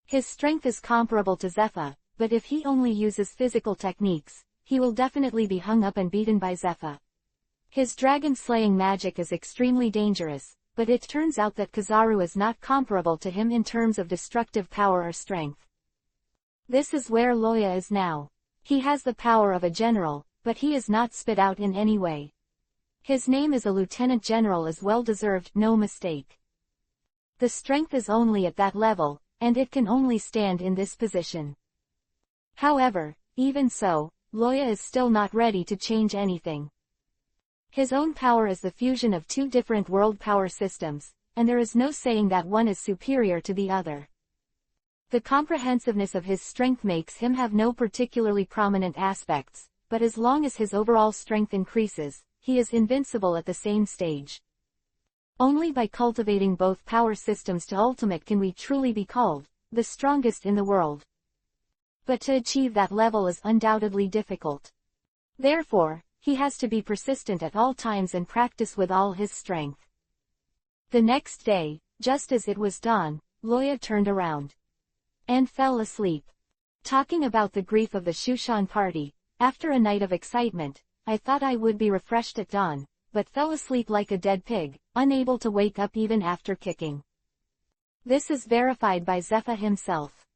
His strength is comparable to Zephyr, but if he only uses physical techniques, he will definitely be hung up and beaten by Zephyr. His dragon-slaying magic is extremely dangerous, but it turns out that Kizaru is not comparable to him in terms of destructive power or strength. This is where Loya is now. He has the power of a general, but he is not spit out in any way. His name as a lieutenant general is well deserved, no mistake. The strength is only at that level, and it can only stand in this position. However, even so, Loya is still not ready to change anything. His own power is the fusion of 2 different world power systems, and there is no saying that one is superior to the other. The comprehensiveness of his strength makes him have no particularly prominent aspects, but as long as his overall strength increases, he is invincible at the same stage. Only by cultivating both power systems to ultimate can we truly be called the strongest in the world. But to achieve that level is undoubtedly difficult. Therefore, he has to be persistent at all times and practice with all his strength. The next day, just as it was dawn, Loya turned around and fell asleep. Talking about the grief of the Shushan party, after a night of excitement, I thought I would be refreshed at dawn, but fell asleep like a dead pig, unable to wake up even after kicking. This is verified by Zephyr himself.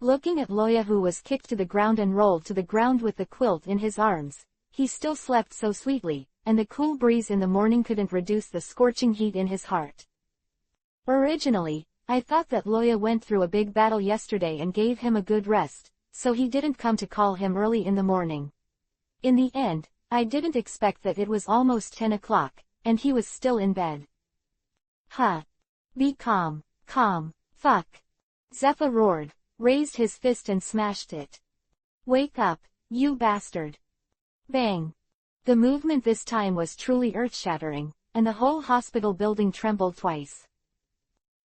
Looking at Loya, who was kicked to the ground and rolled to the ground with the quilt in his arms, he still slept so sweetly, and the cool breeze in the morning couldn't reduce the scorching heat in his heart. Originally, I thought that Loya went through a big battle yesterday and gave him a good rest, so he didn't come to call him early in the morning. In the end, I didn't expect that it was almost 10 o'clock, and he was still in bed. Huh. Be calm, fuck. Zephyr roared, raised his fist and smashed it. Wake up, you bastard. Bang. The movement this time was truly earth-shattering, and the whole hospital building trembled twice.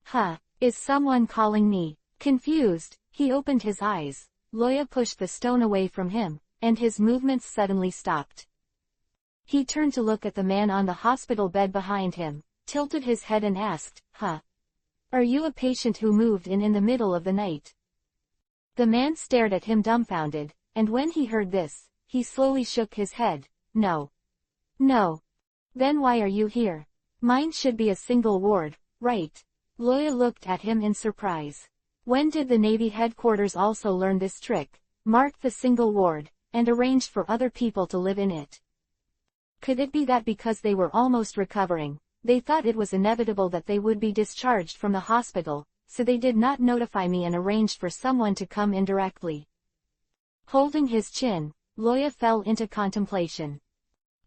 Huh. Is someone calling me? Confused, he opened his eyes. Loya pushed the stone away from him, and his movements suddenly stopped. He turned to look at the man on the hospital bed behind him, tilted his head and asked, Huh? Are you a patient who moved in the middle of the night? The man stared at him dumbfounded, and when he heard this, he slowly shook his head. No. No. Then why are you here? Mine should be a single ward, right? Loya looked at him in surprise. When did the Navy headquarters also learn this trick, marked the single ward, and arranged for other people to live in it? Could it be that because they were almost recovering, they thought it was inevitable that they would be discharged from the hospital, so they did not notify me and arranged for someone to come in directly? Holding his chin, Loya fell into contemplation.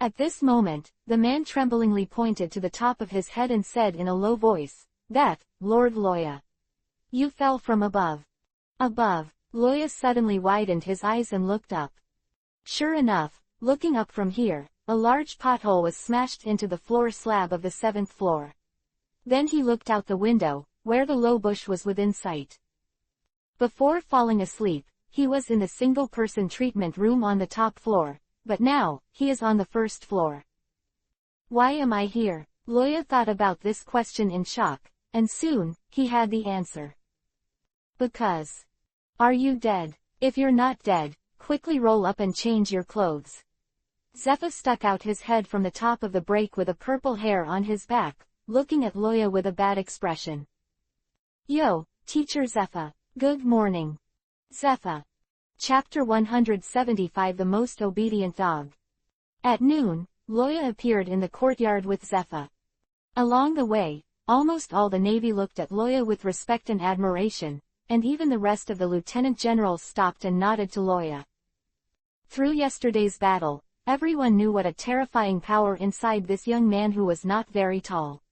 At this moment, the man tremblingly pointed to the top of his head and said in a low voice, That, Lord Loya. You fell from above. Above. Loya suddenly widened his eyes and looked up. Sure enough, looking up from here, a large pothole was smashed into the floor slab of the 7th floor. Then he looked out the window, where the low bush was within sight. Before falling asleep, he was in the single-person treatment room on the top floor, but now, he is on the 1st floor. Why am I here? Loya thought about this question in shock, and soon, he had the answer. Because. Are you dead? If you're not dead, quickly roll up and change your clothes. Zephyr stuck out his head from the top of the break with a purple hair on his back, looking at Loya with a bad expression. Yo, Teacher Zephyr. Good morning. Zephyr. Chapter 175 The Most Obedient Dog. At noon, Loya appeared in the courtyard with Zephyr. Along the way, almost all the Navy looked at Loya with respect and admiration, and even the rest of the lieutenant generals stopped and nodded to Loya. Through yesterday's battle, everyone knew what a terrifying power inside this young man who was not very tall.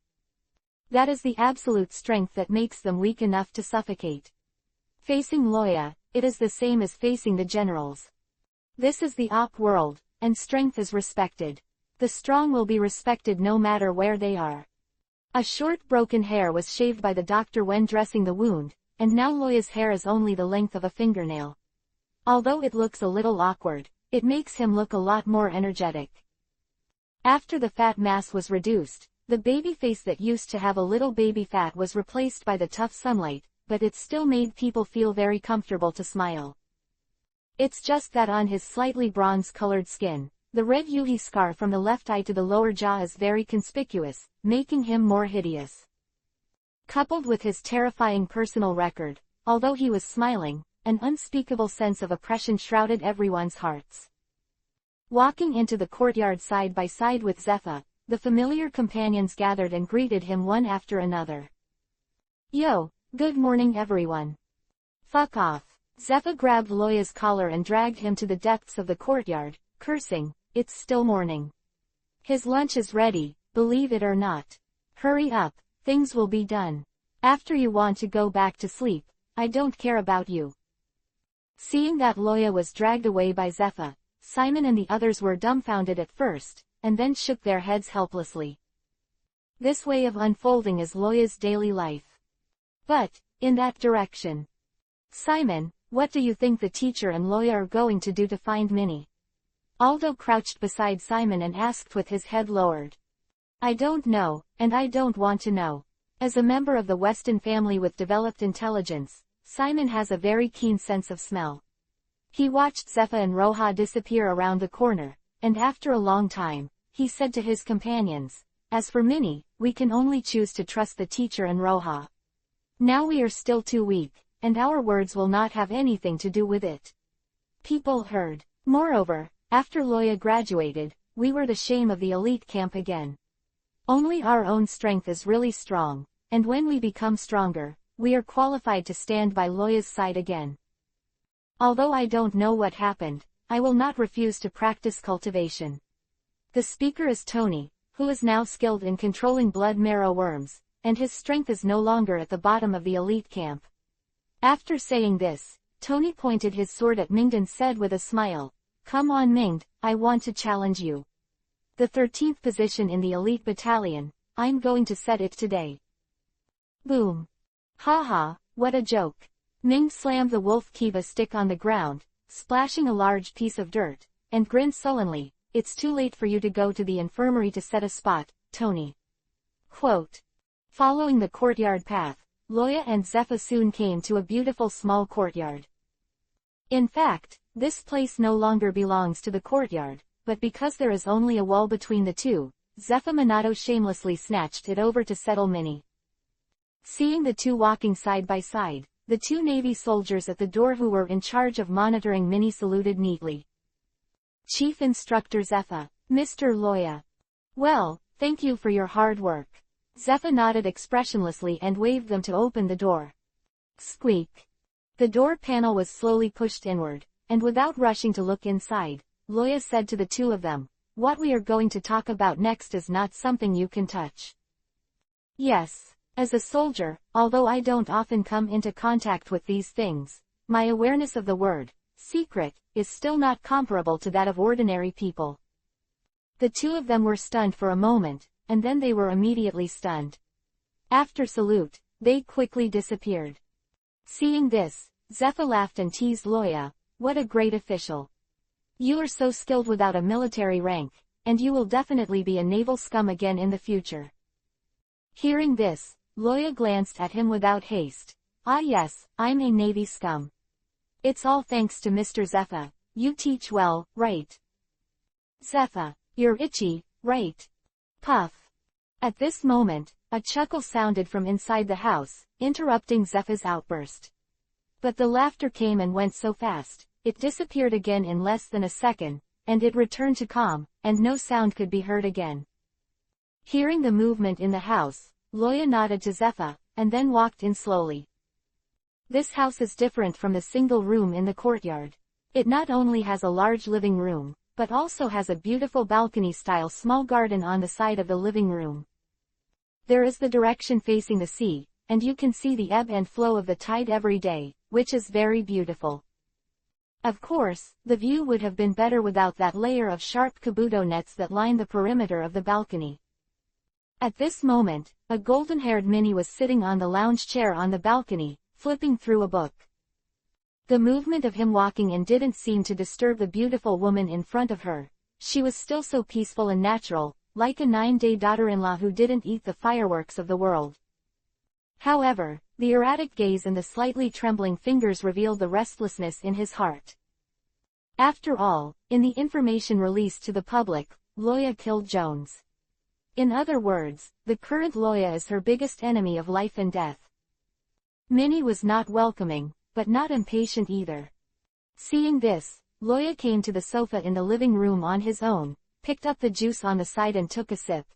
That is the absolute strength that makes them weak enough to suffocate. Facing Loya, it is the same as facing the generals. This is the op world, and strength is respected. The strong will be respected no matter where they are. A short broken hair was shaved by the doctor when dressing the wound, and now Loya's hair is only the length of a fingernail. Although it looks a little awkward, it makes him look a lot more energetic. After the fat mass was reduced, the baby face that used to have a little baby fat was replaced by the tough sunlight, but it still made people feel very comfortable to smile. It's just that on his slightly bronze-colored skin, the red Yuhi scar from the left eye to the lower jaw is very conspicuous, making him more hideous. Coupled with his terrifying personal record, although he was smiling, an unspeakable sense of oppression shrouded everyone's hearts. Walking into the courtyard side by side with Zephyr, the familiar companions gathered and greeted him one after another. Yo, good morning everyone. Fuck off. Zephyr grabbed Loya's collar and dragged him to the depths of the courtyard, cursing, it's still morning. His lunch is ready, believe it or not. Hurry up, things will be done. After you want to go back to sleep, I don't care about you. Seeing that Loya was dragged away by Zephyr, Simon and the others were dumbfounded at first, and then shook their heads helplessly. This way of unfolding is Loya's daily life. But, in that direction. Simon, what do you think the teacher and Loya are going to do to find Minnie? Aldo crouched beside Simon and asked with his head lowered. I don't know, and I don't want to know. As a member of the Weston family with developed intelligence, Simon has a very keen sense of smell. He watched Zephyr and Roja disappear around the corner, and after a long time, he said to his companions, as for Minnie, we can only choose to trust the teacher and Roja. Now we are still too weak, and our words will not have anything to do with it. People heard. Moreover, after Loya graduated, we were the shame of the elite camp again. Only our own strength is really strong, and when we become stronger, we are qualified to stand by Loya's side again. Although I don't know what happened, I will not refuse to practice cultivation. The speaker is Tony, who is now skilled in controlling blood marrow worms, and his strength is no longer at the bottom of the elite camp. After saying this, Tony pointed his sword at Mingd and said with a smile, Come on Mingd, I want to challenge you. The 13th position in the elite battalion, I'm going to set it today. Boom. Haha, what a joke. Mingd slammed the wolf kiva stick on the ground, splashing a large piece of dirt, and grinned sullenly, It's too late for you to go to the infirmary to set a spot, Tony. Quote. Following the courtyard path, Loya and Zephyr soon came to a beautiful small courtyard. In fact, this place no longer belongs to the courtyard, but because there is only a wall between the two, Zephyr Minato shamelessly snatched it over to settle Minnie. Seeing the two walking side by side, the two Navy soldiers at the door who were in charge of monitoring Minnie saluted neatly. Chief Instructor Zephyr, Mr. Loya. Well, thank you for your hard work. Zephyr nodded expressionlessly and waved them to open the door. Squeak. The door panel was slowly pushed inward, and without rushing to look inside, Loya said to the two of them, What we are going to talk about next is not something you can touch. Yes, As a soldier, although I don't often come into contact with these things, my awareness of the word, secret, is still not comparable to that of ordinary people. The two of them were stunned for a moment, and then they were immediately stunned. After salute, they quickly disappeared. Seeing this, Zephyr laughed and teased Loya, "What a great official. You are so skilled without a military rank, and you will definitely be a naval scum again in the future." Hearing this, Loya glanced at him without haste. "Ah yes, I'm a navy scum. It's all thanks to Mr. Zephyr. You teach well, right? Zephyr, you're itchy, right? Puff." At this moment, a chuckle sounded from inside the house, interrupting Zephyr's outburst. But the laughter came and went so fast, it disappeared again in less than a second, and it returned to calm, and no sound could be heard again. Hearing the movement in the house, Loya nodded to Zephyr, and then walked in slowly. This house is different from the single room in the courtyard. It not only has a large living room, but also has a beautiful balcony-style small garden on the side of the living room. There is the direction facing the sea, and you can see the ebb and flow of the tide every day, which is very beautiful. Of course, the view would have been better without that layer of sharp kabuto nets that line the perimeter of the balcony. At this moment, a golden-haired Minnie was sitting on the lounge chair on the balcony, flipping through a book. The movement of him walking in didn't seem to disturb the beautiful woman in front of her. She was still so peaceful and natural, like a 9-day daughter-in-law who didn't eat the fireworks of the world. However, the erratic gaze and the slightly trembling fingers revealed the restlessness in his heart. After all, in the information released to the public, Loya killed Jones. In other words, the current Loya is her biggest enemy of life and death. Minnie was not welcoming, but not impatient either. Seeing this, Loya came to the sofa in the living room on his own, picked up the juice on the side and took a sip.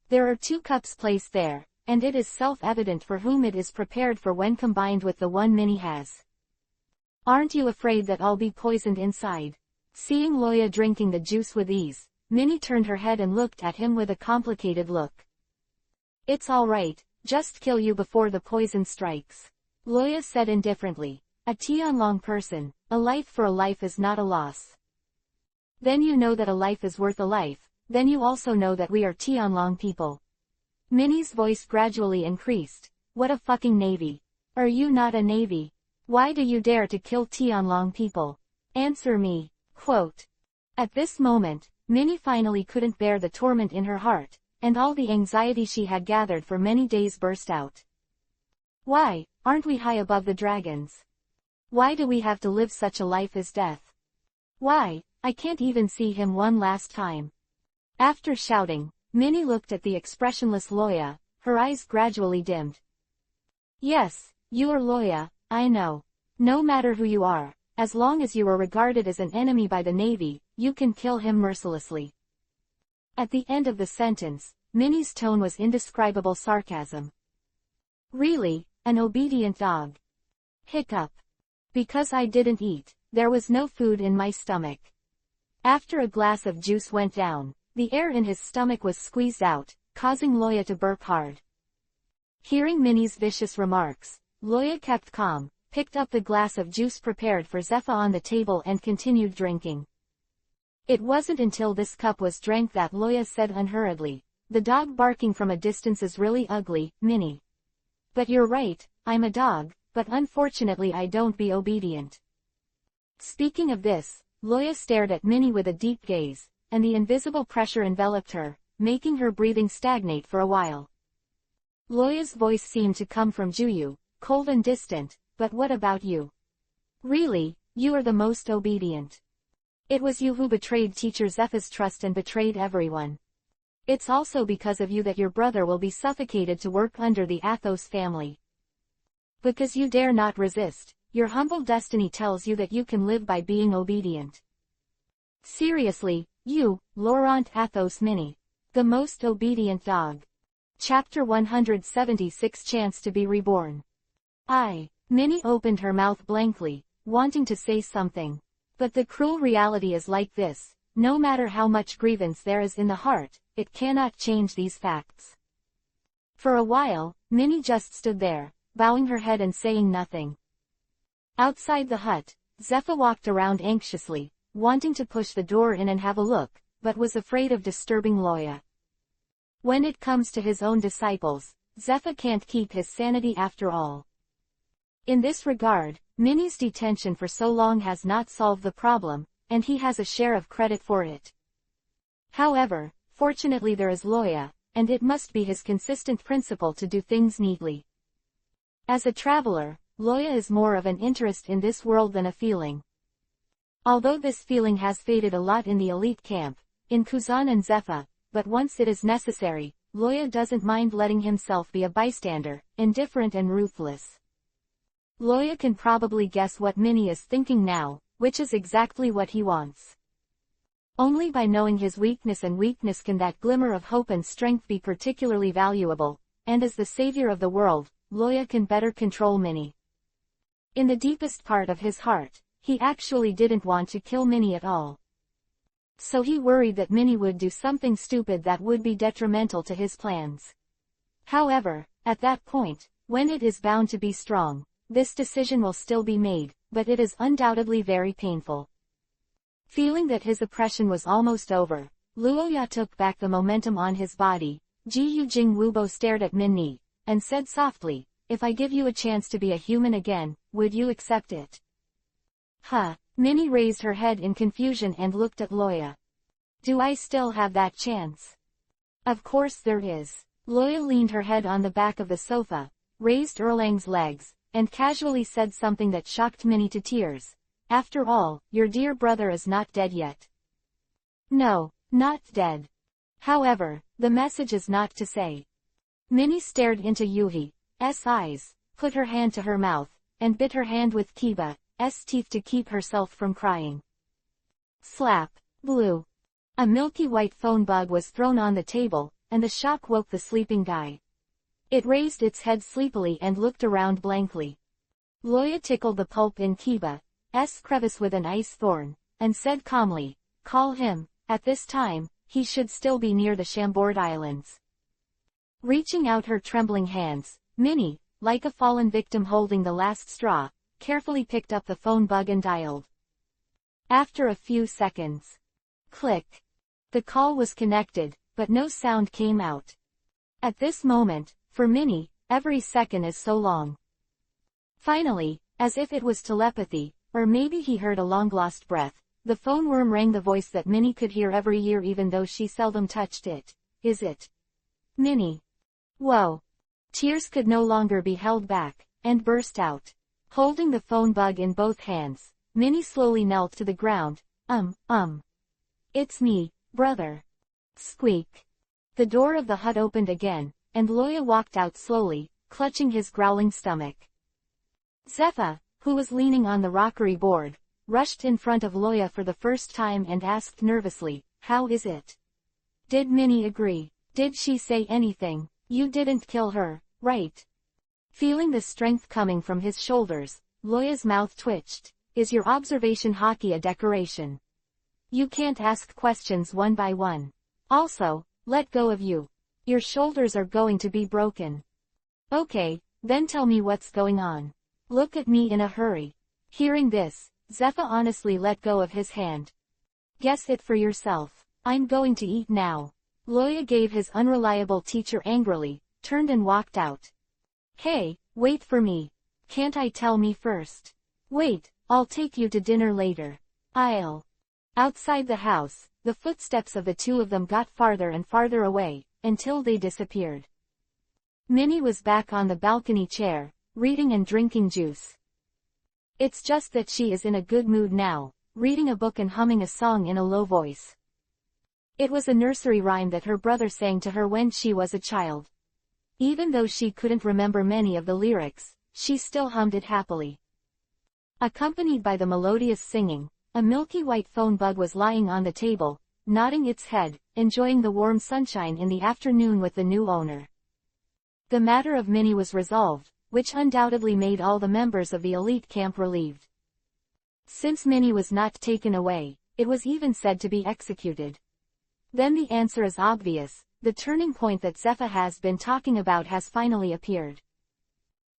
There are 2 cups placed there, and it is self-evident for whom it is prepared for when combined with the one Minnie has. "Aren't you afraid that I'll be poisoned inside?" Seeing Loya drinking the juice with ease, Minnie turned her head and looked at him with a complicated look. "It's all right, just kill you before the poison strikes," Loya said indifferently. "A Tianlong person, a life for a life is not a loss." "Then you know that a life is worth a life, then you also know that we are Tianlong people." Minnie's voice gradually increased. "What a fucking navy. Are you not a navy? Why do you dare to kill Tianlong people? Answer me." Quote. At this moment, Minnie finally couldn't bear the torment in her heart, and all the anxiety she had gathered for many days burst out. "Why, aren't we high above the dragons? Why do we have to live such a life as death? Why, I can't even see him one last time." After shouting, Minnie looked at the expressionless Loya, her eyes gradually dimmed. "Yes, you are Loya, I know. No matter who you are, as long as you are regarded as an enemy by the Navy, you can kill him mercilessly." At the end of the sentence, Minnie's tone was indescribable sarcasm. "Really, an obedient dog?" Hiccup. "Because I didn't eat, there was no food in my stomach." After a glass of juice went down, the air in his stomach was squeezed out, causing Loya to burp hard. Hearing Minnie's vicious remarks, Loya kept calm, picked up the glass of juice prepared for Zephyr on the table and continued drinking. It wasn't until this cup was drank that Loya said unhurriedly, "The dog barking from a distance is really ugly, Minnie. But you're right, I'm a dog, but unfortunately I don't be obedient." Speaking of this, Loya stared at Minnie with a deep gaze, and the invisible pressure enveloped her, making her breathing stagnate for a while. Loya's voice seemed to come from Juyu, cold and distant. "But what about you? Really, you are the most obedient. It was you who betrayed Teacher Zephyr's trust and betrayed everyone. It's also because of you that your brother will be suffocated to work under the Athos family. Because you dare not resist, your humble destiny tells you that you can live by being obedient. Seriously, you, Laurent Athos Minnie. The most obedient dog." Chapter 176 Chance to be Reborn. Minnie opened her mouth blankly, wanting to say something. But the cruel reality is like this, no matter how much grievance there is in the heart, it cannot change these facts. For a while, Minnie just stood there, bowing her head and saying nothing. Outside the hut, Zephyr walked around anxiously, wanting to push the door in and have a look, but was afraid of disturbing Loya. When it comes to his own disciples, Zephyr can't keep his sanity after all. In this regard, Minnie's detention for so long has not solved the problem, and he has a share of credit for it. However, fortunately there is Loya, and it must be his consistent principle to do things neatly. As a traveler, Loya is more of an interest in this world than a feeling. Although this feeling has faded a lot in the elite camp, in Kuzan and Zephyr, but once it is necessary, Loya doesn't mind letting himself be a bystander, indifferent and ruthless. Loya can probably guess what Minnie is thinking now, which is exactly what he wants. Only by knowing his weakness can that glimmer of hope and strength be particularly valuable, and as the savior of the world, Loya can better control Minnie. In the deepest part of his heart, he actually didn't want to kill Minnie at all. So he worried that Minnie would do something stupid that would be detrimental to his plans. However, at that point, when it is bound to be strong, this decision will still be made, but it is undoubtedly very painful. Feeling that his oppression was almost over, Luoya took back the momentum on his body. Ji Yujing Wubo stared at Minnie, and said softly, "If I give you a chance to be a human again, would you accept it?" Huh. Minnie raised her head in confusion and looked at Loya. "Do I still have that chance?" "Of course there is." Loya leaned her head on the back of the sofa, raised Erlang's legs, and casually said something that shocked Minnie to tears. "After all, your dear brother is not dead yet." "No, not dead. However, the message is not to say." Minnie stared into Yuhi's eyes, put her hand to her mouth, and bit her hand with Kiba's teeth to keep herself from crying. Slap. Blue. A milky white phone bug was thrown on the table, and the shock woke the sleeping guy. It raised its head sleepily and looked around blankly. Loya tickled the pulp in Kiba's crevice with an ice thorn, and said calmly, "Call him." At this time, he should still be near the Chambord Islands. Reaching out her trembling hands, Minnie, like a fallen victim holding the last straw, carefully picked up the phone bug and dialed. After a few seconds, click. The call was connected, but no sound came out. At this moment, for Minnie, every second is so long. Finally, as if it was telepathy, or maybe he heard a long-lost breath, the phone worm rang the voice that Minnie could hear every year even though she seldom touched it. "Is it Minnie?" Whoa. Tears could no longer be held back, and burst out. Holding the phone bug in both hands, Minnie slowly knelt to the ground. It's me, brother." Squeak. The door of the hut opened again, and Loya walked out slowly, clutching his growling stomach. Zephyr, who was leaning on the rockery board, rushed in front of Loya for the first time and asked nervously, "How is it? Did Minnie agree? Did she say anything? You didn't kill her, right?" Feeling the strength coming from his shoulders, Loya's mouth twitched. "Is your observation hockey a decoration? You can't ask questions one by one. Also, let go of you. Your shoulders are going to be broken." "Okay, then tell me what's going on. Look at me in a hurry." Hearing this, Zephyr honestly let go of his hand. "Guess it for yourself. I'm going to eat now." Loya gave his unreliable teacher angrily, turned and walked out. "Hey, wait for me. Can't I tell me first?" "Wait, I'll take you to dinner later." "I'll." Outside the house, the footsteps of the two of them got farther and farther away, until they disappeared. Minnie was back on the balcony chair, reading and drinking juice. It's just that she is in a good mood now, reading a book and humming a song in a low voice. It was a nursery rhyme that her brother sang to her when she was a child. Even though she couldn't remember many of the lyrics, she still hummed it happily. Accompanied by the melodious singing, a milky white phone bug was lying on the table, nodding its head, enjoying the warm sunshine in the afternoon with the new owner. The matter of Minnie was resolved, which undoubtedly made all the members of the elite camp relieved. Since Minnie was not taken away, it was even said to be executed. Then the answer is obvious, the turning point that Zephyr has been talking about has finally appeared.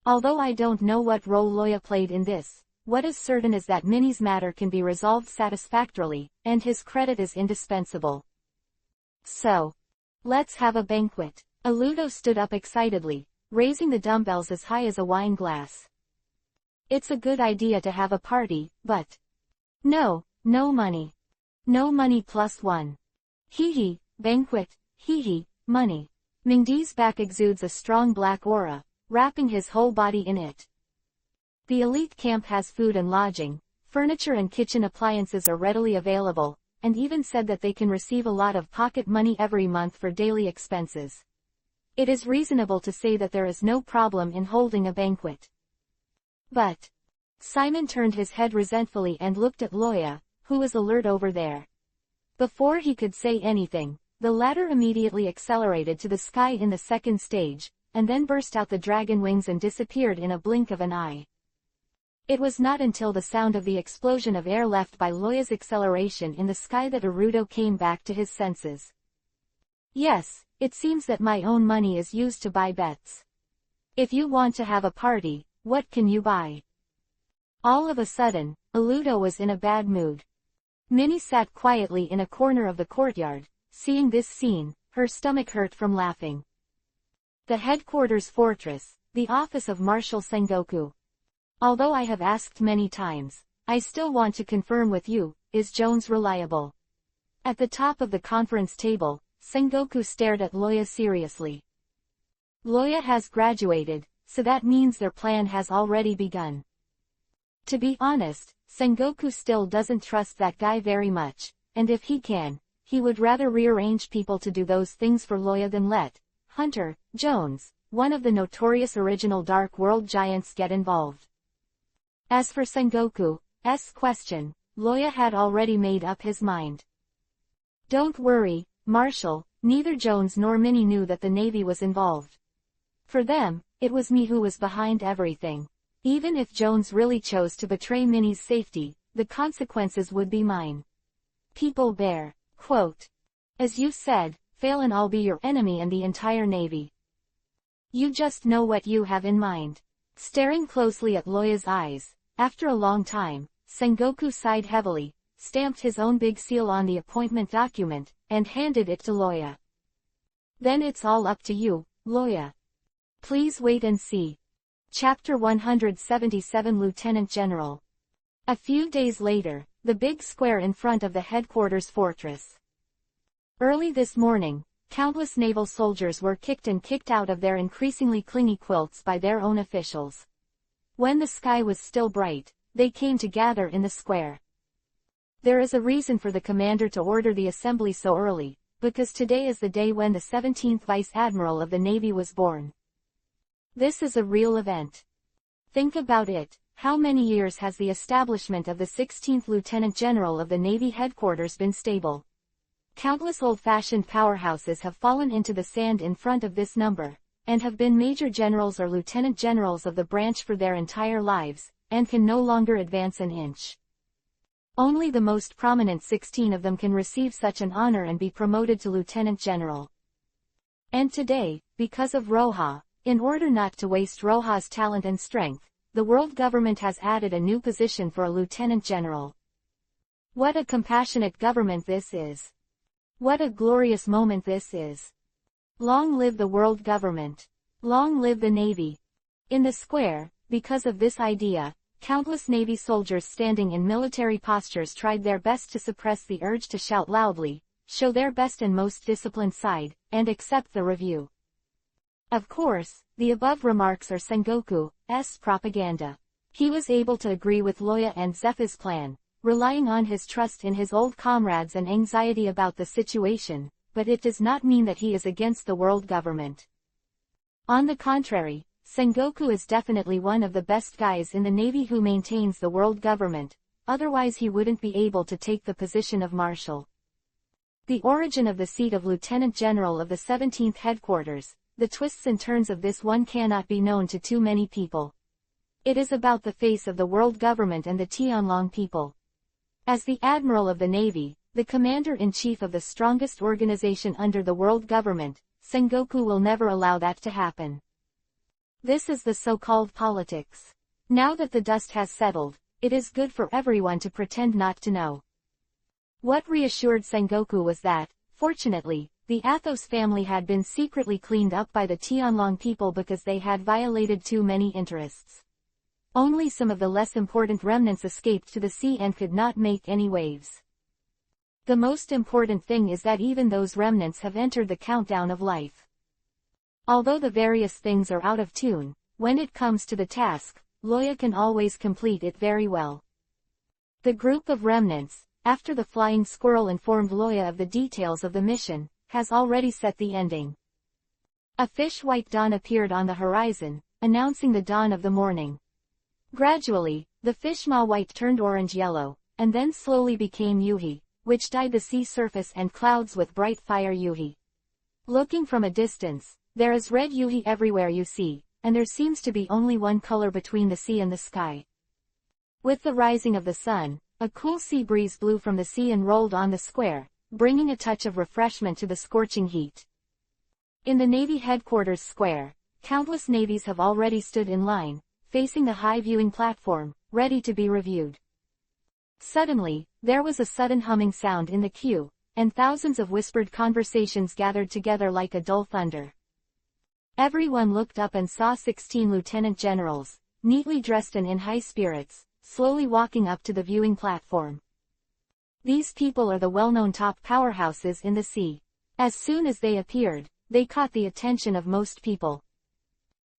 Although I don't know what role Loya played in this, what is certain is that Minnie's matter can be resolved satisfactorily, and his credit is indispensable. So, let's have a banquet. Aludo stood up excitedly, raising the dumbbells as high as a wine glass. It's a good idea to have a party, but... No money. No money +1. Hee, banquet, hee, money. Mingdi's back exudes a strong black aura, wrapping his whole body in it. The elite camp has food and lodging, furniture and kitchen appliances are readily available, and even said that they can receive a lot of pocket money every month for daily expenses. It is reasonable to say that there is no problem in holding a banquet. But... Simon turned his head resentfully and looked at Loya, who was alert over there. Before he could say anything, the latter immediately accelerated to the sky in the second stage, and then burst out the dragon wings and disappeared in a blink of an eye. It was not until the sound of the explosion of air left by Loya's acceleration in the sky that Arudo came back to his senses. Yes, it seems that my own money is used to buy bets. If you want to have a party, what can you buy? All of a sudden, Aludo was in a bad mood. Minnie sat quietly in a corner of the courtyard. Seeing this scene, her stomach hurt from laughing. The headquarters fortress, the office of Marshal Sengoku. Although I have asked many times, I still want to confirm with you, is Jones reliable? At the top of the conference table, Sengoku stared at Loya seriously. Loya has graduated, so that means their plan has already begun. To be honest, Sengoku still doesn't trust that guy very much, and if he can, he would rather rearrange people to do those things for Loya than let Hunter Jones, one of the notorious original Dark World giants, get involved. As for Sengoku's question, Loya had already made up his mind. Don't worry, Marshal, neither Jones nor Minnie knew that the Navy was involved. For them, it was me who was behind everything. Even if Jones really chose to betray Minnie's safety, the consequences would be mine. People bear, quote, as you said, fail and I'll be your enemy and the entire Navy. You just know what you have in mind. Staring closely at Loya's eyes, after a long time, Sengoku sighed heavily, stamped his own big seal on the appointment document, and handed it to Loya. Then it's all up to you, Loya. Please wait and see. Chapter 177 Lieutenant General. A few days later, the big square in front of the headquarters fortress. Early this morning, countless naval soldiers were kicked out of their increasingly clingy quilts by their own officials. When the sky was still bright, they came to gather in the square. There is a reason for the commander to order the assembly so early, because today is the day when the 17th Vice Admiral of the Navy was born. This is a real event. Think about it, how many years has the establishment of the 16th Lieutenant General of the Navy headquarters been stable? Countless old-fashioned powerhouses have fallen into the sand in front of this number, and have been major generals or lieutenant generals of the branch for their entire lives, and can no longer advance an inch. Only the most prominent 16 of them can receive such an honor and be promoted to lieutenant general. And today, because of Roja, in order not to waste Roja's talent and strength, the world government has added a new position for a lieutenant general. What a compassionate government this is! What a glorious moment this is! Long live the world government! Long live the Navy! In the square, because of this idea, countless Navy soldiers standing in military postures tried their best to suppress the urge to shout loudly, show their best and most disciplined side, and accept the review. Of course, the above remarks are Sengoku's propaganda. He was able to agree with Loya and Zeph's plan, relying on his trust in his old comrades and anxiety about the situation, but it does not mean that he is against the world government. On the contrary, Sengoku is definitely one of the best guys in the Navy who maintains the world government, otherwise he wouldn't be able to take the position of Marshal. The origin of the seat of Lieutenant General of the 17th Headquarters, the twists and turns of this one cannot be known to too many people. It is about the face of the world government and the Tianlong people. As the Admiral of the Navy, the commander-in-chief of the strongest organization under the world government, Sengoku will never allow that to happen. This is the so-called politics. Now that the dust has settled, it is good for everyone to pretend not to know. What reassured Sengoku was that, fortunately, the Athos family had been secretly cleaned up by the Tianlong people because they had violated too many interests. Only some of the less important remnants escaped to the sea and could not make any waves. The most important thing is that even those remnants have entered the countdown of life. Although the various things are out of tune, when it comes to the task, Loya can always complete it very well. The group of remnants, after the flying squirrel informed Loya of the details of the mission, has already set the ending. A fish-white dawn appeared on the horizon, announcing the dawn of the morning. Gradually, the fish-ma white turned orange-yellow, and then slowly became yuhi, which dyed the sea surface and clouds with bright fire yuhi. Looking from a distance, there is red yuhi everywhere you see, and there seems to be only one color between the sea and the sky. With the rising of the sun, a cool sea breeze blew from the sea and rolled on the square, bringing a touch of refreshment to the scorching heat. In the Navy headquarters square, countless navies have already stood in line, facing the high viewing platform, ready to be reviewed. Suddenly, there was a sudden humming sound in the queue, and thousands of whispered conversations gathered together like a dull thunder. Everyone looked up and saw 16 lieutenant generals, neatly dressed and in high spirits, slowly walking up to the viewing platform. These people are the well-known top powerhouses in the sea. As soon as they appeared, they caught the attention of most people.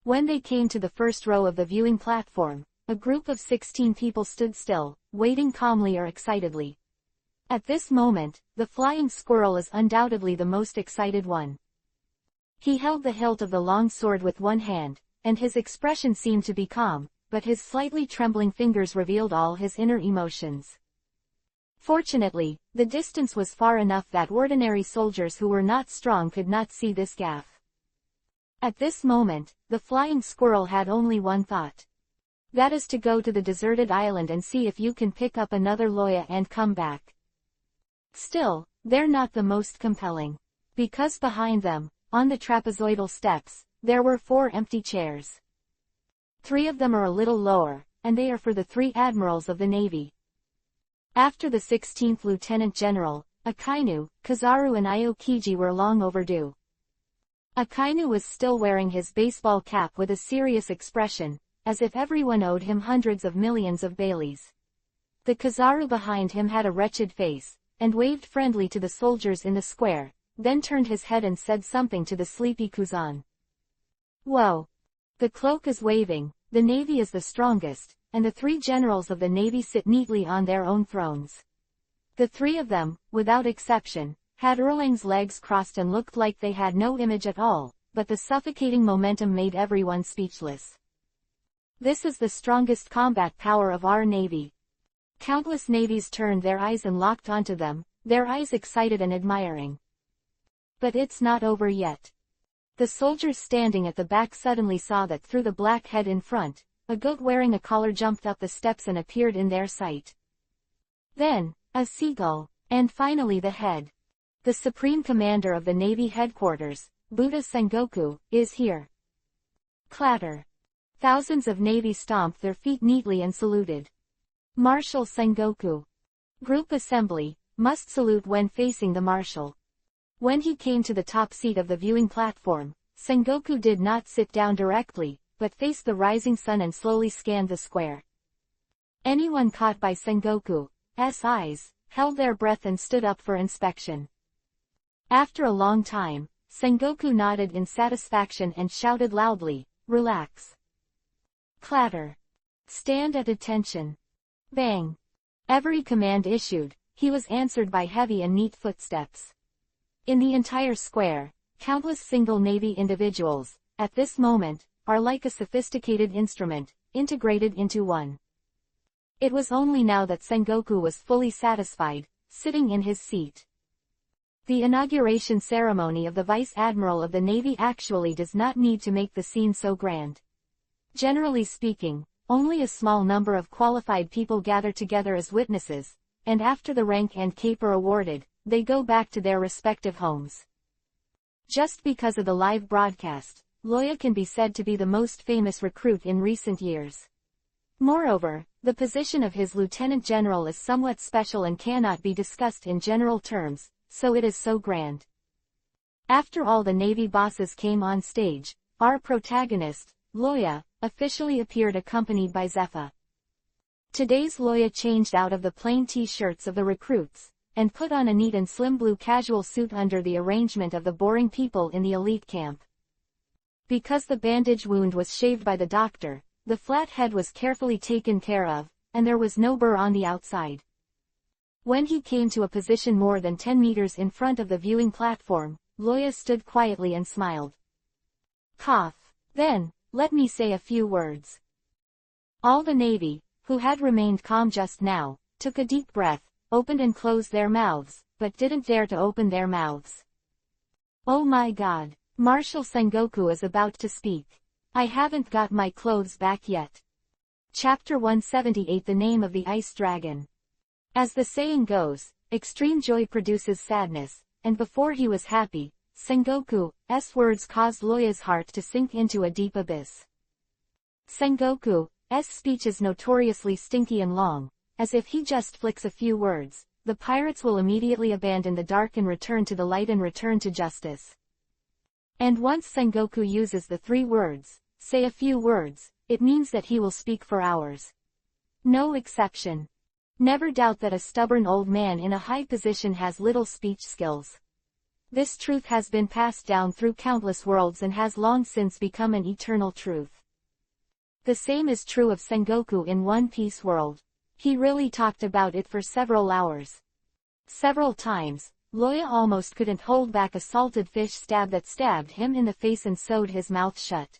When they came to the first row of the viewing platform, a group of 16 people stood still, waiting calmly or excitedly. At this moment, the flying squirrel is undoubtedly the most excited one. He held the hilt of the long sword with one hand, and his expression seemed to be calm, but his slightly trembling fingers revealed all his inner emotions. Fortunately, the distance was far enough that ordinary soldiers who were not strong could not see this gaffe. At this moment, the flying squirrel had only one thought. That is to go to the deserted island and see if you can pick up another Loya and come back. Still, they're not the most compelling. Because behind them, on the trapezoidal steps, there were 4 empty chairs. 3 of them are a little lower, and they are for the 3 admirals of the Navy. After the 16th Lieutenant General, Akainu, Kizaru and Aokiji were long overdue. Akainu was still wearing his baseball cap with a serious expression, as if everyone owed him hundreds of millions of baileys. The Kizaru behind him had a wretched face, and waved friendly to the soldiers in the square, then turned his head and said something to the sleepy Kuzan. Whoa! The cloak is waving, the Navy is the strongest, and the 3 generals of the Navy sit neatly on their own thrones. The 3 of them, without exception, had Erlang's legs crossed and looked like they had no image at all, but the suffocating momentum made everyone speechless. This is the strongest combat power of our Navy. Countless navies turned their eyes and locked onto them, their eyes excited and admiring. But it's not over yet. The soldiers standing at the back suddenly saw that through the black head in front, a goat wearing a collar jumped up the steps and appeared in their sight. Then, a seagull, and finally the head. The Supreme Commander of the Navy Headquarters, Buddha Sengoku, is here. Clatter. Thousands of Navy stomped their feet neatly and saluted. Marshal Sengoku. Group Assembly, must salute when facing the Marshal. When he came to the top seat of the viewing platform, Sengoku did not sit down directly, but faced the rising sun and slowly scanned the square. Anyone caught by Sengoku's eyes, held their breath and stood up for inspection. After a long time, Sengoku nodded in satisfaction and shouted loudly, "Relax." Clatter. Stand at attention. Bang. Every command issued, he was answered by heavy and neat footsteps. In the entire square, countless single Navy individuals, at this moment, are like a sophisticated instrument, integrated into one. It was only now that Sengoku was fully satisfied, sitting in his seat. The inauguration ceremony of the Vice Admiral of the Navy actually does not need to make the scene so grand. Generally speaking, only a small number of qualified people gather together as witnesses, and after the rank and cape are awarded, they go back to their respective homes. Just because of the live broadcast, Loya can be said to be the most famous recruit in recent years. Moreover, the position of his lieutenant general is somewhat special and cannot be discussed in general terms, so it is so grand. After all the Navy bosses came on stage, our protagonist, Loya, officially appeared accompanied by Zephyr. Today's Loya changed out of the plain t-shirts of the recruits, and put on a neat and slim blue casual suit under the arrangement of the boring people in the elite camp. Because the bandage wound was shaved by the doctor, the flat head was carefully taken care of, and there was no burr on the outside. When he came to a position more than 10 meters in front of the viewing platform, Loya stood quietly and smiled. Cough. Then, let me say a few words. All the Navy, who had remained calm just now, took a deep breath, opened and closed their mouths, but didn't dare to open their mouths. Oh my God, Marshal Sengoku is about to speak. I haven't got my clothes back yet. Chapter 178 The Name of the Ice Dragon. As the saying goes, extreme joy produces sadness, and before he was happy, Sengoku's words caused Loya's heart to sink into a deep abyss. Sengoku's speech is notoriously stinky and long, as if he just flicks a few words, the pirates will immediately abandon the dark and return to the light and return to justice. And once Sengoku uses the 3 words, say a few words, it means that he will speak for hours. No exception. Never doubt that a stubborn old man in a high position has little speech skills. This truth has been passed down through countless worlds and has long since become an eternal truth. The same is true of Sengoku in One Piece world. He really talked about it for several hours. Several times, Loya almost couldn't hold back a salted fish stab that stabbed him in the face and sewed his mouth shut.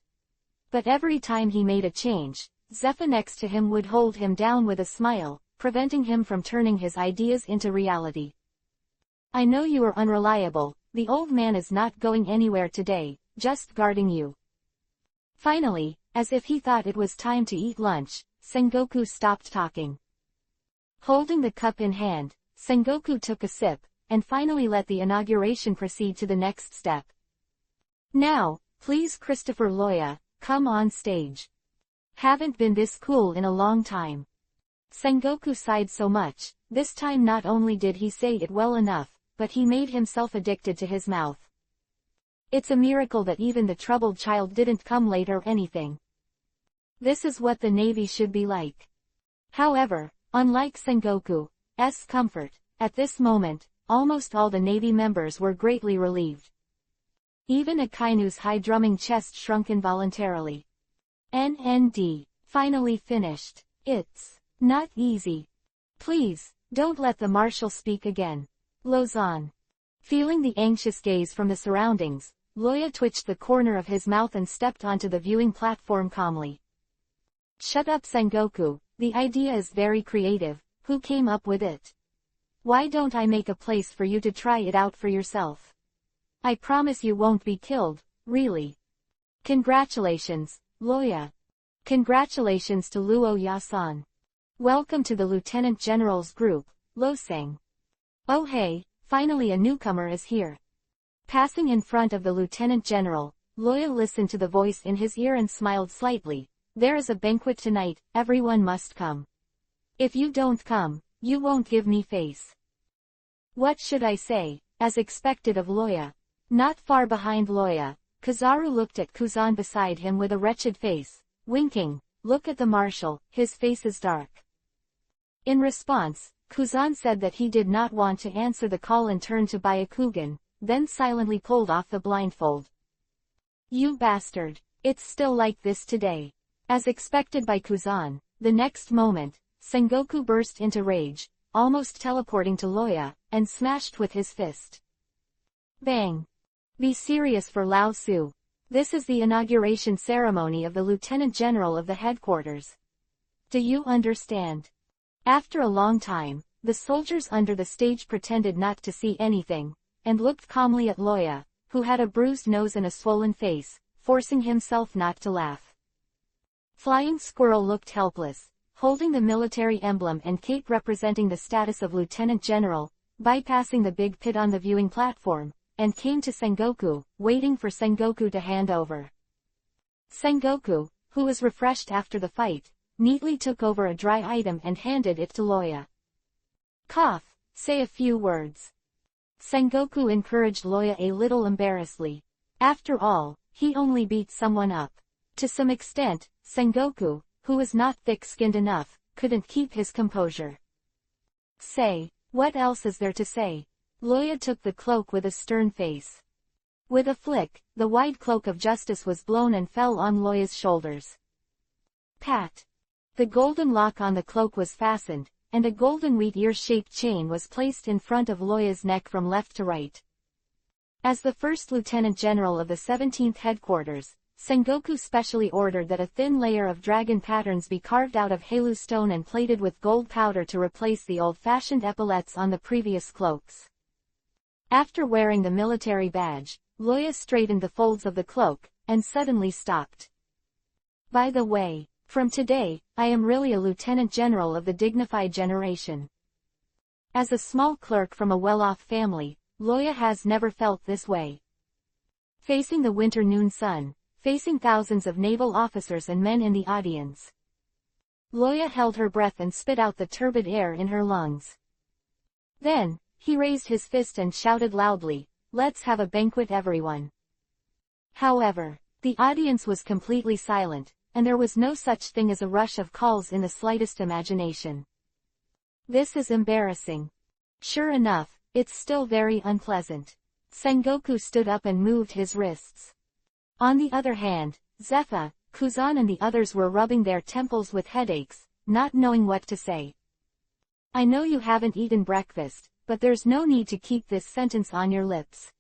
But every time he made a change, Zephyr next to him would hold him down with a smile, preventing him from turning his ideas into reality. I know you are unreliable, the old man is not going anywhere today, just guarding you. Finally, as if he thought it was time to eat lunch, Sengoku stopped talking. Holding the cup in hand, Sengoku took a sip, and finally let the inauguration proceed to the next step. Now, please Christopher Loya, come on stage. Haven't been this cool in a long time. Sengoku sighed so much, this time not only did he say it well enough, but he made himself addicted to his mouth. It's a miracle that even the troubled child didn't come late or anything. This is what the Navy should be like. However, unlike Sengoku's comfort, at this moment, almost all the Navy members were greatly relieved. Even Akainu's high-drumming chest shrunk involuntarily. NND. Finally finished. It's not easy. Please, don't let the marshal speak again. Lozan. Feeling the anxious gaze from the surroundings, Loya twitched the corner of his mouth and stepped onto the viewing platform calmly. Shut up Sengoku, the idea is very creative, who came up with it? Why don't I make a place for you to try it out for yourself? I promise you won't be killed, really. Congratulations, Loya. Congratulations to Luo Yasan. Welcome to the Lieutenant General's group, Losang. Oh hey, finally a newcomer is here. Passing in front of the Lieutenant General, Loya listened to the voice in his ear and smiled slightly. There is a banquet tonight, everyone must come. If you don't come, you won't give me face. What should I say, as expected of Loya? Not far behind Loya, Kizaru looked at Kuzan beside him with a wretched face, winking. Look at the marshal, his face is dark. In response, Kuzan said that he did not want to answer the call and turned to Byakugan, then silently pulled off the blindfold. You bastard, it's still like this today. As expected by Kuzan, the next moment, Sengoku burst into rage, almost teleporting to Loya, and smashed with his fist. Bang! Be serious for Lao Su. This is the inauguration ceremony of the Lieutenant General of the headquarters. Do you understand? After a long time, the soldiers under the stage pretended not to see anything, and looked calmly at Loya, who had a bruised nose and a swollen face, forcing himself not to laugh. Flying Squirrel looked helpless, holding the military emblem and cape representing the status of lieutenant general, bypassing the big pit on the viewing platform, and came to Sengoku, waiting for Sengoku to hand over. Sengoku, who was refreshed after the fight, neatly took over a dry item and handed it to Loya. Cough, say a few words. Sengoku encouraged Loya a little embarrassedly. After all, he only beat someone up. To some extent, Sengoku, who was not thick-skinned enough, couldn't keep his composure. Say, what else is there to say? Loya took the cloak with a stern face. With a flick, the wide cloak of justice was blown and fell on Loya's shoulders. Pat. The golden lock on the cloak was fastened, and a golden wheat ear-shaped chain was placed in front of Loya's neck from left to right. As the first lieutenant general of the 17th headquarters, Sengoku specially ordered that a thin layer of dragon patterns be carved out of Halu stone and plated with gold powder to replace the old-fashioned epaulets on the previous cloaks. After wearing the military badge, Loya straightened the folds of the cloak, and suddenly stopped. By the way, from today, I am really a lieutenant general of the dignified generation. As a small clerk from a well-off family, Loya has never felt this way. Facing the winter noon sun, facing thousands of naval officers and men in the audience, Loya held her breath and spit out the turbid air in her lungs. Then, he raised his fist and shouted loudly, "Let's have a banquet, everyone." However, the audience was completely silent, and there was no such thing as a rush of calls in the slightest imagination. This is embarrassing. Sure enough, it's still very unpleasant. Sengoku stood up and moved his wrists. On the other hand, Zepha, Kuzan and the others were rubbing their temples with headaches, not knowing what to say. I know you haven't eaten breakfast, but there's no need to keep this sentence on your lips.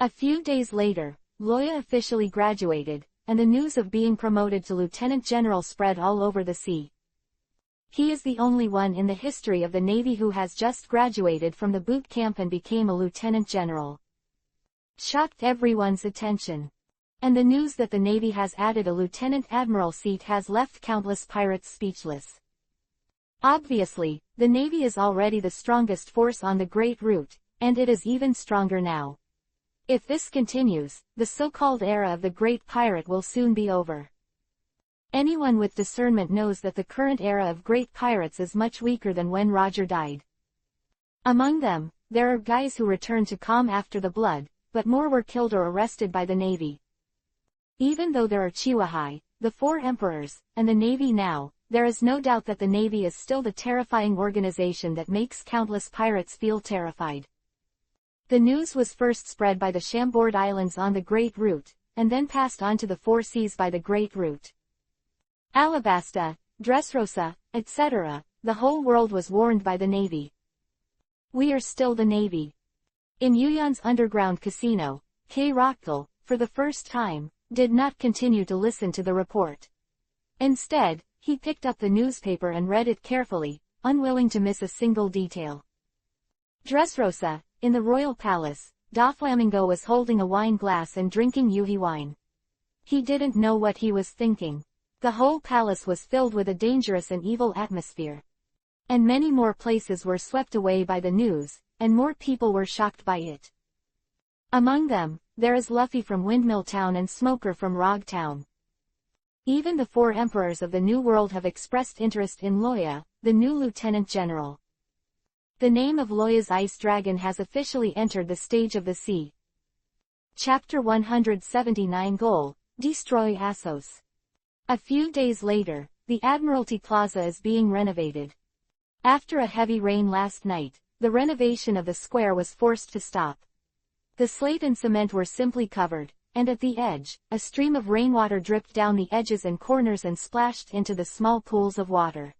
A few days later, Loya officially graduated, and the news of being promoted to lieutenant general spread all over the sea. He is the only one in the history of the Navy who has just graduated from the boot camp and became a lieutenant general. Shocked everyone's attention. And the news that the Navy has added a lieutenant admiral seat has left countless pirates speechless. Obviously, the Navy is already the strongest force on the Great Route, and it is even stronger now. If this continues, the so-called era of the Great Pirate will soon be over. Anyone with discernment knows that the current era of great pirates is much weaker than when Roger died. Among them, there are guys who returned to calm after the blood, but more were killed or arrested by the Navy. Even though there are Chiwahai, the four emperors, and the Navy now, there is no doubt that the Navy is still the terrifying organization that makes countless pirates feel terrified. The news was first spread by the Chambord Islands on the Great Route, and then passed on to the Four Seas by the Great Route. Alabasta, Dressrosa, etc., the whole world was warned by the Navy. We are still the Navy. In Yuyan's underground casino, Kei Rockdal, for the first time, did not continue to listen to the report. Instead, he picked up the newspaper and read it carefully, unwilling to miss a single detail. Dressrosa, in the royal palace, Doflamingo was holding a wine glass and drinking Yuhi wine. He didn't know what he was thinking. The whole palace was filled with a dangerous and evil atmosphere. And many more places were swept away by the news, and more people were shocked by it. Among them, there is Luffy from Windmill Town and Smoker from Rog Town. Even the four emperors of the New World have expressed interest in Loya, the new lieutenant general. The name of Loya's ice dragon has officially entered the stage of the sea. Chapter 179 Goal, Destroy Assos. A few days later, the Admiralty Plaza is being renovated. After a heavy rain last night, the renovation of the square was forced to stop. The slate and cement were simply covered, and at the edge, a stream of rainwater dripped down the edges and corners and splashed into the small pools of water.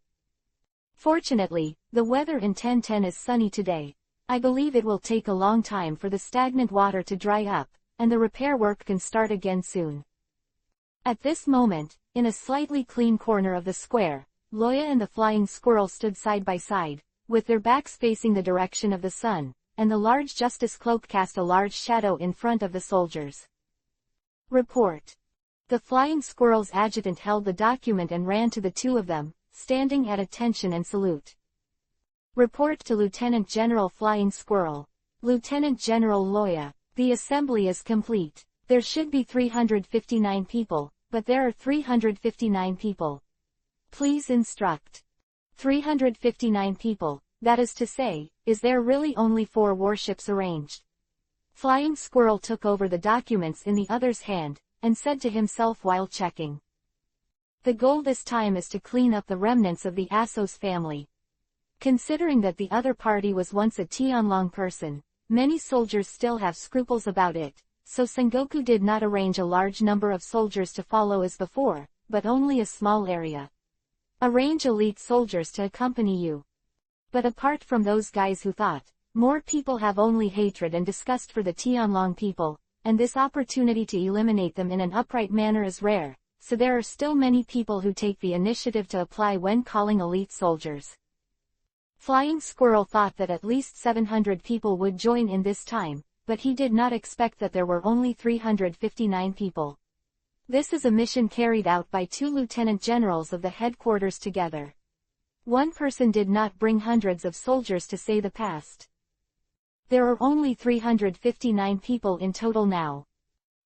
Fortunately, the weather in 1010 is sunny today. I believe it will take a long time for the stagnant water to dry up, and the repair work can start again soon. At this moment, in a slightly clean corner of the square, Loya and the flying squirrel stood side by side, with their backs facing the direction of the sun, and the large justice cloak cast a large shadow in front of the soldiers. Report. The flying squirrel's adjutant held the document and ran to the two of them, standing at attention and salute. Report to Lieutenant General Flying Squirrel. Lieutenant General Loya. The assembly is complete. There should be 359 people, but there are 359 people. Please instruct. 359 people, that is to say, is there really only 4 warships arranged? Flying Squirrel took over the documents in the other's hand, and said to himself while checking. The goal this time is to clean up the remnants of the Assos family. Considering that the other party was once a Tianlong person, many soldiers still have scruples about it, so Sengoku did not arrange a large number of soldiers to follow as before, but only a small area. Arrange elite soldiers to accompany you. But apart from those guys who thought, more people have only hatred and disgust for the Tianlong people, and this opportunity to eliminate them in an upright manner is rare, so there are still many people who take the initiative to apply when calling elite soldiers. Flying Squirrel thought that at least 700 people would join in this time, but he did not expect that there were only 359 people. This is a mission carried out by 2 lieutenant generals of the headquarters together. One person did not bring hundreds of soldiers to say the past. There are only 359 people in total now.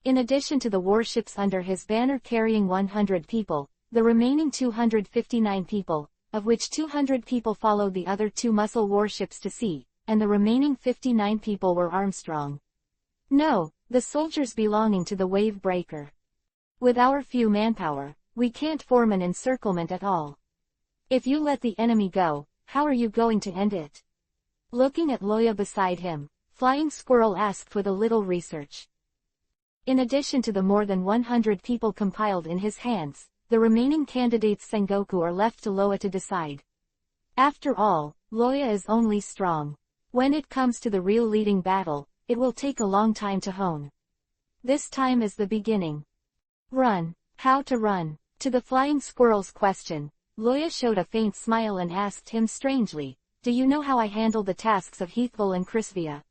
In addition to the warships under his banner carrying 100 people, the remaining 259 people, of which 200 people followed the other 2 muscle warships to sea, and the remaining 59 people were Armstrong. No, the soldiers belonging to the wave breaker. With our few manpower, we can't form an encirclement at all. If you let the enemy go, how are you going to end it? Looking at Loya beside him, Flying Squirrel asked with a little research. In addition to the more than 100 people compiled in his hands, the remaining candidates Sengoku are left to Loya to decide. After all, Loya is only strong. When it comes to the real leading battle, it will take a long time to hone. This time is the beginning. Run. How to run? To the Flying Squirrel's question, Loya showed a faint smile and asked him strangely, do you know how I handle the tasks of Heathville and Crisvia?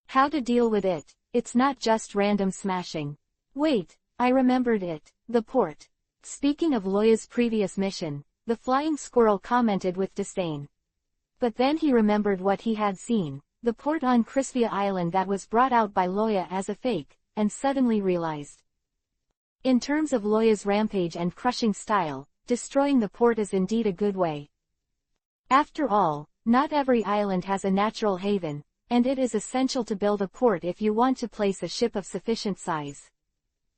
How to deal with it? It's not just random smashing. Wait, I remembered it, the port. Speaking of Loya's previous mission, the Flying Squirrel commented with disdain. But then he remembered what he had seen, the port on Crisvia Island that was brought out by Loya as a fake, and suddenly realized. In terms of Loya's rampage and crushing style, destroying the port is indeed a good way. After all, not every island has a natural haven, and it is essential to build a port if you want to place a ship of sufficient size.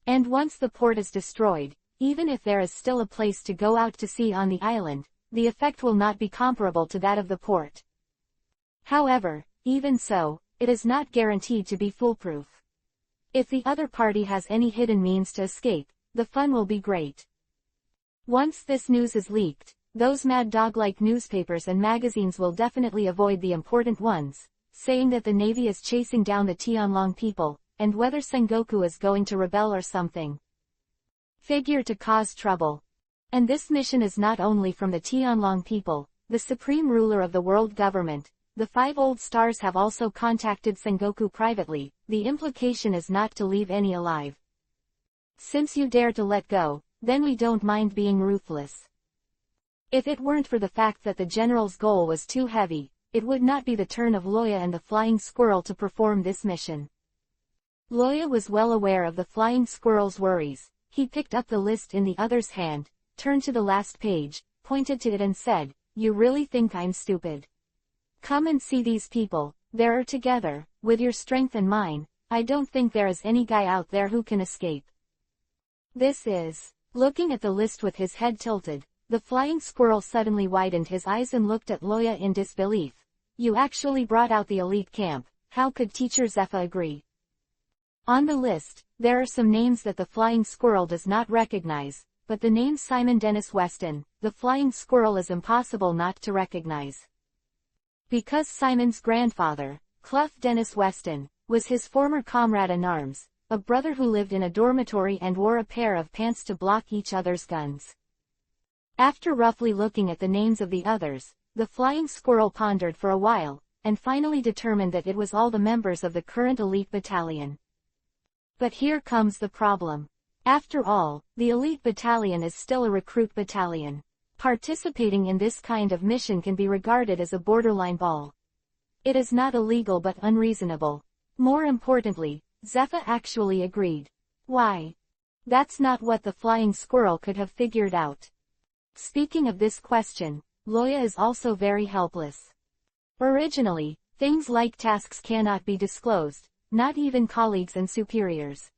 And once the port is destroyed, even if there is still a place to go out to sea on the island, the effect will not be comparable to that of the port. However, even so, it is not guaranteed to be foolproof. If the other party has any hidden means to escape, the fun will be great. Once this news is leaked, those mad dog-like newspapers and magazines will definitely avoid the important ones, saying that the Navy is chasing down the Tianlong people, and whether Sengoku is going to rebel or something. Figure to cause trouble. And this mission is not only from the Tianlong people, the supreme ruler of the world government. The 5 old stars have also contacted Sengoku privately. The implication is not to leave any alive. Since you dare to let go, then we don't mind being ruthless. If it weren't for the fact that the general's goal was too heavy, it would not be the turn of Loya and the Flying Squirrel to perform this mission. Loya was well aware of the Flying Squirrel's worries. He picked up the list in the other's hand, turned to the last page, pointed to it and said, "You really think I'm stupid? Come and see these people, they're together, with your strength and mine, I don't think there is any guy out there who can escape." This is. Looking at the list with his head tilted, the Flying Squirrel suddenly widened his eyes and looked at Loya in disbelief. You actually brought out the elite camp, how could Teacher Zephyr agree? On the list, there are some names that the Flying Squirrel does not recognize, but the name Simon Dennis Weston, the Flying Squirrel is impossible not to recognize. Because Simon's grandfather, Clough Dennis Weston, was his former comrade-in-arms, a brother who lived in a dormitory and wore a pair of pants to block each other's guns. After roughly looking at the names of the others, the Flying Squirrel pondered for a while, and finally determined that it was all the members of the current elite battalion. But here comes the problem. After all, the elite battalion is still a recruit battalion. Participating in this kind of mission can be regarded as a borderline ball. It is not illegal but unreasonable. More importantly, Zephyr actually agreed. Why? That's not what the flying squirrel could have figured out. Speaking of this question, Loya is also very helpless. Originally, things like tasks cannot be disclosed, not even colleagues and superiors.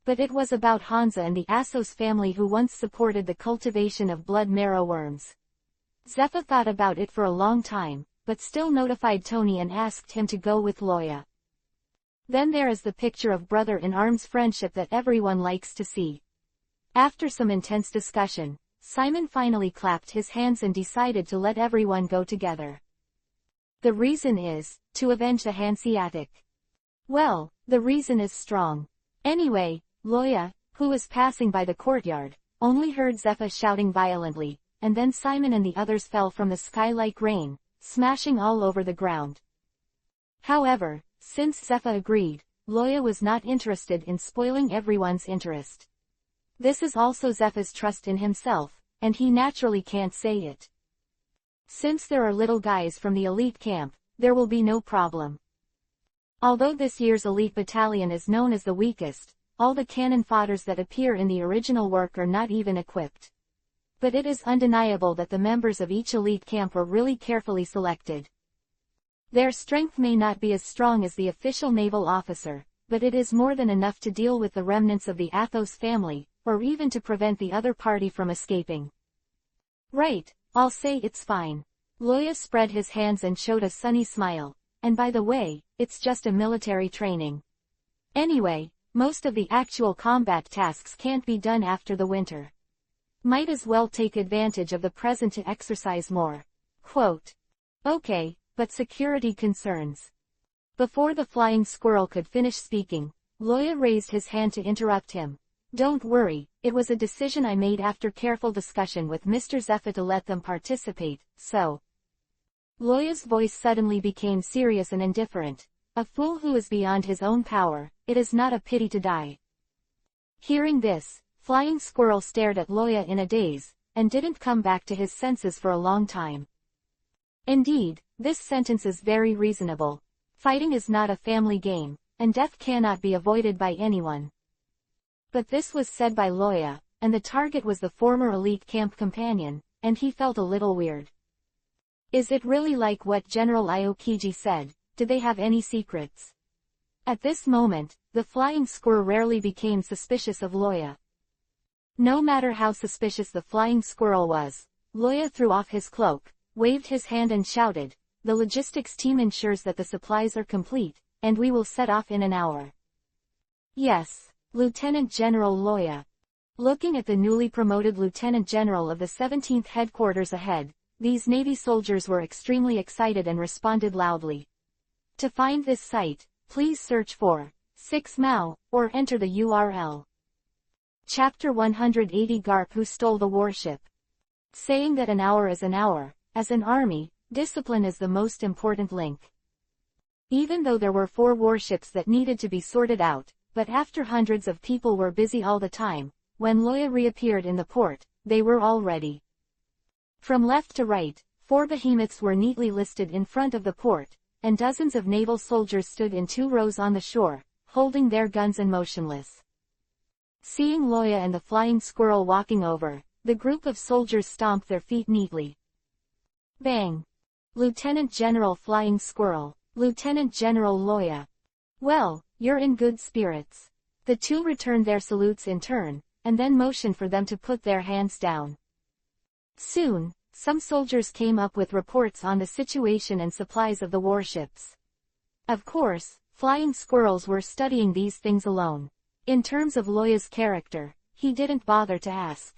But it was about Hansa and the Assos family who once supported the cultivation of blood marrow worms. Zephyr thought about it for a long time, but still notified Tony and asked him to go with Loya. Then there is the picture of brother-in-arms friendship that everyone likes to see. After some intense discussion, Simon finally clapped his hands and decided to let everyone go together. The reason is, to avenge the Hanseatic. Well, the reason is strong. Anyway, Loya, who was passing by the courtyard, only heard Zephyr shouting violently, and then Simon and the others fell from the sky like rain, smashing all over the ground. However, since Zephyr agreed, Loya was not interested in spoiling everyone's interest. This is also Zephyr's trust in himself, and he naturally can't say it. Since there are little guys from the elite camp, there will be no problem. Although this year's elite battalion is known as the weakest, all the cannon fodders that appear in the original work are not even equipped. But it is undeniable that the members of each elite camp were really carefully selected. Their strength may not be as strong as the official naval officer, but it is more than enough to deal with the remnants of the Athos family, or even to prevent the other party from escaping. Right, I'll say it's fine. Loya spread his hands and showed a sunny smile, and by the way, it's just a military training. Anyway, most of the actual combat tasks can't be done after the winter. Might as well take advantage of the present to exercise more. Quote. Okay, but security concerns. Before the flying squirrel could finish speaking, Loya raised his hand to interrupt him. Don't worry, it was a decision I made after careful discussion with Mr. Zephyr to let them participate, so. Loya's voice suddenly became serious and indifferent. A fool who is beyond his own power, it is not a pity to die. Hearing this, Flying Squirrel stared at Loya in a daze, and didn't come back to his senses for a long time. Indeed, this sentence is very reasonable. Fighting is not a family game, and death cannot be avoided by anyone. But this was said by Loya, and the target was the former elite camp companion, and he felt a little weird. Is it really like what General Aokiji said? Did they have any secrets? At this moment, the flying squirrel rarely became suspicious of Loya. No matter how suspicious the flying squirrel was, Loya threw off his cloak, waved his hand and shouted, "The logistics team ensures that the supplies are complete, and we will set off in an hour." Yes, Lieutenant General Loya. Looking at the newly promoted Lieutenant General of the 17th Headquarters ahead, these Navy soldiers were extremely excited and responded loudly. To find this site, please search for 6 Mao, or enter the URL. Chapter 180 Garp Who Stole the Warship. Saying that an hour is an hour, as an army, discipline is the most important link. Even though there were 4 warships that needed to be sorted out, but after hundreds of people were busy all the time, when Loya reappeared in the port, they were all ready. From left to right, 4 behemoths were neatly listed in front of the port, and dozens of naval soldiers stood in 2 rows on the shore, holding their guns and motionless. Seeing Loya and the flying squirrel walking over, the group of soldiers stomped their feet neatly. Bang! Lieutenant General Flying Squirrel, Lieutenant General Loya. Well, you're in good spirits. The 2 returned their salutes in turn, and then motioned for them to put their hands down. Soon, some soldiers came up with reports on the situation and supplies of the warships. Of course, flying squirrels were studying these things alone. In terms of Loya's character, he didn't bother to ask.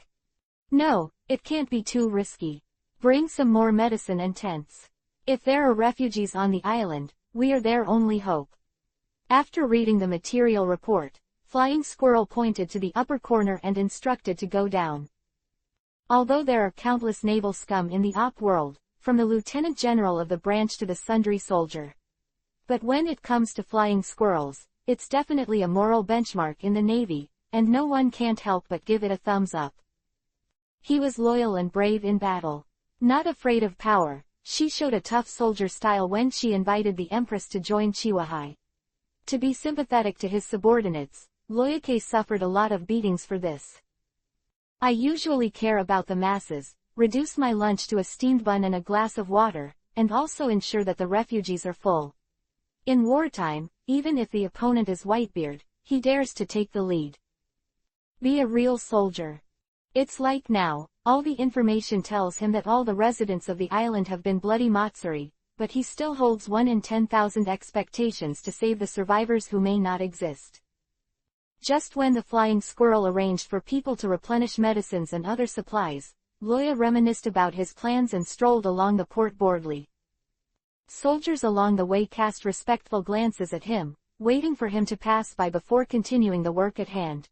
No, it can't be too risky. Bring some more medicine and tents. If there are refugees on the island, we are their only hope. After reading the material report, Flying Squirrel pointed to the upper corner and instructed to go down. Although there are countless naval scum in the op world, from the lieutenant general of the branch to the sundry soldier. But when it comes to flying squirrels, it's definitely a moral benchmark in the Navy, and no one can't help but give it a thumbs up. He was loyal and brave in battle. Not afraid of power, she showed a tough soldier style when she invited the Empress to join Chiwahai. To be sympathetic to his subordinates, Loyake suffered a lot of beatings for this. I usually care about the masses, reduce my lunch to a steamed bun and a glass of water, and also ensure that the refugees are full. In wartime, even if the opponent is Whitebeard, he dares to take the lead. Be a real soldier. It's like now, all the information tells him that all the residents of the island have been bloody Matsuri, but he still holds 1 in 10,000 expectations to save the survivors who may not exist. Just when the flying squirrel arranged for people to replenish medicines and other supplies, Loya reminisced about his plans and strolled along the port boldly. Soldiers along the way cast respectful glances at him, waiting for him to pass by before continuing the work at hand.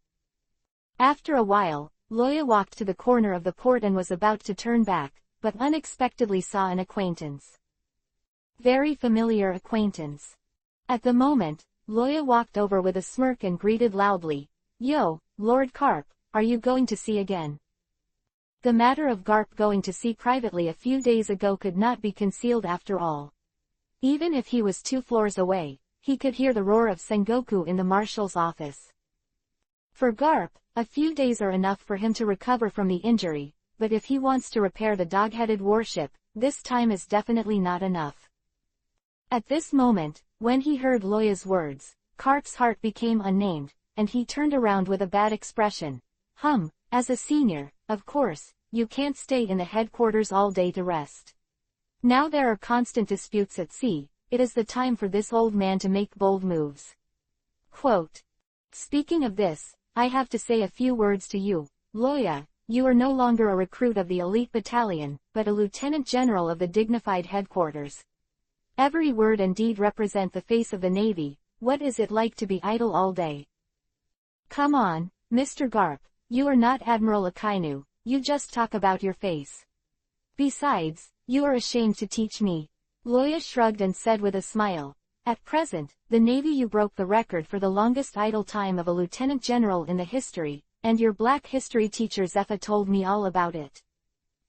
After a while, Loya walked to the corner of the port and was about to turn back, but unexpectedly saw an acquaintance. Very familiar acquaintance. At the moment, Loya walked over with a smirk and greeted loudly, "Yo, Lord Carp, are you going to sea again?" The matter of Garp going to sea privately a few days ago could not be concealed after all. Even if he was 2 floors away, he could hear the roar of Sengoku in the marshal's office. For Garp, a few days are enough for him to recover from the injury, but if he wants to repair the dog-headed warship, this time is definitely not enough. At this moment, when he heard Loya's words, Carp's heart became unnamed, and he turned around with a bad expression. As a senior, of course, you can't stay in the headquarters all day to rest. Now there are constant disputes at sea, it is the time for this old man to make bold moves. Quote. Speaking of this, I have to say a few words to you, Loya. You are no longer a recruit of the elite battalion, but a lieutenant general of the dignified headquarters. Every word and deed represent the face of the Navy. What is it like to be idle all day? Come on, Mr. Garp, you are not Admiral Akainu, you just talk about your face. Besides, you are ashamed to teach me. Loya shrugged and said with a smile, at present, the Navy you broke the record for the longest idle time of a lieutenant general in the history, and your black history teacher Zepha told me all about it.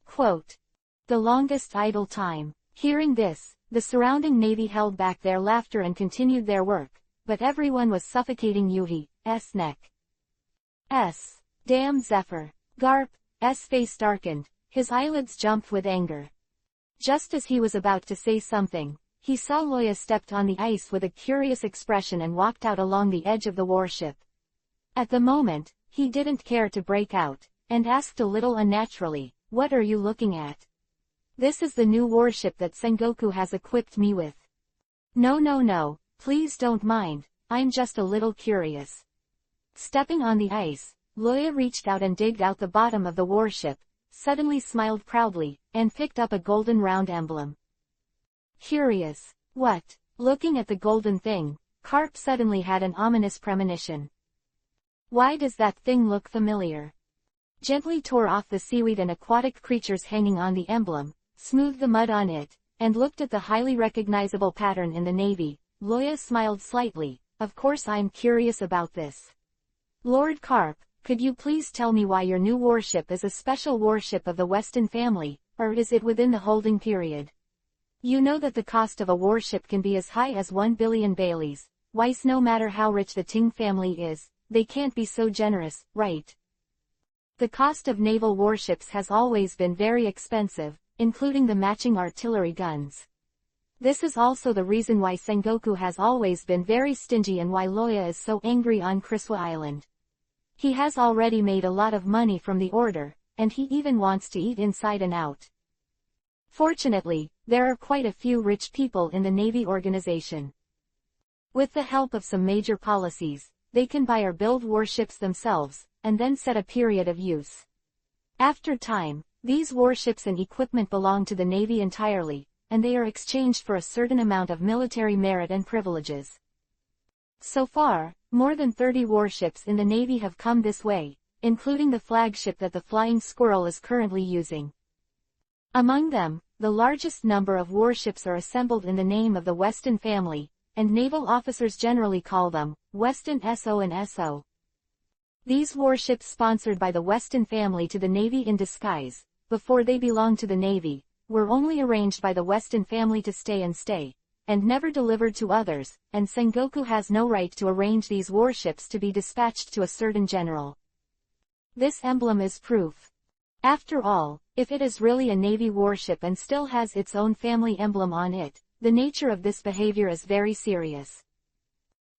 Quote. The longest idle time. Hearing this, the surrounding Navy held back their laughter and continued their work, but everyone was suffocating Yuhi's neck. Damn Zephyr. Garp's face darkened, his eyelids jumped with anger. Just as he was about to say something, he saw Loya stepped on the ice with a curious expression and walked out along the edge of the warship. At the moment, he didn't care to break out, and asked a little unnaturally, what are you looking at? This is the new warship that Sengoku has equipped me with. No, please don't mind, I'm just a little curious. Stepping on the ice, Loya reached out and digged out the bottom of the warship, suddenly smiled proudly, and picked up a golden round emblem. Curious. What? Looking at the golden thing, Carp suddenly had an ominous premonition. Why does that thing look familiar? Gently tore off the seaweed and aquatic creatures hanging on the emblem, smoothed the mud on it, and looked at the highly recognizable pattern in the Navy. Loya smiled slightly. Of course I'm curious about this. Lord Carp, could you please tell me why your new warship is a special warship of the Weston family, or is it within the holding period? You know that the cost of a warship can be as high as 1 billion Baileys. Weiss, no matter how rich the Ting family is, they can't be so generous, right? The cost of naval warships has always been very expensive, including the matching artillery guns. This is also the reason why Sengoku has always been very stingy and why Loya is so angry on Kriswa Island. He has already made a lot of money from the order, and he even wants to eat inside and out. Fortunately, there are quite a few rich people in the Navy organization. With the help of some major policies, they can buy or build warships themselves, and then set a period of use. After time, these warships and equipment belong to the Navy entirely, and they are exchanged for a certain amount of military merit and privileges. So far, more than 30 warships in the Navy have come this way, including the flagship that the Flying Squirrel is currently using. Among them, the largest number of warships are assembled in the name of the Weston family, and naval officers generally call them Weston SO and SO. These warships sponsored by the Weston family to the Navy in disguise, before they belonged to the Navy, were only arranged by the Weston family to stay, and never delivered to others, and Sengoku has no right to arrange these warships to be dispatched to a certain general. This emblem is proof. After all, if it is really a Navy warship and still has its own family emblem on it, the nature of this behavior is very serious.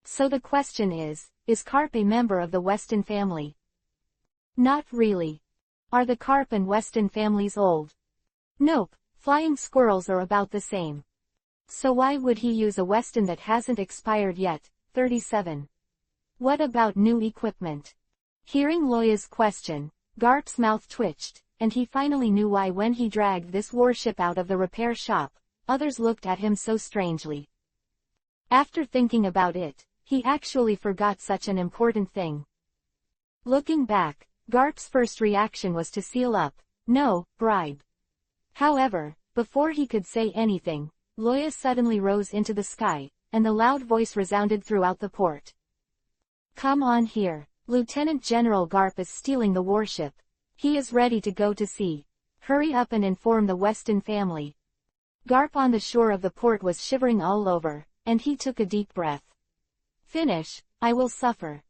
So the question is Carp a member of the Weston family? Not really. Are the Carp and Weston families old? Nope, flying squirrels are about the same. So why would he use a Weston that hasn't expired yet? 37. What about new equipment? Hearing Loya's question, Garp's mouth twitched, and he finally knew why when he dragged this warship out of the repair shop, others looked at him so strangely. After thinking about it, he actually forgot such an important thing. Looking back, Garp's first reaction was to seal up, no, bribe. However, before he could say anything, Loya suddenly rose into the sky, and the loud voice resounded throughout the port. Come on here. Lieutenant General Garp is stealing the warship. He is ready to go to sea. Hurry up and inform the Weston family. Garp on the shore of the port was shivering all over, and he took a deep breath. Finish, I will suffer.